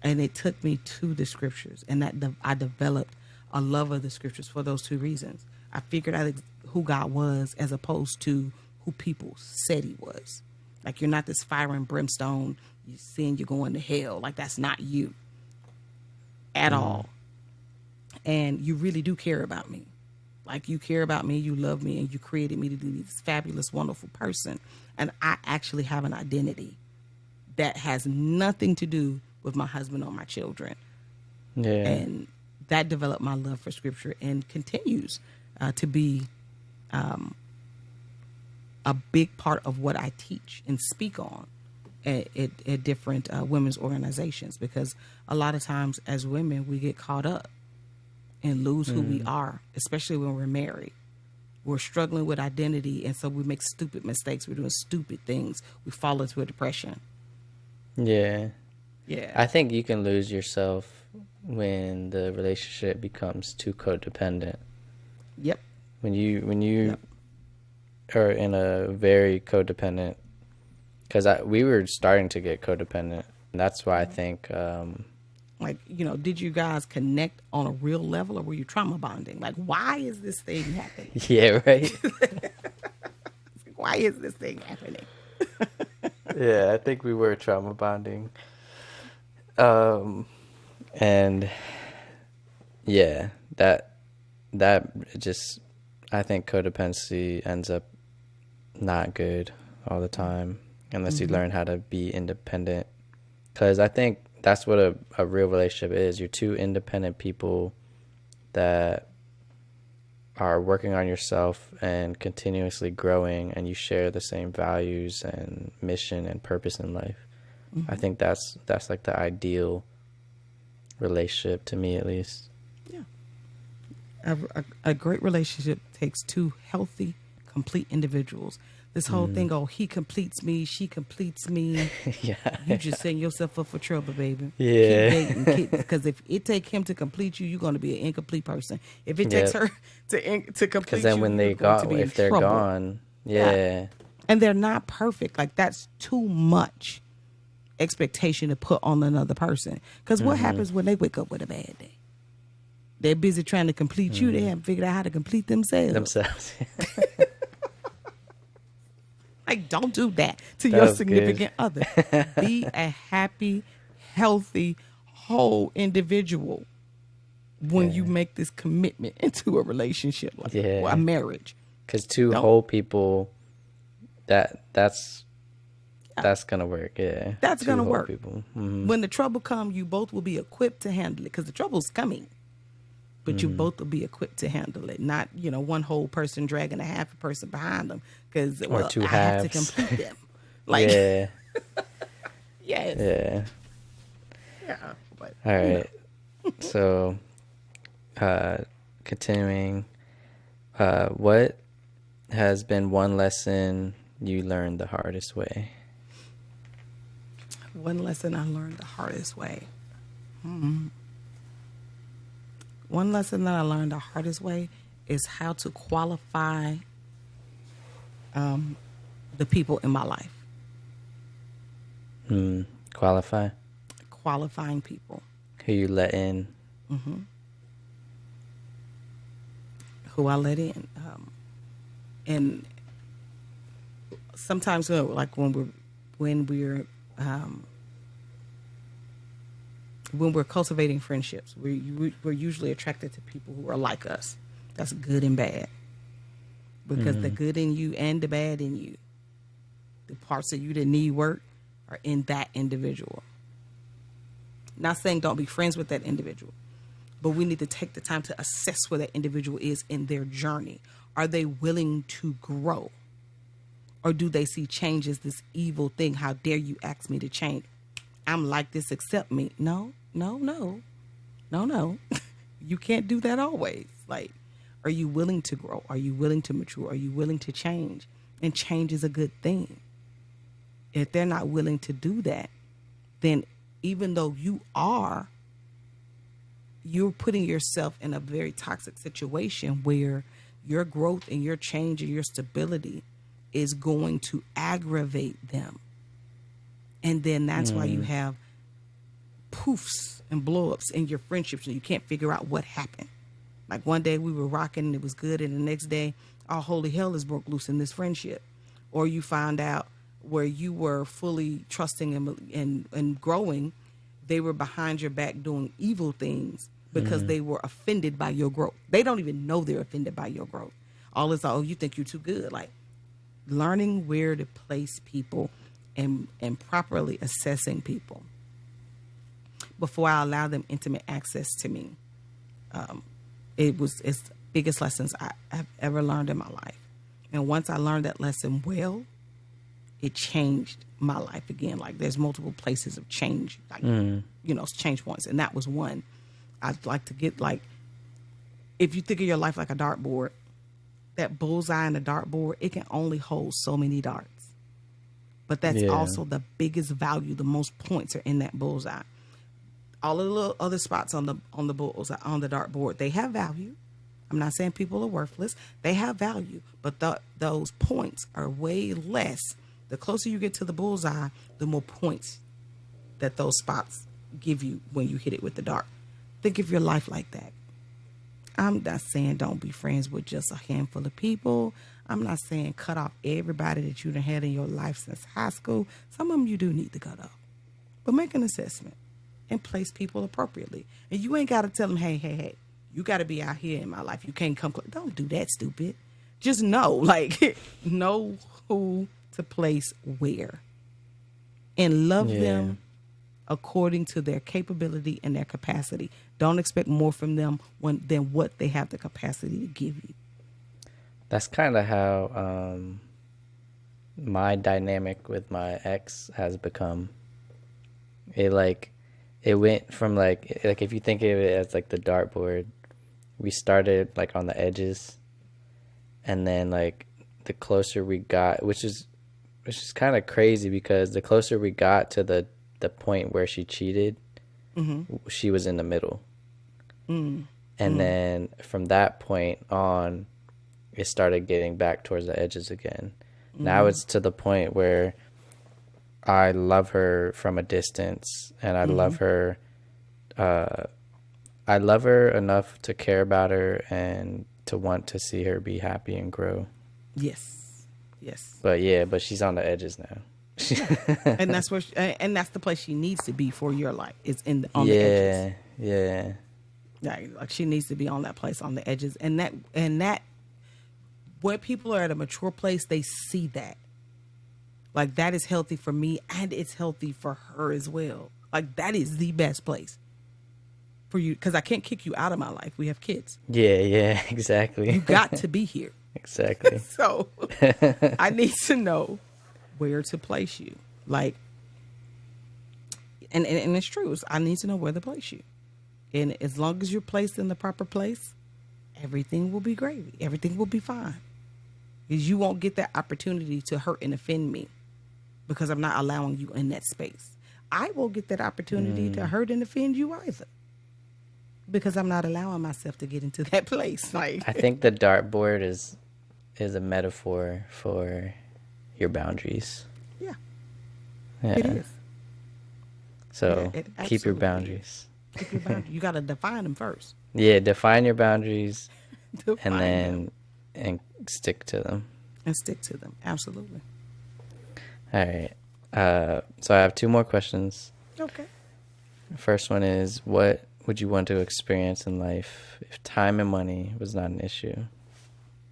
[SPEAKER 2] And it took me to the scriptures, and I developed a love of the scriptures for those two reasons. I figured out who God was as opposed to who people said He was. Like, you're not this fire and brimstone. You sin, you're going to hell. Like, that's not you at all. And you really do care about me. Like, you care about me, you love me, and you created me to be this fabulous, wonderful person. And I actually have an identity that has nothing to do with my husband or my children.
[SPEAKER 1] Yeah.
[SPEAKER 2] And that developed my love for scripture and continues to be a big part of what I teach and speak on at different women's organizations, because a lot of times as women, we get caught up and lose who we are, especially when we're married. We're struggling with identity, and so we make stupid mistakes. We're doing stupid things. We fall into a depression.
[SPEAKER 1] Yeah.
[SPEAKER 2] Yeah.
[SPEAKER 1] I think you can lose yourself when the relationship becomes too codependent.
[SPEAKER 2] Yep.
[SPEAKER 1] When you
[SPEAKER 2] Yep.
[SPEAKER 1] are in a very codependent, because we were starting to get codependent That's why I think,
[SPEAKER 2] Like, did you guys connect on a real level, or were you trauma bonding? Like, why is this thing happening?
[SPEAKER 1] yeah, right.
[SPEAKER 2] Why is this thing happening?
[SPEAKER 1] Yeah, I think we were trauma bonding. And yeah, that just, I think codependency ends up not good all the time unless you learn how to be independent. Because I think that's what a real relationship is. You're two independent people that are working on yourself and continuously growing, and you share the same values and mission and purpose in life. I think that's like the ideal relationship, to me at least.
[SPEAKER 2] Yeah. A great relationship takes two healthy, complete individuals. This whole thing, he completes me, she completes me.
[SPEAKER 1] Yeah.
[SPEAKER 2] You just setting yourself up for trouble, baby.
[SPEAKER 1] Yeah.
[SPEAKER 2] Keep dating, because if it take him to complete you, you're going to be an incomplete person. If it takes her to complete you,
[SPEAKER 1] because then when they
[SPEAKER 2] going to be
[SPEAKER 1] if they're
[SPEAKER 2] trouble.
[SPEAKER 1] gone, yeah.
[SPEAKER 2] And they're not perfect. Like, that's too much expectation to put on another person. Because what happens when they wake up with a bad day? They're busy trying to complete you. They haven't figured out how to complete themselves. Like, don't do that to your significant other. Be a happy, healthy, whole individual when you make this commitment into a relationship, like a marriage.
[SPEAKER 1] Because two whole people, that's gonna work. Yeah,
[SPEAKER 2] that's gonna work.
[SPEAKER 1] People.
[SPEAKER 2] When the trouble comes, you both will be equipped to handle it, because the trouble's coming. But you both will be equipped to handle it. Not, one whole person dragging a half a person behind them, because
[SPEAKER 1] or two
[SPEAKER 2] I
[SPEAKER 1] halves.
[SPEAKER 2] have to complete them. Like,
[SPEAKER 1] yeah.
[SPEAKER 2] Yes. Yeah. But,
[SPEAKER 1] all right. So, continuing, what has been one lesson you learned the hardest way?
[SPEAKER 2] One lesson I learned the hardest way. One lesson that I learned the hardest way is how to qualify the people in my life.
[SPEAKER 1] Qualify?
[SPEAKER 2] Qualifying people.
[SPEAKER 1] Who you let in?
[SPEAKER 2] Who I let in. And sometimes, like when we're cultivating friendships, we're usually attracted to people who are like us. That's good and bad. Because the good in you and the bad in you, the parts of you that need work, are in that individual. Not saying don't be friends with that individual, but we need to take the time to assess where that individual is in their journey. Are they willing to grow? Or do they see change as this evil thing? How dare you ask me to change? I'm like this, accept me. No. You can't do that always. Like, are you willing to grow? Are you willing to mature? Are you willing to change? And change is a good thing. If they're not willing to do that, then even though you're putting yourself in a very toxic situation where your growth and your change and your stability is going to aggravate them. And then that's why you have poofs and blow-ups in your friendships, and you can't figure out what happened. Like, one day we were rocking and it was good, and the next day all holy hell is broke loose in this friendship. Or you find out where you were fully trusting and growing, they were behind your back doing evil things because they were offended by your growth. They don't even know they're offended by your growth. All is, oh, you think you're too good. Like, learning where to place people and properly assessing people before I allow them intimate access to me. It's the biggest lessons I've ever learned in my life. And once I learned that lesson well, it changed my life again. Like, there's multiple places of change, like, change points. And that was one. I'd like to get, like, if you think of your life like a dartboard, that bullseye in the dartboard, it can only hold so many darts. But that's also the biggest value. The most points are in that bullseye. All of the little other spots on the bullseye, on the dartboard, they have value. I'm not saying people are worthless. They have value, but those points are way less. The closer you get to the bullseye, the more points that those spots give you when you hit it with the dart. Think of your life like that. I'm not saying don't be friends with just a handful of people. I'm not saying cut off everybody that you done had in your life since high school. Some of them you do need to cut off. But make an assessment and place people appropriately. And you ain't got to tell them, hey, you got to be out here in my life. You can't come close. Don't do that, stupid. Just know, like, know who to place where. And love them according to their capability and their capacity. Don't expect more from them than what they have the capacity to give you.
[SPEAKER 1] That's kind of how my dynamic with my ex has become. It went from like if you think of it as like the dartboard, we started like on the edges, and then like the closer we got, which is kind of crazy because the closer we got to the point where she cheated, she was in the middle. And then from that point on, it started getting back towards the edges again. Now it's to the point where I love her from a distance, and I love her. I love her enough to care about her and to want to see her be happy and grow.
[SPEAKER 2] Yes.
[SPEAKER 1] But she's on the edges now.
[SPEAKER 2] And that's and that's the place she needs to be for your life. It's on the edges.
[SPEAKER 1] Yeah.
[SPEAKER 2] Like she needs to be on that place on the edges, and that when people are at a mature place, they see that. Like that is healthy for me, and it's healthy for her as well. Like that is the best place for you, because I can't kick you out of my life. We have kids.
[SPEAKER 1] Yeah, exactly.
[SPEAKER 2] You got to be here.
[SPEAKER 1] Exactly.
[SPEAKER 2] So I need to know where to place you. Like, and it's true. I need to know where to place you. And as long as you're placed in the proper place, everything will be gravy. Everything will be fine. Because you won't get that opportunity to hurt and offend me because I'm not allowing you in that space. I won't get that opportunity to hurt and offend you either because I'm not allowing myself to get into that place. Like,
[SPEAKER 1] I think the dartboard is a metaphor for your boundaries.
[SPEAKER 2] Yeah.
[SPEAKER 1] It
[SPEAKER 2] is.
[SPEAKER 1] So keep your boundaries.
[SPEAKER 2] Keep your boundaries. You got to define them first.
[SPEAKER 1] Yeah, define your boundaries
[SPEAKER 2] And
[SPEAKER 1] stick to them.
[SPEAKER 2] And stick to them. Absolutely.
[SPEAKER 1] All right. So I have two more questions.
[SPEAKER 2] Okay.
[SPEAKER 1] First one is, what would you want to experience in life if time and money was not an issue?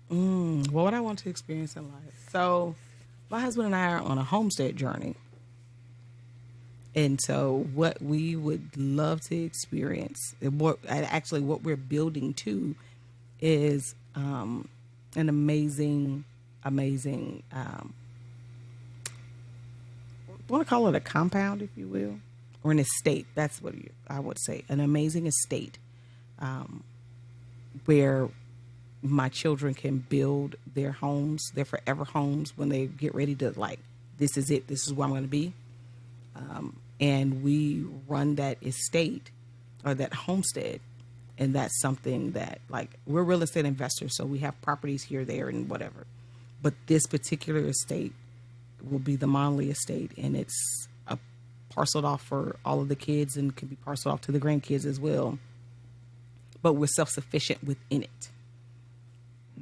[SPEAKER 2] What would I want to experience in life? So my husband and I are on a homestead journey. And so what we would love to experience, what we're building to is an amazing, I want to call it a compound, if you will, or an estate. That's what I would say. An amazing estate where my children can build their homes, their forever homes, when they get ready to, like, this is it. This is where I'm going to be. And we run that estate or that homestead. And that's something that, like, we're real estate investors, so we have properties here, there, and whatever. But this particular estate will be the Monley estate, and it's parceled off for all of the kids and can be parceled off to the grandkids as well. But we're self-sufficient within it.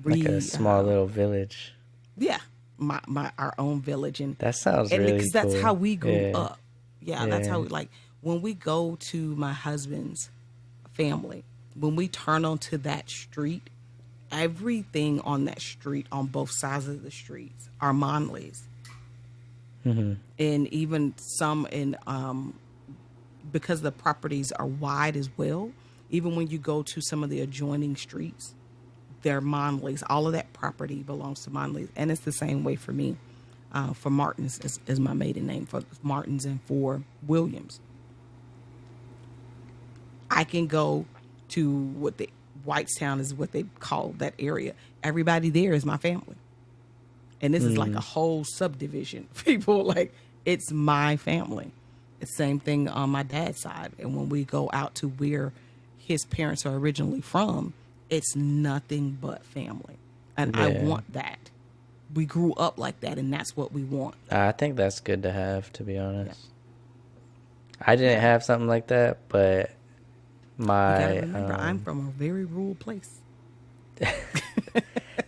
[SPEAKER 1] Like a small little village.
[SPEAKER 2] Yeah, our own village, and
[SPEAKER 1] that sounds really cool.
[SPEAKER 2] Because that's how we grew up. Yeah, that's how we, like, when we go to my husband's family, when we turn onto that street, everything on that street, on both sides of the streets, are Monleys. And even some because the properties are wide as well, even when you go to some of the adjoining streets, they're Monleys. All of that property belongs to Monleys. And it's the same way for me. For Martins is my maiden name, for Martins and for Williams. I can go to Whitestown is what they call that area. Everybody there is my family. And this is like a whole subdivision. People, like, it's my family. It's the same thing on my dad's side. And when we go out to where his parents are originally from, it's nothing but family. And I want that. We grew up like that, and that's what we want.
[SPEAKER 1] I think that's good to have, to be honest. I didn't have something like that, but
[SPEAKER 2] You got to
[SPEAKER 1] my
[SPEAKER 2] remember, I'm from a very rural place.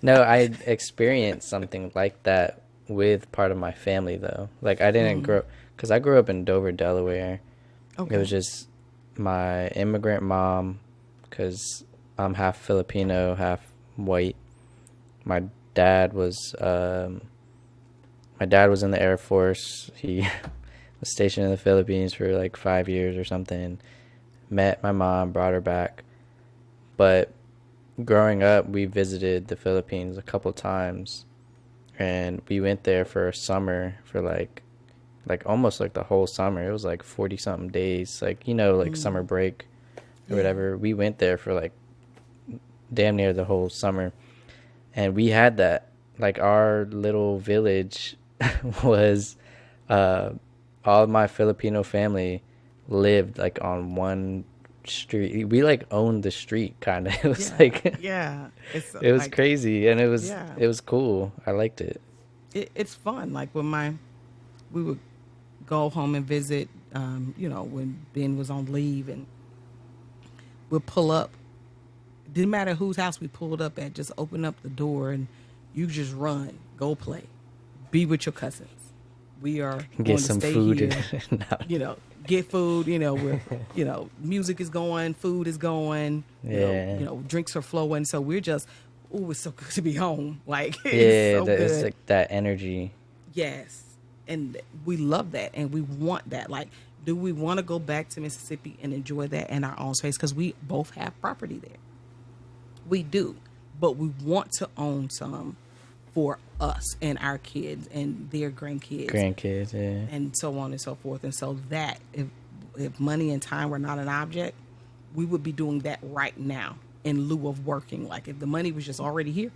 [SPEAKER 1] no, I experienced something like that with part of my family though. Like I didn't grow, because I grew up in Dover, Delaware. It
[SPEAKER 2] Okay.
[SPEAKER 1] was just my immigrant mom, because I'm half Filipino, half white. My dad was my dad was in the Air Force. He was stationed in the Philippines for like 5 years or something. Met my mom, brought her back. But growing up, we visited the Philippines a couple times, and we went there for a summer for like almost like the whole summer. It was like 40 something days, like like summer break or
[SPEAKER 2] Yeah.
[SPEAKER 1] whatever. We went there for like damn near the whole summer, and we had that, like, our little village was all of my Filipino family lived like on one street. We like owned the street kind of. It was
[SPEAKER 2] Yeah.
[SPEAKER 1] like
[SPEAKER 2] Yeah. It's
[SPEAKER 1] it was
[SPEAKER 2] like,
[SPEAKER 1] crazy, and
[SPEAKER 2] yeah.
[SPEAKER 1] it was cool. I liked it.
[SPEAKER 2] It's fun. Like we would go home and visit, when Ben was on leave, and we'd pull up. Didn't matter whose house we pulled up at, just open up the door and you just run, go play, be with your cousins. We are
[SPEAKER 1] Get
[SPEAKER 2] going to
[SPEAKER 1] some
[SPEAKER 2] stay
[SPEAKER 1] food
[SPEAKER 2] here,
[SPEAKER 1] no.
[SPEAKER 2] get food, we're, music is going, food is going,
[SPEAKER 1] Yeah.
[SPEAKER 2] drinks are flowing. So we're just, oh, it's so good to be home. Like, it's
[SPEAKER 1] Yeah,
[SPEAKER 2] so good.
[SPEAKER 1] it's like that energy.
[SPEAKER 2] Yes. And we love that. And we want that. Like, do we want to go back to Mississippi and enjoy that in our own space? Because we both have property there. We do. But we want to own some for us and our kids and their
[SPEAKER 1] Grandkids, yeah.
[SPEAKER 2] and so on and so forth. And so that, if money and time were not an object, we would be doing that right now in lieu of working. Like, if the money was just already here,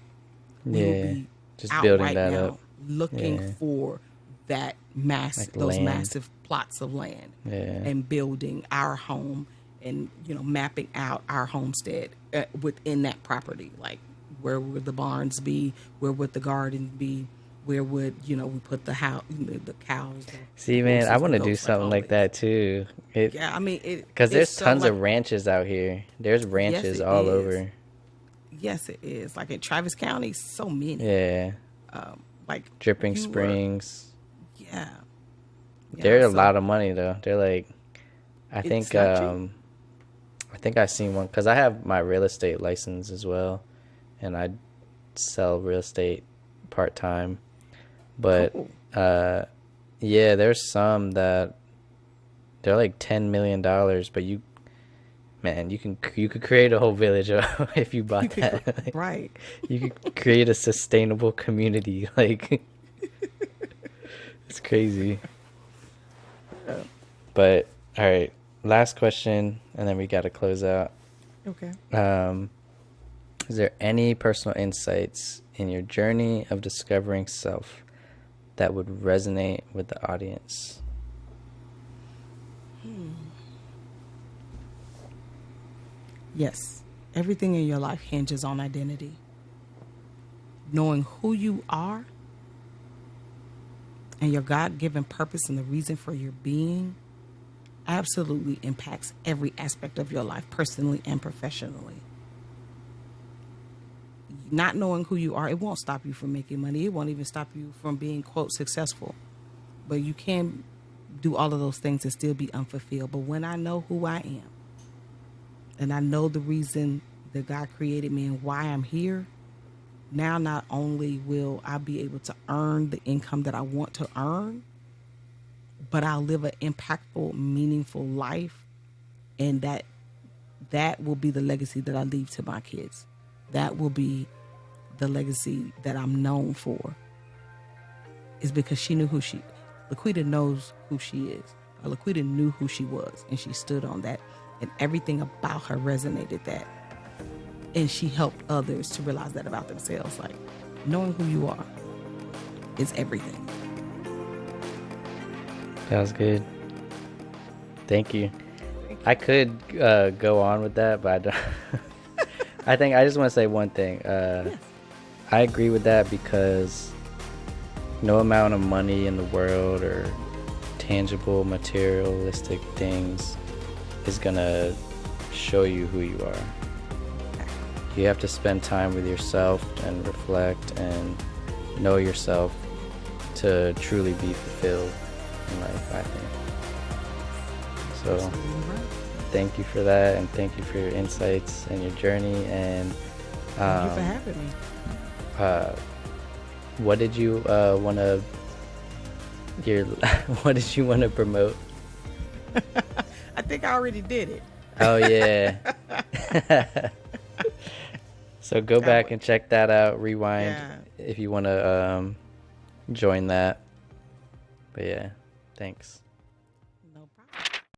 [SPEAKER 2] we would be
[SPEAKER 1] just
[SPEAKER 2] out
[SPEAKER 1] building
[SPEAKER 2] right
[SPEAKER 1] that
[SPEAKER 2] now
[SPEAKER 1] up.
[SPEAKER 2] looking
[SPEAKER 1] Yeah.
[SPEAKER 2] for that
[SPEAKER 1] Like
[SPEAKER 2] those
[SPEAKER 1] land.
[SPEAKER 2] massive plots of land,
[SPEAKER 1] Yeah.
[SPEAKER 2] and building our home, and mapping out our homestead within that property. Like, where would the barns be? Where would the garden be? Where would we put the house, the cows?
[SPEAKER 1] See, man, I
[SPEAKER 2] horses,
[SPEAKER 1] want
[SPEAKER 2] the
[SPEAKER 1] to do
[SPEAKER 2] goats,
[SPEAKER 1] something
[SPEAKER 2] all
[SPEAKER 1] like
[SPEAKER 2] this.
[SPEAKER 1] that too.
[SPEAKER 2] Yeah, I mean,
[SPEAKER 1] Because there's
[SPEAKER 2] it's so,
[SPEAKER 1] tons
[SPEAKER 2] like,
[SPEAKER 1] of ranches out here. There's ranches
[SPEAKER 2] it
[SPEAKER 1] all
[SPEAKER 2] is.
[SPEAKER 1] over.
[SPEAKER 2] Yes, it is. Like in Travis County, so many.
[SPEAKER 1] Yeah.
[SPEAKER 2] Like
[SPEAKER 1] Dripping
[SPEAKER 2] you
[SPEAKER 1] Springs.
[SPEAKER 2] Yeah.
[SPEAKER 1] They're a
[SPEAKER 2] so
[SPEAKER 1] lot of money though. They're like, I
[SPEAKER 2] It's
[SPEAKER 1] think
[SPEAKER 2] not cheap.
[SPEAKER 1] I think I seen one, because I have my real estate license as well, and I sell real estate part time. But
[SPEAKER 2] Cool.
[SPEAKER 1] yeah, there's some that they're like $10 million, but you could create a whole village if you bought that. Like,
[SPEAKER 2] Right.
[SPEAKER 1] you could create a sustainable community. Like, it's crazy. But all right, last question, and then we got to close out.
[SPEAKER 2] Okay.
[SPEAKER 1] Is there any personal insights in your journey of discovering self that would resonate with the audience?
[SPEAKER 2] Yes. Everything in your life hinges on identity. Knowing who you are and your God-given purpose and the reason for your being absolutely impacts every aspect of your life, personally and professionally. Not knowing who you are, it won't stop you from making money. It won't even stop you from being, quote, successful. But you can do all of those things and still be unfulfilled. But when I know who I am, and I know the reason that God created me and why I'm here, now not only will I be able to earn the income that I want to earn, but I'll live an impactful, meaningful life. And that will be the legacy that I leave to my kids. That will be the legacy that I'm known for. Is because she knew Laquita knows who she is. Or Laquita knew who she was, and she stood on that. And everything about her resonated that. And she helped others to realize that about themselves. Like, knowing who you are is everything.
[SPEAKER 1] That was good. Thank you. I could go on with that, but I don't. I think I just want to say one thing.
[SPEAKER 2] Yes.
[SPEAKER 1] I agree with that, because no amount of money in the world or tangible, materialistic things is gonna show you who you are. You have to spend time with yourself and reflect and know yourself to truly be fulfilled in life, I think. So thank you for that, and thank you for your insights and your journey. And
[SPEAKER 2] thank you for having me.
[SPEAKER 1] What did you want to what did you want to promote?
[SPEAKER 2] I think I already did it.
[SPEAKER 1] Oh yeah. So go back and check that out. Rewind if you want to join that. But yeah, thanks.